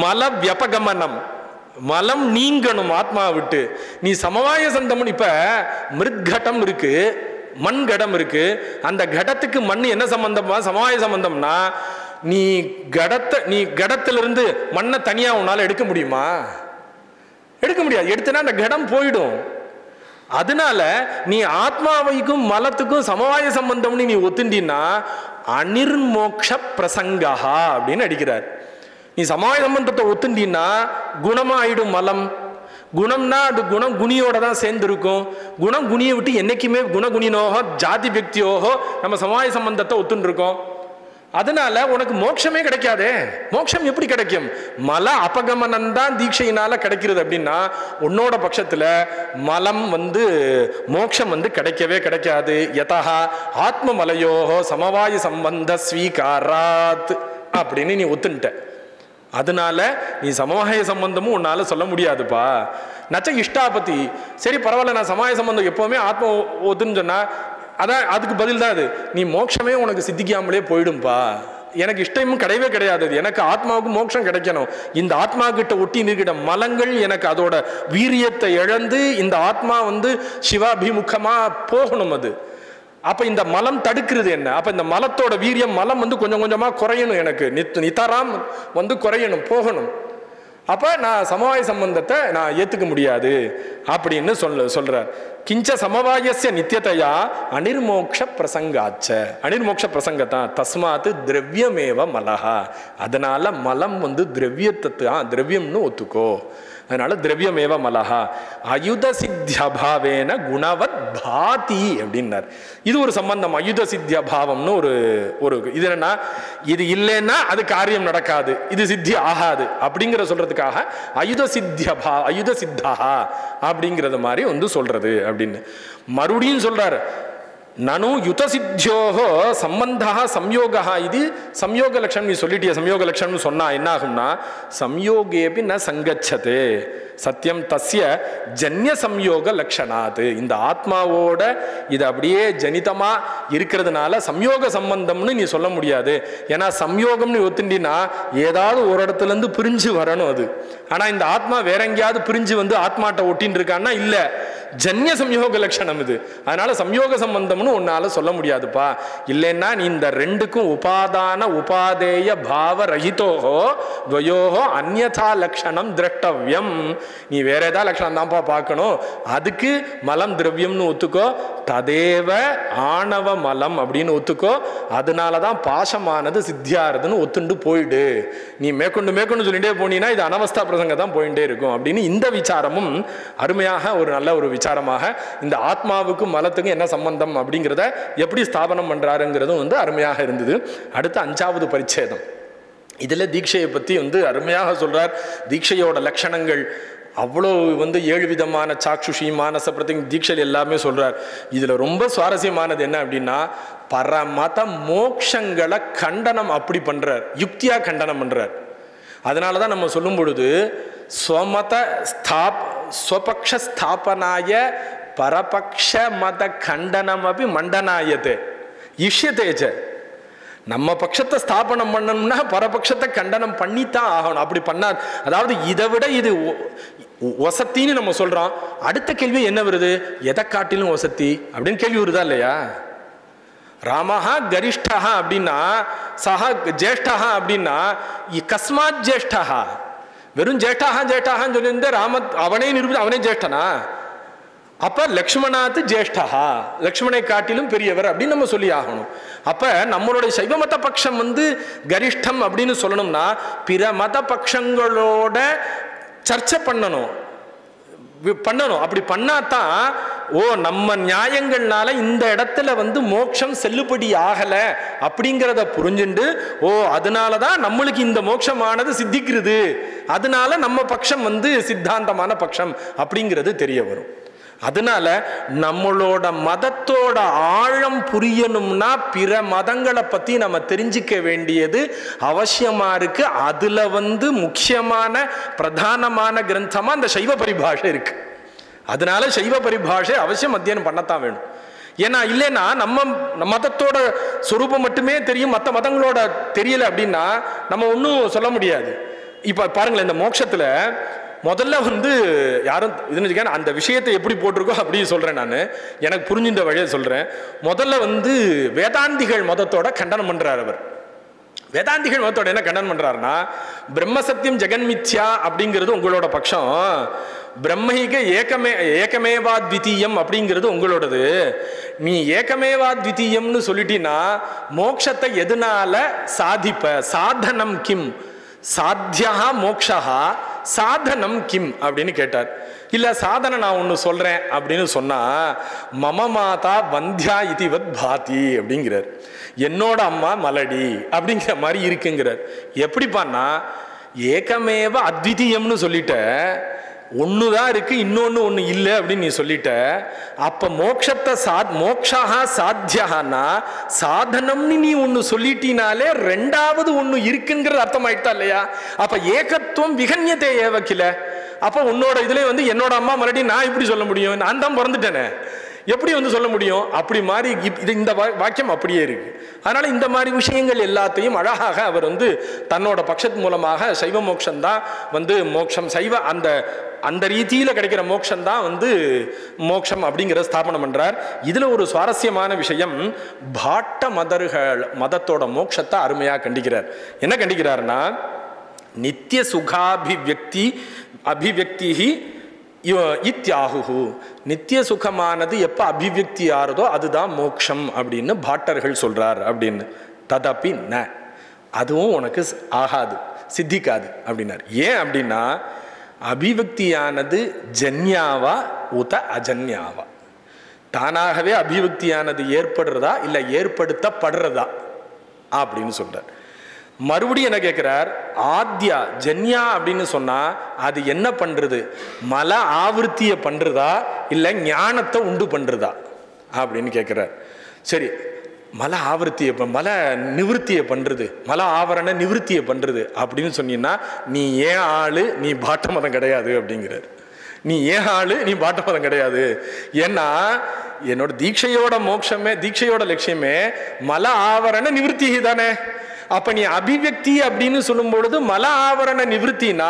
S2: மல வியபகமனம், மலம் நீங்கணும் ஆத்மாவை விட்டு. நீ சமவாய சந்தம், இப்ப மிருத்கடம் இருக்கு, மண் கடம் இருக்கு. அந்த கடத்துக்கு மண் என்ன சம்பந்தமா? சமவாய சம்பந்தம்னா நீ கடத்திலிருந்து மண்ணை தனியா உன்னால எடுக்க முடியுமா? எடுக்க முடியாது. எடுத்தனா அந்த கடம் போயிடும். அதனால நீ ஆத்மாவைக்கும் மலத்துக்கும் சமவாய சம்பந்தம்னு நீ ஒத்துண்டினா அனிர்மோக்ஷ பிரசங்கா அப்படின்னு அடிக்கிறார். நீ சமவாய சம்பந்தத்தை ஒத்துண்டினா குணமாயிடும் மலம். குணம்னா அது குணம் குணியோட தான் சேர்ந்து இருக்கும். குணம் குணியை விட்டு என்னைக்குமே குணகுணினோகோ ஜாதி வியக்தியோகோ நம்ம சமவாய சம்பந்தத்தை ஒத்துன்னு இருக்கோம். அதனால உனக்கு மோட்சமே கிடைக்காதே. மோட்சம் எப்படி கிடைக்கும்? மல அபகமனம் தான் தீட்சையினால கிடைக்கிறது. அப்படின்னா உன்னோட பட்சத்துல மலம் மோட்சம் கிடைக்கவே கிடைக்காது. யதா ஆத்ம மலையோகோ சமவாய சம்பந்த ஸ்வீகாராத் அப்படின்னு நீ ஒத்துன்ட்ட. அதனால நீ சமவாய சம்பந்தமும் உன்னால சொல்ல முடியாதுப்பா. நச்ச இஷ்டாபதி, சரி பரவாயில்ல, நான் சமவாய சம்பந்தம் எப்பவுமே ஆத்ம ஒத்துன்னு சொன்னா அதான் அதுக்கு பதில் தான் அது. நீ மோட்சமே உனக்கு சித்திக்காமலே போயிடும்பா. எனக்கு இஷ்டமும் கிடையவே கிடையாது. எனக்கு ஆத்மாவுக்கு மோட்சம் கிடைக்கணும். இந்த ஆத்மா கிட்ட ஒட்டி நிற்கிற மலங்கள் எனக்கு அதோட வீரியத்தை இழந்து இந்த ஆத்மா சிவாபிமுகமா போகணும். அது அப்ப இந்த மலம் தடுக்கிறது என்ன? அப்ப இந்த மலத்தோட வீரியம், மலம் கொஞ்சம் கொஞ்சமா குறையணும். எனக்கு நித்தராம் குறையணும், போகணும். அப்ப நான் சமவாய சம்பந்தத்தை நான் ஏத்துக்க முடியாது அப்படின்னு சொல்றார். கிஞ்ச சமவாயஸ்ய நித்தியதையா அனிர்மோக்ஷ பிரசங்காச்ச, அனிர்மோக்ஷ பிரசங்கத்தான். தஸ்மாத்து திரவியமேவ மலஹா, அதனால மலம் திரவியத்தை திரவியம்னு ஒத்துக்கோ. அதனால திரவியமேவ மலஹா அயுத சித்தியபாவேன குணவத் பாதி அப்படின்னார். இது ஒரு சம்பந்தம். அயுத சித்தியபாவம்னு ஒரு இது என்னன்னா, இது இல்லைன்னா அது காரியம் நடக்காது, இது சித்தி ஆகாது அப்படிங்கிற சொல்றதுக்காக அயுத சித்தா அப்படிங்கிறது மாதிரி சொல்றது அப்படின்னு மறுபடியும் சொல்றாரு. நனு யுத சித்தியோகோ சம்பந்தா சம்யோகா, இது சம்யோக லட்சணம். நீ சொல்லிட்டிய சம்யோக லட்சணம்னு சொன்னா என்ன ஆகும்னா, சம்யோகேபி ந சங்கச்சதே சத்தியம் தஸ்ய ஜன்ய சம்யோக லட்சணாது. இந்த ஆத்மாவோட இது அப்படியே ஜனிதமா இருக்கிறதுனால சம்யோக சம்பந்தம்னு நீ சொல்ல முடியாது. ஏன்னா சம்யோகம்னு ஒத்துண்டினா ஏதாவது ஒரு இடத்துல இருந்து பிரிஞ்சு வரணும் அது. ஆனா இந்த ஆத்மா வேற எங்கேயாவது பிரிஞ்சு ஆத்மாட்ட ஒட்டின்னு இருக்கான்னா இல்ல, ஜன்ய சம்யோக லட்சணம் இது. அதனால சம்யோக சம்பந்தம்னு உன்னால சொல்ல முடியாதுப்பா. இல்லைன்னா நீ இந்த ரெண்டுக்கும் உபாதான உபாதேய பாவ ரஹிதோஹோ துவயோஹோ அந்யதா லட்சணம் திரஷ்டவ்யம். நீ வேற ஏதாவது லட்சணம் தான்ப்பா பார்க்கணும். அதுக்கு மலம் திரவியம்னு ஒத்துக்கோ, ததேவ ஆணவ மலம் அப்படின்னு ஒத்துக்கோ. அதனாலதான் பாசமானது சித்தியாருதுன்னு ஒத்துண்டு போயிடு. நீ மேற்கொண்டு சொல்லிட்டே போனீங்கன்னா இது அனவஸ்தா பிரசங்க தான் போயிட்டே இருக்கும் அப்படின்னு இந்த விசாரமும் அருமையாக ஒரு நல்ல ஒரு விசாரமாக இந்த ஆத்மாவுக்கும் மலத்துக்கும் என்ன சம்பந்தம் அப்படிங்கிறத எப்படி ஸ்தாபனம் பண்றாருங்கிறதும் அருமையாக இருந்தது. அடுத்த 5வது பரிச்சேதம். இதுல தீட்சையை பத்தி அருமையாக சொல்றார். தீட்சையோட லட்சணங்கள் அவ்வளோ 7 விதமான சாக்ஷுஷி மானச பிரதிங் தீட்சை எல்லாமே சொல்றார். இதுல ரொம்ப சுவாரஸ்யமானது என்ன அப்படின்னா, பரமத மோக்ஷங்களை கண்டனம் அப்படி பண்றார், யுக்தியா கண்டனம் பண்றார். அதனாலதான் நம்ம சொல்லும் பொழுது ஸ்வமத ஸ்வபக்ஷ ஸ்தாபனாய பரபக்ஷ மத கண்டனம் அப்படி மண்டனாயத்தே இஷ்யத்தேச்ச. நம்ம பட்சத்தை ஸ்தாபனம் பண்ணணும்னா பரபட்சத்தை கண்டனம் பண்ணித்தான் ஆகணும். அப்படி பண்ணா, அதாவது இதை விட இது வசத்தின்னு நம்ம சொல்றோம். அடுத்த கேள்வி என்ன வருது? எதை காட்டிலும் வசத்தி அப்படின்னு கேள்வி வருதா இல்லையா? ராமஹா கரிஷ்டா அப்படின்னா சஹா ஜேஷ்டா அப்படின்னா கஸ்மாத் ஜேஷ்டா, வெறும் ஜேஷ்டான்னு சொல்லியிருந்த ராம அவனே நிரூபித்து அவனே ஜேஷ்டனா? அப்ப லக்ஷ்மணாத்து ஜேஷ்டா, லக்ஷ்மணை காட்டிலும் பெரியவர் அப்படின்னு நம்ம சொல்லி ஆகணும். அப்ப நம்மளுடைய சைவ மத பட்சம் கரிஷ்டம் அப்படின்னு சொல்லணும்னா பிற மத பட்சங்களோட சர்ச்சை பண்ணணும். அப்படி பண்ணாதான் ஓ நம்ம நியாயங்கள்னால இந்த இடத்துல வந்து மோட்சம் செல்லுபடி ஆகல அப்படிங்கிறத புரிஞ்சுண்டு, ஓ அதனாலதான் நம்மளுக்கு இந்த மோட்சமானது சித்திக்கிறது, அதனால நம்ம பட்சம் வந்து சித்தாந்தமான பட்சம் அப்படிங்கிறது தெரிய வரும். அதனால நம்மளோட மதத்தோட ஆழம் புரியணும்னா பிற மதங்களை பத்தி நம்ம தெரிஞ்சுக்க வேண்டியது அவசியமா இருக்கு. அதுல வந்து முக்கியமான பிரதானமான கிரந்தமா அந்த சைவ பரிபாஷை இருக்கு. அதனால சைவ பரிபாஷை அவசியம் அத்தியனம் பண்ணத்தான் வேணும். ஏன்னா இல்லைன்னா நம்ம மதத்தோட சொரூபம் மட்டுமே தெரியும், மற்ற மதங்களோட தெரியல அப்படின்னா நம்ம ஒன்றும் சொல்ல முடியாது. இப்ப பாருங்களேன், இந்த மோட்சத்துல முதல்ல வந்து யாரும் இதுன்னு அந்த விஷயத்தை எப்படி போட்டிருக்கோ அப்படி சொல்றேன். நான் எனக்கு புரிஞ்சின்ற வழியை சொல்றேன். முதல்ல வந்து வேதாந்திகள் மதத்தோட கண்டனம் பண்றார் அவர். வேதாந்திகள் மதத்தோட என்ன கண்டனம் பண்றாருன்னா, பிரம்மசத்தியம் ஜெகன்மித்யா அப்படிங்கிறது உங்களோட பட்சம், பிரம்மைக ஏகமேவா த்விதீயம் அப்படிங்கிறது உங்களோடது. நீ ஏகமேவா த்விதீயம்னு சொல்லிட்டீன்னா மோட்சத்தை எதனால சாதிப்ப? சாதனம் கிம்? சாத்தியா மோக்ஷா சாதனம் கிம் அப்படின்னு கேட்டார். இல்ல சாதனை நான் ஒன்று சொல்றேன் அப்படின்னு சொன்னா, மம மாதா வந்தியா இதிவத் பாதி அப்படிங்கிறார். என்னோட அம்மா மலடி அப்படிங்கிற மாதிரி இருக்குங்கிறார். எப்படிப்பான்னா, ஏகமேவ அத்விதீயம்னு சொல்லிட்ட, ஒண்ணுதான் இருக்கு, இன்னொன்னு ஒண்ணு இல்லை அப்படின்னு நீ சொல்லிட்ட. அப்ப மோட்சத்தை மோக்ஷா சாத்தியனா சாதனம்னு நீ ஒண்ணு சொல்லிட்டினாலே ரெண்டாவது ஒண்ணு இருக்குங்கிறது அர்த்தம் ஆயிட்டா இல்லையா? அப்ப ஏகத்துவம் விகன்யதே ஏவக்கில. அப்ப உன்னோட இதுல வந்து என்னோட அம்மா மறுபடி நான் இப்படி சொல்ல முடியும்? நான் தான் பிறந்துட்டேனே, எப்படி வந்து சொல்ல முடியும்? அப்படி மாதிரி இந்த வாக்கியம் அப்படியே இருக்கு. அதனால இந்த மாதிரி விஷயங்கள் எல்லாத்தையும் அழகாக அவர் வந்து தன்னோட பட்சத்து மூலமாக சைவ மோட்சம் தான் வந்து மோட்சம், சைவ அந்த அந்த ரீதியில கிடைக்கிற மோட்சம் தான் வந்து மோட்சம் அப்படிங்கிற ஸ்தாபனம் பண்றார். இதுல ஒரு சுவாரஸ்யமான விஷயம், பாட்ட மதத்தோட மோட்சத்தை அருமையா கண்டிக்கிறார். என்ன கண்டிக்கிறார்னா, நித்திய சுகாபிவியக்தி அபிவியக்தி இத்யாஹு, நித்திய சுகமானது எப்ப அபிவியக்தி ஆறுதோ அதுதான் மோட்சம் அப்படின்னு பாட்டர்கள் சொல்றார் அப்படின்னு. ததப்பி ந, அதுவும் உனக்கு ஆகாது, சித்திக்காது அப்படின்னார். ஏன் அப்படின்னா, அபிவியக்தியானது ஜன்யாவா உத அஜன்யாவா? தானாகவே அபிவியக்தியானது ஏற்படுறதா இல்ல ஏற்படுத்தப்படுறதா அப்படின்னு சொல்றார். மறுபடியும் என்ன கேட்கிறார், ஆத்யா ஜன்யா அப்படின்னு சொன்னா அது என்ன பண்றது? மல ஆவர்த்திய பண்றதா இல்ல ஞானத்தை உண்டு பண்றதா அப்படின்னு கேட்கிறார். சரி, மல ஆவர்த்திய மல நிவர்த்தியை பண்றது, மல ஆவரண நிவர்த்தியை பண்றது அப்படின்னு சொன்னீங்கன்னா நீ ஏன் ஆளு, நீ பாட்ட மதம் கிடையாது அப்படிங்கிறார். நீ ஏன் ஆளு, நீ பாட்ட மதம் கிடையாது. ஏன்னா என்னோட தீட்சையோட மோட்சமே, தீட்சையோட லட்சியமே மல ஆவரண நிவர்த்தி தானே. அப்ப நீ அபிவியக்தி அப்படின்னு சொல்லும் பொழுது மல ஆவரண நிவர்த்தினா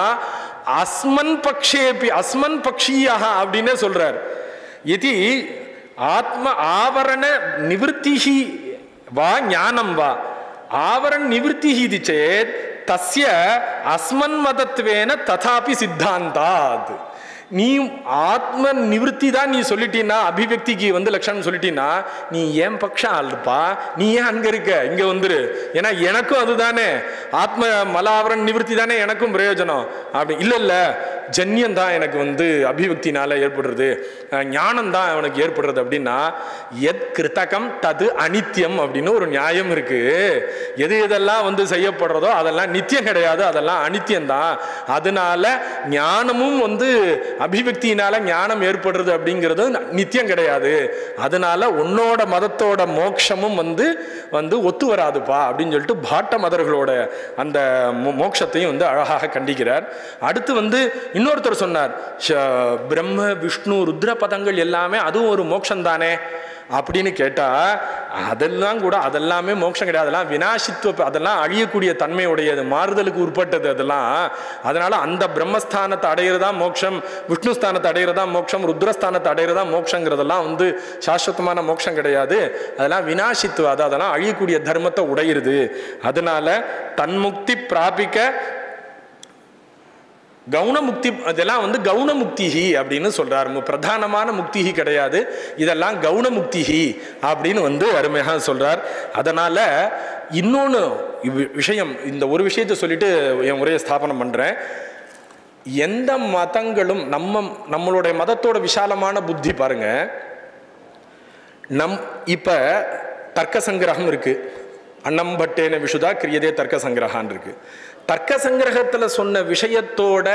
S2: அஸ்மன் பக்ஷேபி அஸ்மன் பக்ஷியா அப்படின்னு சொல்றார். இது ஆத்ம ஆவரண நிவர்த்தி வா ஞானம் வா ஆவரண நிவர்த்தி இது சேத் தஸ்ய அஸ்மன் மதத்வேன ததாபி சித்தாந்தாத். நீ ஆத்ம நிவர்த்தி தான் நீ சொல்லிட்டீன்னா, அபிவியக்திக்கு வந்து லட்சணம் சொல்லிட்டீன்னா, நீ ஏன் பட்சம் ஆள்ப்பா, நீ ஏன் அங்க இருக்க, இங்க வந்துரு. ஏன்னா எனக்கும் அதுதானே ஆத்ம மலாவரன் நிவர்த்தி தானே எனக்கும் பிரயோஜனம். அப்படி இல்ல இல்ல, ஜன்யம் தான் எனக்கு வந்து அபிவியக்தினால ஏற்படுறது, ஞானம் தான் அவனுக்கு ஏற்படுறது அப்படின்னா, எத் கிருத்தகம் தது அனித்தியம் அப்படின்னு ஒரு நியாயம் இருக்கு. எது எதெல்லாம் வந்து செய்யப்படுறதோ அதெல்லாம் நித்தியம் கிடையாது, அதெல்லாம் அனித்தியம்தான். அதனால ஞானமும் வந்து அபிவியக்தியினால ஞானம் ஏற்படுறது அப்படிங்கிறது நித்தியம் கிடையாது. அதனால உன்னோட மதத்தோட மோட்சமும் வந்து வந்து ஒத்து வராதுப்பா அப்படின்னு சொல்லிட்டு பாட்ட மதர்களோட அந்த மோட்சத்தையும் வந்து அழகாக கண்டிக்கிறார். அடுத்து வந்து இன்னொருத்தர் சொன்னார், பிரம்ம விஷ்ணு ருத்ர பதங்கள் எல்லாமே அதுவும் ஒரு மோட்சம் தானே அப்படின்னு கேட்டா, அதெல்லாம் கூட அதெல்லாமே மோட்சம் கிடையாது, அதெல்லாம் வினாசித்துவ, அதெல்லாம் அழியக்கூடிய தன்மையுடையது, மாறுதலுக்கு உட்பட்டது அதெல்லாம். அதனால அந்த பிரம்மஸ்தானத்தை அடையிறதா மோட்சம், விஷ்ணுஸ்தானத்தை அடையிறதா மோட்சம், ருத்ரஸ்தானத்தை அடையிறதா மோட்சங்கிறதெல்லாம் வந்து சாஸ்வதமான மோட்சம் கிடையாது, அதெல்லாம் வினாசித்துவ, அதெல்லாம் அழியக்கூடிய தர்மத்தை உடையிறது. அதனால தன்முக்தி பிராபிக்க கவுனமுக்தி, அதெல்லாம் வந்து கவுனமுக்திஹி அப்படின்னு சொல்றார். பிரதானமான முக்திஹி கிடையாது, இதெல்லாம் கவுனமுக்திஹி அப்படின்னு வந்து அருமையாக சொல்றார். அதனால இன்னொன்று விஷயம், இந்த ஒரு விஷயத்தை சொல்லிட்டு என் உரையை ஸ்தாபனம் பண்றேன். எந்த மதங்களும் நம்மளுடைய மதத்தோட விசாலமான புத்தி பாருங்க, இப்போ தர்க்க சங்கிரகம் இருக்கு, அன்னம் பட்டேன விஷுதா கிரியதே தர்க்க சங்கிரகான் இருக்கு. தர்க்க சங்கிரகத்தில் சொன்ன விஷயத்தோட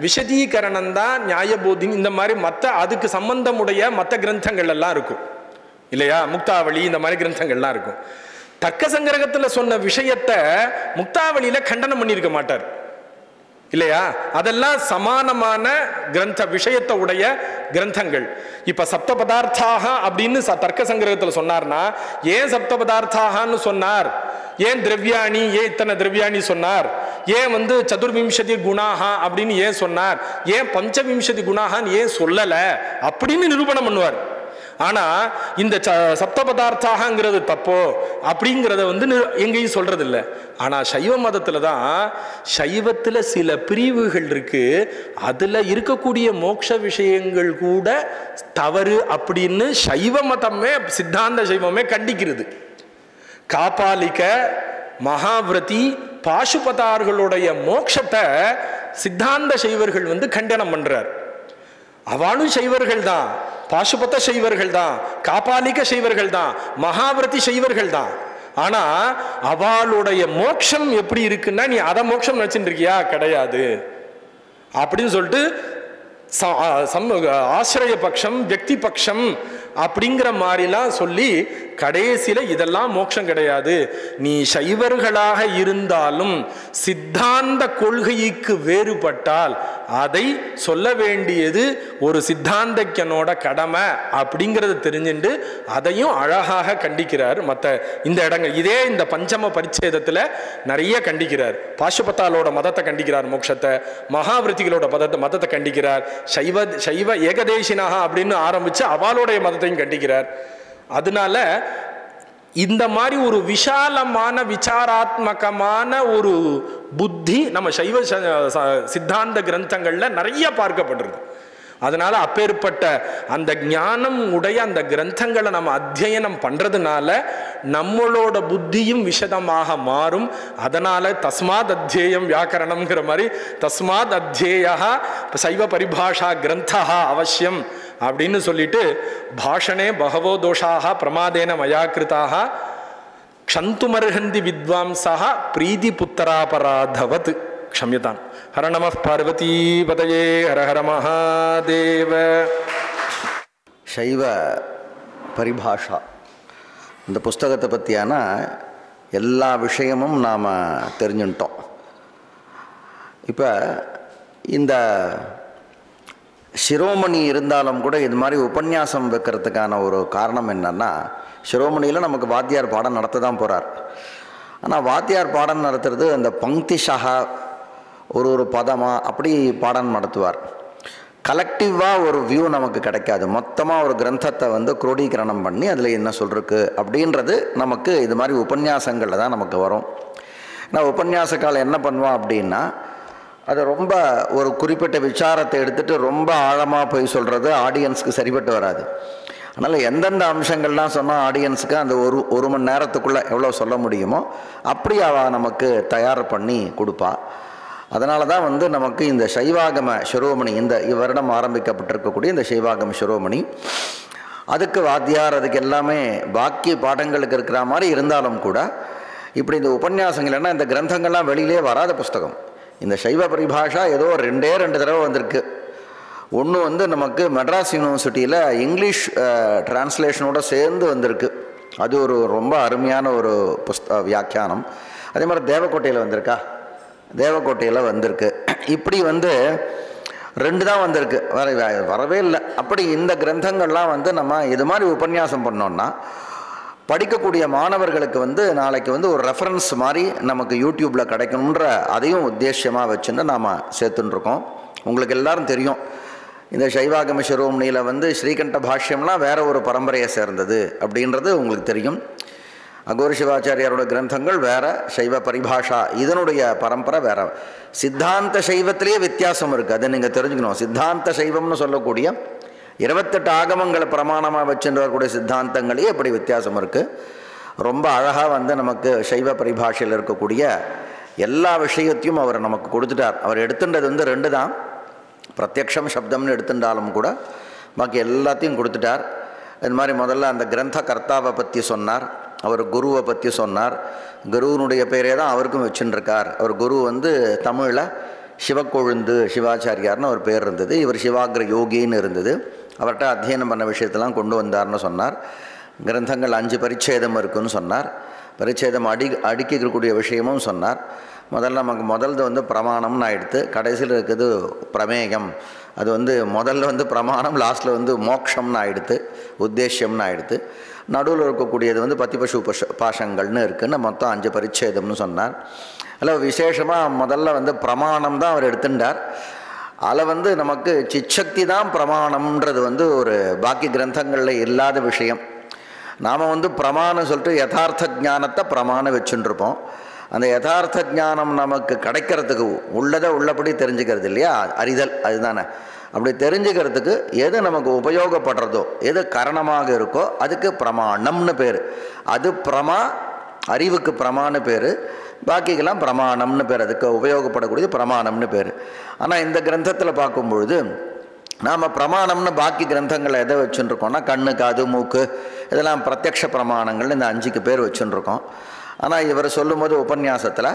S2: விஷதீகரணம் தான் நியாயபோதி. இந்த மாதிரி மற்ற அதுக்கு சம்பந்தமுடைய மற்ற கிரந்தங்கள் எல்லாம் இருக்கும் இல்லையா, முக்தாவளி இந்த மாதிரி கிரந்தங்கள்லாம் இருக்கும். தர்க்க சங்கிரகத்தில் சொன்ன விஷயத்தை முக்தாவளியில கண்டனம் பண்ணியிருக்க மாட்டார் இல்லையா. அதெல்லாம் சமானமான கிரந்த விஷயத்தை உடைய கிரந்தங்கள். இப்ப சப்த பதார்த்தாக அப்படின்னு தர்க்க சங்கிரகத்தில் சொன்னார்னா ஏன் சப்த பதார்த்தாகனு சொன்னார், ஏன் திரவியாணி, ஏன் இத்தனை திரவியாணி சொன்னார், ஏன் சதுர்விம்சதி குணாகா அப்படின்னு ஏன் சொன்னார், ஏன் பஞ்சவிம்சதி குணாகான்னு ஏன் சொல்லல அப்படின்னு நிரூபணம் பண்ணுவார். ஆனா இந்த சப்த பதார்த்தாகங்கிறது தப்போ அப்படிங்கிறத எங்கேயும் சொல்றது இல்லை. ஆனா சைவ மதத்துல தான், சைவத்துல சில பிரிவுகள் இருக்கு, அதுல இருக்கக்கூடிய மோட்ச விஷயங்கள் கூட தவறு அப்படின்னு சைவ மதமே, சித்தாந்த சைவமே கண்டிக்கிறது. காபாலிக, மகாவிரதி, பாசுபதார்களுடைய மோட்சத்தை சித்தாந்த சைவர்கள் கண்டனம் பண்றார். அவளும் சைவர்கள் தான், பாசுபத சைவர்கள் தான், காபாலிக சைவர்கள் தான், மகாவிரதி சைவர்கள் தான். ஆனா அவளுடைய மோட்சம் எப்படி இருக்குன்னா, நீ அதை மோட்சம் நினைச்சுட்டு இருக்கியா, கிடையாது அப்படின்னு சொல்லிட்டு ஆசிரிய பட்சம், வியக்தி பட்சம் அப்படிங்கிற மாதிரிலாம் சொல்லி கடைசியில இதெல்லாம் மோட்சம் கிடையாது. நீ சைவர்களாக இருந்தாலும் சித்தாந்த கொள்கைக்கு வேறுபட்டால் அதை சொல்ல வேண்டியது ஒரு சித்தாந்தக்கனோட கடமை அப்படிங்கிறத தெரிஞ்சுட்டு அதையும் அழகாக கண்டிக்கிறார். மற்ற இந்த இடங்கள் இதே இந்த பஞ்சம பரிச்சேதத்துல நிறைய கண்டிக்கிறார். பாசுபத்தாலோட மதத்தை கண்டிக்கிறார், மோட்சத்தை. மகாவிருத்திகளோட மதத்தை கண்டிக்கிறார். சைவ ஏகதேசினாக அப்படின்னு ஆரம்பிச்சு அவளுடைய மதத்தையும் கண்டிக்கிறார். அதனால இந்த மாதிரி ஒரு விஷாலமான விசாராத்மகமான ஒரு புத்தி நம்ம சைவ சித்தாந்த கிரந்தங்கள்ல நிறைய பார்க்கப்படுறது. அதனால அப்பேற்பட்ட அந்த ஞானம் உடைய அந்த கிரந்தங்களை நம்ம அத்தியனம் பண்றதுனால நம்மளோட புத்தியும் விஷதமாக மாறும். அதனால தஸ்மாத் அத்தியேயம் வியாக்கரணம்ங்கிற மாதிரி தஸ்மாத் அத்தியேயா சைவ பரிபாஷா கிரந்தா அவசியம் அப்படின்னு சொல்லிட்டு, பாஷணே பகவோ தோஷாக பிரமாதேன மயாக்கிருதாக க்ஷந்துமர்ஹந்தி வித்வாம்சா பிரீதி புத்தராபராதவத் க்ஷம்யதாம். ஹர நம பார்வதி பதயே, ஹர ஹர மகாதேவ.
S1: சைவ பரிபாஷா இந்த புஸ்தகத்தை பற்றியான எல்லா விஷயமும் நாம் தெரிஞ்சுட்டோம். இப்போ இந்த சிரோமணி இருந்தாலும் கூட இது மாதிரி உபன்யாசம் வைக்கிறதுக்கான ஒரு காரணம் என்னன்னா, சிரோமணியில் நமக்கு வாத்தியார் பாடம் நடத்த தான் போகிறார். ஆனால் வாத்தியார் பாடம் நடத்துறது அந்த பங்கிஷா ஒரு பதமாக அப்படி பாடம் நடத்துவார். கலெக்டிவாக ஒரு வியூ நமக்கு கிடைக்காது. மொத்தமாக ஒரு கிரந்தத்தை குரோடீகரணம் பண்ணி அதில் என்ன சொல்லிருக்கு அப்படின்றது நமக்கு இது மாதிரி உபன்யாசங்களில் தான் நமக்கு வரும். நான் உபன்யாச காலம் என்ன பண்ணுவான் அப்படின்னா, அது ரொம்ப ஒரு குறிப்பிட்ட விசாரத்தை எடுத்துகிட்டு ரொம்ப ஆழமாக போய் சொல்கிறது ஆடியன்ஸுக்கு சரிபட்டு வராது. அதனால் எந்தெந்த அம்சங்கள்லாம் சொன்னால் ஆடியன்ஸுக்கு அந்த ஒரு மணி நேரத்துக்குள்ளே எவ்வளோ சொல்ல முடியுமோ அப்படி அவள் நமக்கு தயார் பண்ணி கொடுப்பா. அதனால தான் நமக்கு இந்த சைவாகம சிரோமணி, இந்த இவ்வருடம் ஆரம்பிக்கப்பட்டிருக்கக்கூடிய இந்த சைவாகம சிரோமணி, அதுக்கு வாத்தியார் அதுக்கு எல்லாமே பாக்கி பாடங்களுக்கு இருக்கிற மாதிரி இருந்தாலும் கூட இப்படி இந்த உபன்யாசங்கள்னா இந்த கிரந்தங்கள்லாம் வெளியிலே வராத புஸ்தகம். இந்த சைவ பரிபாஷா ஏதோ ரெண்டு தடவை வந்திருக்கு. ஒன்று நமக்கு மெட்ராஸ் யூனிவர்சிட்டியில் இங்கிலீஷ் டிரான்ஸ்லேஷனோடு சேர்ந்து வந்திருக்கு. அது ஒரு ரொம்ப அருமையான ஒரு வியாக்கியானம். அதே மாதிரி தேவக்கோட்டையில் வந்திருக்கா, தேவக்கோட்டையில் வந்திருக்கு. இப்படி 2 தான் வந்திருக்கு, வரவே இல்லை. அப்படி இந்த கிரந்தங்கள்லாம் நம்ம இது மாதிரி உபன்யாசம் பண்ணோன்னா படிக்கக்கூடிய மாணவர்களுக்கு நாளைக்கு ஒரு ரெஃபரன்ஸ் மாதிரி நமக்கு யூடியூப்பில் கிடைக்கணுன்ற அதையும் உத்தேசியமாக வச்சுன்னு நாம் சேர்த்துட்டுருக்கோம். உங்களுக்கு எல்லாரும் தெரியும், இந்த சைவாகம சிரோமணியில் ஸ்ரீகண்ட பாஷ்யம்லாம் வேற ஒரு பரம்பரையை சேர்ந்தது அப்படின்றது உங்களுக்கு தெரியும். அகோர சிவாச்சாரியாரோட கிரந்தங்கள் வேற, சைவ பரிபாஷா இதனுடைய பரம்பரை வேற. சித்தாந்த சைவத்திலேயே வித்தியாசம் இருக்குது, அதை நீங்கள் தெரிஞ்சுக்கணும். சித்தாந்த சைவம்னு சொல்லக்கூடிய 28 ஆகமங்களை பிரமாணமாக வச்சுருக்கக்கூடிய சித்தாந்தங்களே எப்படி வித்தியாசம் இருக்குது. ரொம்ப அழகாக நமக்கு சைவ பரிபாஷையில் இருக்கக்கூடிய எல்லா விஷயத்தையும் அவர் நமக்கு கொடுத்துட்டார். அவர் எடுத்துட்டது 2 தான், பிரத்யக்ஷம் சப்தம்னு எடுத்துட்டாலும் கூட பாக்கி எல்லாத்தையும் கொடுத்துட்டார். இது மாதிரி முதல்ல அந்த கிரந்த கர்த்தாவை பற்றி சொன்னார், அவர் குருவை பற்றி சொன்னார். குருவனுடைய பேரே தான் அவருக்கும் வச்சுருக்கார். அவர் குரு வந்து தமிழில் சிவக்கொழுந்து சிவாச்சாரியார்னு ஒரு பேர் இருந்தது. இவர் சிவாகிர யோகின்னு இருந்தது. அவர்கிட்ட அத்தியனம் பண்ண விஷயத்தெல்லாம் கொண்டு வந்தார்னு சொன்னார். கிரந்தங்கள் 5 பரிச்சேதம் இருக்குன்னு சொன்னார். பரிச்சேதம் அடுக்கிக்கக்கூடிய விஷயமும் சொன்னார். முதல்ல வந்து பிரமாணம்னு ஆகிடுத்து, கடைசியில் இருக்குது பிரமேயம். அது வந்து முதல்ல வந்து பிரமாணம், லாஸ்ட்டில் வந்து மோட்சம்னு ஆகிடுத்து, உத்தேசியம்னு ஆகிடுத்து. நடுவில் இருக்கக்கூடியது வந்து பத்திபசு பாஷங்கள்னு இருக்குன்னு மொத்தம் 5 பரிச்சேதம்னு சொன்னார். அதில் விசேஷமாக முதல்ல வந்து பிரமாணம் தான் அவர் எடுத்துட்டார். அதில் வந்து நமக்கு சிச்சக்தி தான் பிரமாணம்ன்றது வந்து ஒரு பாக்கி கிரந்தங்களில் இல்லாத விஷயம். நாம் வந்து பிரமாணம் சொல்லிட்டு யதார்த்த ஞானத்தை பிரமாணம் வச்சுட்டுருப்போம். அந்த யதார்த்த ஞானம் நமக்கு கிடைக்கிறதுக்கு உள்ளதை உள்ளபடி தெரிஞ்சுக்கிறது இல்லையா, அறிதல், அதுதானே. அப்படி தெரிஞ்சுக்கிறதுக்கு எது நமக்கு உபயோகப்படுறதோ, எது காரணமாக இருக்கோ அதுக்கு பிரமாணம்னு பேர். அது அறிவுக்கு பிரமான்னு பேர், பாக்கிக்கெல்லாம் பிரமாணம்னு பேர். அதுக்கு உபயோகப்படக்கூடியது பிரமாணம்னு பேர். ஆனால் இந்த கிரந்தத்தில் பார்க்கும்பொழுது நாம் பிரமாணம்னு பாக்கி கிரந்தங்களை எதை வச்சுருக்கோம்னா கண்ணு, காது, மூக்கு, இதெல்லாம் பிரத்யக்ஷ பிரமாணங்கள்னு இந்த 5க்கு பேர் வச்சுருக்கோம். ஆனால் இவர் சொல்லும்போது உபன்யாசத்தில்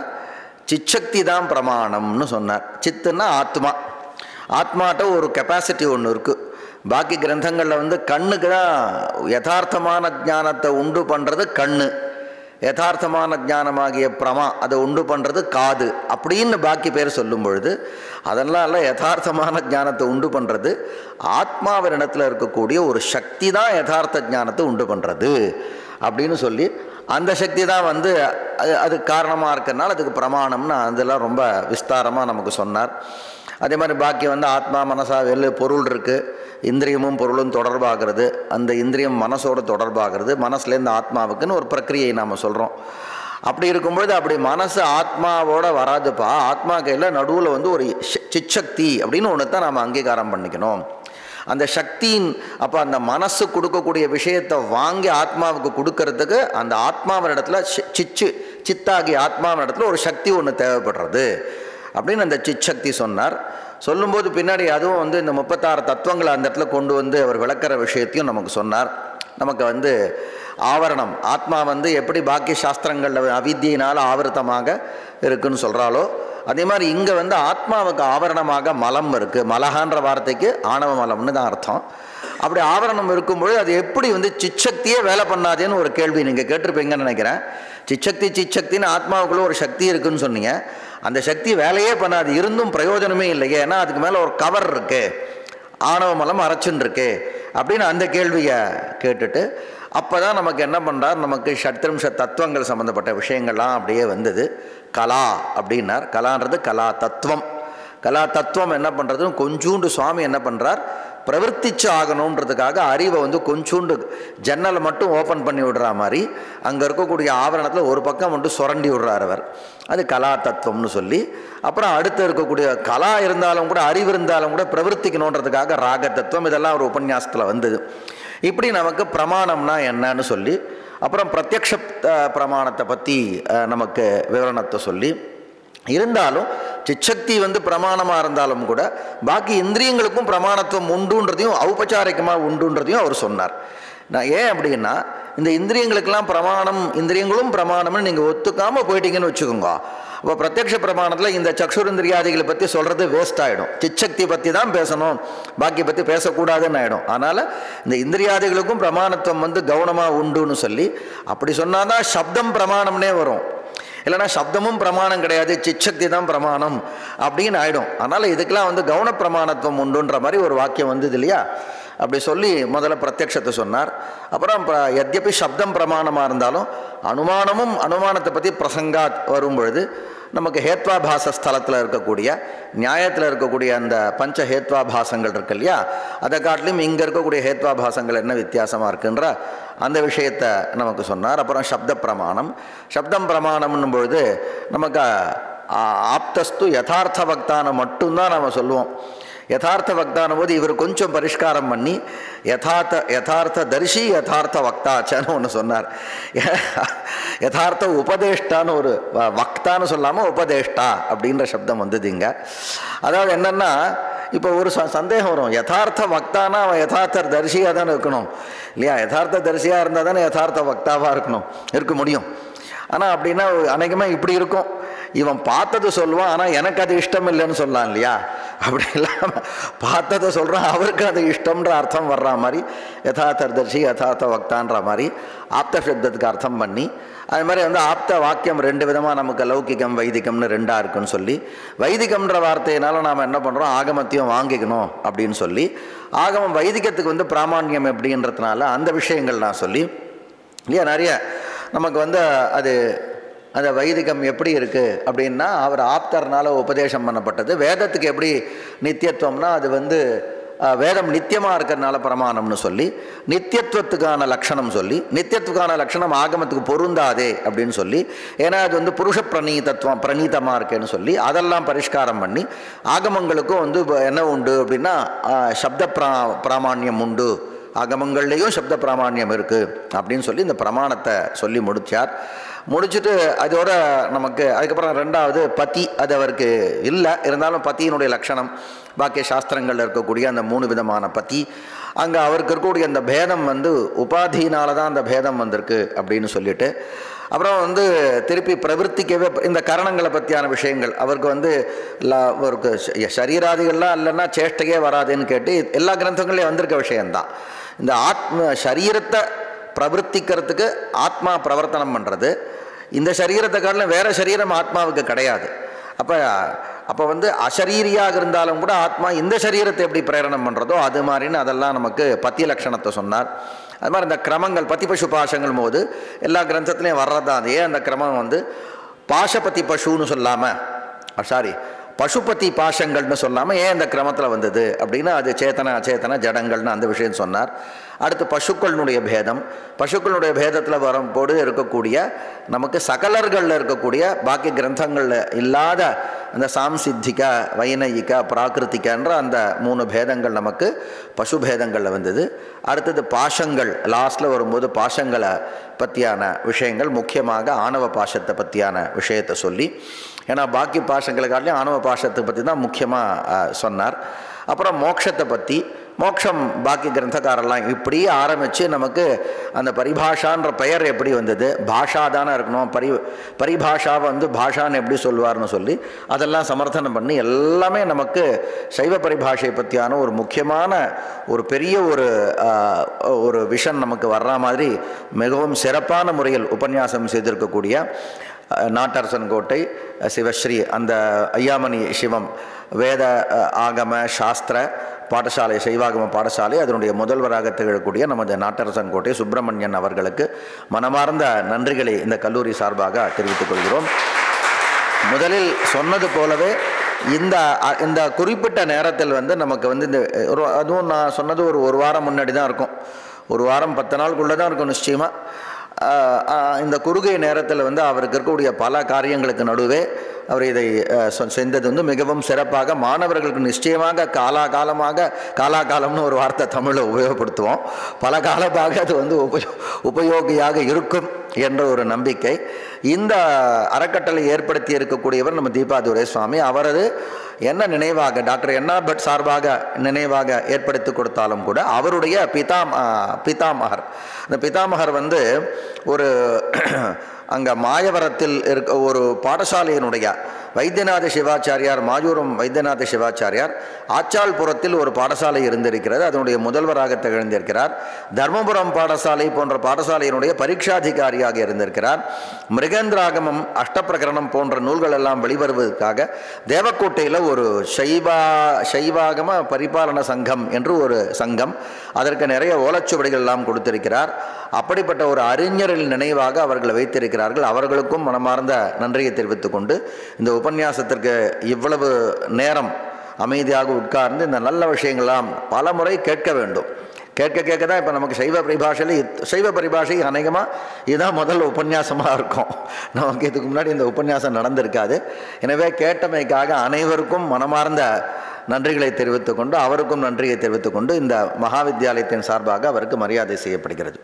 S1: சிச்சக்தி தான் பிரமாணம்னு சொன்னார். சித்துன்னா ஆத்மா. ஆத்மாட்ட ஒரு கெப்பாசிட்டி ஒன்று இருக்குது. பாக்கி கிரந்தங்களில் வந்து கண்ணுக்கு தான் யதார்த்தமான ஞானத்தை உண்டு பண்ணுறது கண்ணு, யதார்த்தமான ஞானமாகிய பிரமா அதை உண்டு பண்ணுறது காது அப்படின்னு பாக்கி பேர் சொல்லும் பொழுது, அதெல்லாம் இல்லை, யதார்த்தமான ஞானத்தை உண்டு பண்ணுறது ஆத்மாவினிடத்தில் இருக்கக்கூடிய ஒரு சக்தி தான் யதார்த்த ஞானத்தை உண்டு பண்ணுறது அப்படின்னு சொல்லி, அந்த சக்தி தான் வந்து அது காரணமாக இருக்கிறதுனால அதுக்கு பிரமாணம்னு அதெல்லாம் ரொம்ப விஸ்தாரமாக நமக்கு சொன்னார். அதே மாதிரி பாக்கி வந்து ஆத்மா, மனசா, பொருள் இருக்குது, இந்திரியமும் பொருளும் தொடர்பாகிறது, அந்த இந்திரியம் மனசோடு தொடர்பாகிறது, மனசுலேருந்து ஆத்மாவுக்குன்னு ஒரு பிரக்கிரியை நாம் சொல்கிறோம். அப்படி இருக்கும்பொழுது அப்படி மனசு ஆத்மாவோடு வராதுப்பா, ஆத்மா கையில் நடுவில் வந்து ஒரு சிச்சக்தி அப்படின்னு ஒன்று தான் நாம் அங்கீகாரம் பண்ணிக்கணும். அந்த சக்தியின் அப்போ அந்த மனசு கொடுக்கக்கூடிய விஷயத்தை வாங்கி ஆத்மாவுக்கு கொடுக்கறதுக்கு அந்த ஆத்மாவின் இடத்துல சித்தாகி ஆத்மாவின் இடத்துல ஒரு சக்தி ஒன்று தேவைப்படுறது அப்படின்னு அந்த சிச்சக்தி சொன்னார். சொல்லும்போது பின்னாடி அதுவும் வந்து இந்த 36 தத்துவங்களை அந்த இடத்துல கொண்டு வந்து அவர் விளக்கிற விஷயத்தையும் நமக்கு சொன்னார். நமக்கு வந்து ஆவரணம், ஆத்மா வந்து எப்படி பாக்கி சாஸ்திரங்களில் அவித்தியினால் ஆவருத்தமாக இருக்குன்னு சொல்கிறாலோ, அதே மாதிரி இங்கே வந்து ஆத்மாவுக்கு ஆவரணமாக மலம் இருக்குது. மலகான்ற வார்த்தைக்கு ஆணவ மலம்னு தான் அர்த்தம். அப்படி ஆவரணம் இருக்கும்பொழுது அது எப்படி வந்து சிச்சக்தியே வேலை பண்ணாதேன்னு ஒரு கேள்வி நீங்கள் கேட்டிருப்பீங்கன்னு நினைக்கிறேன். சிச்சக்தின்னு ஆத்மாவுக்குள்ளே ஒரு சக்தி இருக்குதுன்னு சொன்னீங்க. அந்த சக்தி வேலையே பண்ணாது, இருந்தும் பிரயோஜனமே இல்லையே, ஏன்னா அதுக்கு மேலே ஒரு கவர் இருக்குது, ஆணவ மலம் அரைச்சுன்னு இருக்கு அப்படின்னு அந்த கேள்வியை கேட்டுட்டு அப்போ தான் நமக்கு என்ன பண்ணுறார், நமக்கு ஷட்ரிம்ஷ தத்துவங்கள் சம்மந்தப்பட்ட விஷயங்கள்லாம் அப்படியே வந்தது. கலா அப்படின்னார். கலான்றது கலா தத்துவம். கலா தத்துவம் என்ன பண்ணுறது, கொஞ்சூண்டு சுவாமி என்ன பண்ணுறார், பிரவர்த்திச்சு ஆகணுன்றதுக்காக அறிவை வந்து கொஞ்சூண்டு ஜன்னலை மட்டும் ஓப்பன் பண்ணி விடுற மாதிரி அங்கே இருக்கக்கூடிய ஆவரணத்தில் ஒரு பக்கம் மட்டும் சுரண்டி விடுறார் அவர். அது கலா தத்துவம்னு சொல்லி, அப்புறம் அடுத்து இருக்கக்கூடிய கலா இருந்தாலும் கூட அறிவு இருந்தாலும் கூட பிரவர்த்திக்கணுன்றதுக்காக ராக தத்துவம், இதெல்லாம் ஒரு உபன்யாசத்தில் வந்தது. இப்படி நமக்கு பிரமாணம்னா என்னன்னு சொல்லி, அப்புறம் பிரத்யக்ஷ பிரமாணத்தை பற்றி நமக்கு விவரணத்தை சொல்லி, இருந்தாலும் சிச்சக்தி வந்து பிரமாணமாக இருந்தாலும் கூட பாக்கி இந்திரியங்களுக்கும் பிரமாணத்துவம் உண்டுன்றதையும் ஔபச்சாரிகமாக உண்டுன்றதையும் அவர் சொன்னார். நான் ஏன் அப்படின்னா, இந்த இந்திரியங்களுக்கெல்லாம் பிரமாணம், இந்திரியங்களும் பிரமாணம்னு நீங்கள் ஒத்துக்காமல் போயிட்டீங்கன்னு வச்சுக்கோங்க, அப்போ பிரத்யக்ஷ பிரமாணத்தில் இந்த சக்ஷுரிந்திரியாதிகளை பற்றி சொல்கிறது வேஸ்ட் ஆகிடும். சிச்சக்தி பற்றி தான் பேசணும், பாக்கி பற்றி பேசக்கூடாதுன்னு ஆகிடும். அதனால் இந்த இந்திரியாதிகளுக்கும் பிரமாணத்துவம் வந்து கவனமாக உண்டுன்னு சொல்லி அப்படி சொன்னால் தான் சப்தம் பிரமாணம்னே வரும். இல்லைனா சப்தமும் பிரமாணம் கிடையாது, சிச்சக்தி தான் பிரமாணம் அப்படின்னு ஆகிடும். அதனால் இதுக்கெல்லாம் வந்து கவன பிரமாணத்துவம் உண்டுன்ற மாதிரி ஒரு வாக்கியம் வந்தது இல்லையா. அப்படி சொல்லி முதல்ல பிரத்யக்ஷத்தை சொன்னார். அப்புறம் எத்யபி சப்தம் பிரமாணமாக இருந்தாலும் அனுமானமும் அனுமானத்தை பற்றி பிரசங்காத் வரும்பொழுது நமக்கு ஹேத்வாபாச ஸ்தலத்தில் இருக்கக்கூடிய நியாயத்தில் இருக்கக்கூடிய அந்த பஞ்ச ஹேத்வாபாசங்கள் இருக்கு இல்லையா, அதை காட்டிலும் இங்கே இருக்கக்கூடிய ஹேத்வாபாசங்கள் என்ன வித்தியாசமாக இருக்குன்ற அந்த விஷயத்தை நமக்கு சொன்னார். அப்புறம் சப்த பிரமாணம், சப்தம் பிரமாணம்னும் பொழுது நமக்கு ஆப்தஸ்து யதார்த்த பக்தான மட்டும்தான் நம்ம சொல்லுவோம். யதார்த்த வக்தான போது இவர் கொஞ்சம் பரிஷ்காரம் பண்ணி யதார்த்த தரிசி யதார்த்த வக்தாச்சான்னு ஒன்று சொன்னார். யதார்த்த உபதேஷ்டான்னு ஒரு வக்தான்னு சொல்லாமல் உபதேஷ்டா அப்படின்ற சப்தம் வந்தது இங்கே. அதாவது என்னென்னா, இப்போ ஒரு சந்தேகம் வரும், யதார்த்த வக்தானா அவன் யதார்த்த தரிசியாக தானே இருக்கணும் இல்லையா? யதார்த்த தரிசியாக இருந்தால் தானே யதார்த்த வக்தாவாக இருக்க முடியும். ஆனால் அப்படின்னா அநேகமாக இப்படி இருக்கும், இவன் பார்த்தது சொல்லுவான் ஆனால் எனக்கு அது இஷ்டம் இல்லைன்னு சொல்லலாம் இல்லையா? அப்படி இல்லாமல் பார்த்ததை சொல்கிறான், அவருக்கு அது இஷ்டம்ன்ற அர்த்தம் வர்ற மாதிரி யதார்த்த தரிசி யதார்த்த வக்தான்ற மாதிரி ஆப்த சப்தத்துக்கு அர்த்தம் பண்ணி, அது மாதிரி வந்து ஆப்த வாக்கியம் 2 விதமாக நமக்கு லௌகிகம் வைதிகம்னு 2ஆக இருக்குன்னு சொல்லி, வைதிகம்ன்ற வார்த்தையினால நாம் என்ன பண்ணுறோம், ஆகமத்தையும் வாங்கிக்கணும் அப்படின்னு சொல்லி, ஆகமம் வைதிகத்துக்கு வந்து பிராமான்யம் எப்படின்றதுனால அந்த விஷயங்கள் நான் சொல்லி இல்லையா நிறைய நமக்கு வந்து அது அந்த வைதிகம் எப்படி இருக்குது அப்படின்னா அவர் ஆப்தர்னால உபதேசம் பண்ணப்பட்டது. வேதத்துக்கு எப்படி நித்தியத்துவம்னா அது வந்து வேதம் நித்தியமாக இருக்கிறதுனால பிரமாணம்னு சொல்லி, நித்தியத்துவத்துக்கான லட்சணம் சொல்லி, நித்தியத்துக்கான லட்சணம் ஆகமத்துக்கு பொருந்தாதே அப்படின்னு சொல்லி, ஏன்னா அது வந்து புருஷ பிரணீதமாக இருக்கேன்னு சொல்லி அதெல்லாம் பரிஷ்காரம் பண்ணி, ஆகமங்களுக்கும் வந்து என்ன உண்டு அப்படின்னா சப்த பிராமான்யம் உண்டு, ஆகமங்கள்லேயும் சப்த பிராமான்யம் இருக்குது அப்படின்னு சொல்லி இந்த பிரமாணத்தை சொல்லி முடித்தார். முடிச்சுட்டு அதோட நமக்கு அதுக்கப்புறம் 2வது பதி, அது அவருக்கு இல்லை, இருந்தாலும் பத்தியினுடைய லட்சணம் பாக்கிய சாஸ்திரங்களில் இருக்கக்கூடிய அந்த 3 விதமான பத்தி, அங்கே அவருக்கு இருக்கக்கூடிய அந்த பேதம் வந்து உபாதியினால தான் அந்த பேதம் வந்திருக்கு அப்படின்னு சொல்லிட்டு, அப்புறம் வந்து திருப்பி பிரவருத்திக்கவே இந்த கரணங்களை பற்றியான விஷயங்கள் அவருக்கு வந்து அவருக்கு சரீராதிகள்லாம் இல்லைன்னா சேஷ்டையே வராதுன்னு கேட்டு எல்லா கிரந்தங்களையும் வந்திருக்க விஷயந்தான். இந்த சரீரத்தை பிரவர்த்திக்கிறதுக்கு ஆத்மா பிரவர்த்தனம் பண்ணுறது, இந்த சரீரத்தை காட்டிலும் வேறு சரீரம் ஆத்மாவுக்கு கிடையாது. அப்போ வந்து அசரீரியாக இருந்தாலும் கூட ஆத்மா இந்த சரீரத்தை எப்படி பிரேரணம் பண்ணுறதோ அது மாதிரின்னு அதெல்லாம் நமக்கு பத்தி லட்சணத்தை சொன்னார். அது மாதிரி இந்த கிரமங்கள் பத்தி பசு பாசங்கள் போது எல்லா கிரந்தத்துலேயும் வர்றதான். அது ஏன் அந்த கிரமம் வந்து பாசபதி பசுன்னு சொல்லாமல் பசுபதி பாசங்கள்னு சொல்லாமல் ஏன் இந்த கிரமத்தில் வந்தது அப்படின்னா அது சேத்தன அச்சேதன ஜடங்கள்னு அந்த விஷயம் சொன்னார். அடுத்து பசுக்களினுடைய பேதம், பசுக்களுடைய பேதத்தில் வரும்போது இருக்கக்கூடிய நமக்கு சகலர்களில் இருக்கக்கூடிய பாக்கி கிரந்தங்களில் இல்லாத அந்த சாம்சித்திக வைநயிக பிராகிருத்திகன்ற அந்த 3 பேதங்கள் நமக்கு பசு பேதங்களில் வந்தது. அடுத்தது பாசங்கள் லாஸ்ட்டில் வரும்போது பாசங்களை பற்றியான விஷயங்கள், முக்கியமாக ஆணவ பாசத்தை பற்றியான விஷயத்தை சொல்லி, ஏன்னா பாக்கி பாசங்களுக்காட்டிலையும் ஆணவ பாசத்தை பற்றி தான் முக்கியமாக சொன்னார். அப்புறம் மோட்சத்தை பற்றி, மோட்சம் பாக்கி கிரந்தக்காரெல்லாம் இப்படி ஆரம்பித்து நமக்கு அந்த பரிபாஷான்ற பெயர் எப்படி வந்தது, பாஷா தானே இருக்கணும், பரிபாஷாவை வந்து பாஷான்னு எப்படி சொல்லுவார்னு சொல்லி அதெல்லாம் சமர்த்தனம் பண்ணி எல்லாமே நமக்கு சைவ பரிபாஷை பற்றியான ஒரு முக்கியமான ஒரு பெரிய ஒரு விஷன் நமக்கு வர்ற மாதிரி மிகவும் சிறப்பான முறையில் உபன்யாசம் செய்திருக்கக்கூடிய நாட்டரசன் கோட்டை சிவஸ்ரீ அந்த ஐயாமணி சிவம் வேத ஆகம சாஸ்திர பாடசாலை, சைவாகம பாடசாலை அதனுடைய முதல்வராக திகழக்கூடிய நமது நாட்டரசன் கோட்டை சுப்பிரமணியன் அவர்களுக்கு மனமார்ந்த நன்றிகளை இந்த கல்லூரி சார்பாக தெரிவித்துக் கொள்கிறோம். முதலில் சொன்னது போலவே இந்த குறிப்பிட்ட நேரத்தில் வந்து நமக்கு வந்து இந்த அதுவும் நான் சொன்னது ஒரு வாரம் முன்னாடி தான் இருக்கும், ஒரு வாரம் 10 நாளுக்குள்ளே தான் இருக்கும் நிச்சயமாக. இந்த குறுகிய நேரத்தில் வந்து அவருக்கு இருக்கக்கூடிய பல காரியங்களுக்கு நடுவே அவர் இதை செஞ்சது வந்து மிகவும் சிறப்பாக, மாணவர்களுக்கு நிச்சயமாக காலாகாலம்னு ஒரு வார்த்தை தமிழில் உபயோகப்படுத்துவோம், பல காலமாக அது வந்து உபயோகியாக இருக்கும் என்ற ஒரு நம்பிக்கை இந்த அறக்கட்டளை ஏற்படுத்தி இருக்கக்கூடியவர் நம்ம தீபாதுரை சுவாமி. அவரது என்ன நினைவாக டாக்டர் என்ஆர் பட் சார்பாக நினைவாக ஏற்படுத்தி கொடுத்தாலும் கூட அவருடைய பிதாமகர், இந்த பிதாமகர் வந்து ஒரு அங்கே மாயவரத்தில் இருக்க ஒரு பாடசாலையினுடைய வைத்தியநாத சிவாச்சாரியார், மாயூரம் வைத்தியநாத சிவாச்சாரியார் ஆச்சாள்புரத்தில் ஒரு பாடசாலை இருந்திருக்கிறது, அதனுடைய முதல்வராக திகழ்ந்திருக்கிறார். தர்மபுரம் பாடசாலை போன்ற பாடசாலையினுடைய பரீட்சாதிகாரியாக இருந்திருக்கிறார். மிருகேந்திராகமம் அஷ்டப்பிரகரணம் போன்ற நூல்கள் எல்லாம் வெளிவருவதற்காக தேவக்கோட்டையில் ஒரு சைவாகம பரிபாலன சங்கம் என்று ஒரு சங்கம், அதற்கு நிறைய ஓலைச்சுவடிகள் எல்லாம் கொடுத்திருக்கிறார். அப்படிப்பட்ட ஒரு அறிஞரின் நினைவாக அவர்களை வைத்திருக்கிறார்கள். அவர்களுக்கும் மனமார்ந்த நன்றியை தெரிவித்துக் கொண்டு இந்த உபன்யாசத்திற்கு இவ்வளவு நேரம் அமைதியாக உட்கார்ந்து இந்த நல்ல விஷயங்கள்லாம் பல முறை கேட்க வேண்டும். கேட்க தான் இப்போ நமக்கு சைவ பரிபாஷை அநேகமாக இதுதான் முதல் உபன்யாசமாக இருக்கும். நமக்கு இதுக்கு முன்னாடி இந்த உபன்யாசம் நடந்திருக்காது. எனவே கேட்டமைக்காக அனைவருக்கும் மனமார்ந்த நன்றிகளை தெரிவித்துக்கொண்டு அவருக்கும் நன்றியை தெரிவித்துக்கொண்டு இந்த மகாவித்யாலயத்தின் சார்பாக அவருக்கு மரியாதை செய்யப்படுகிறது.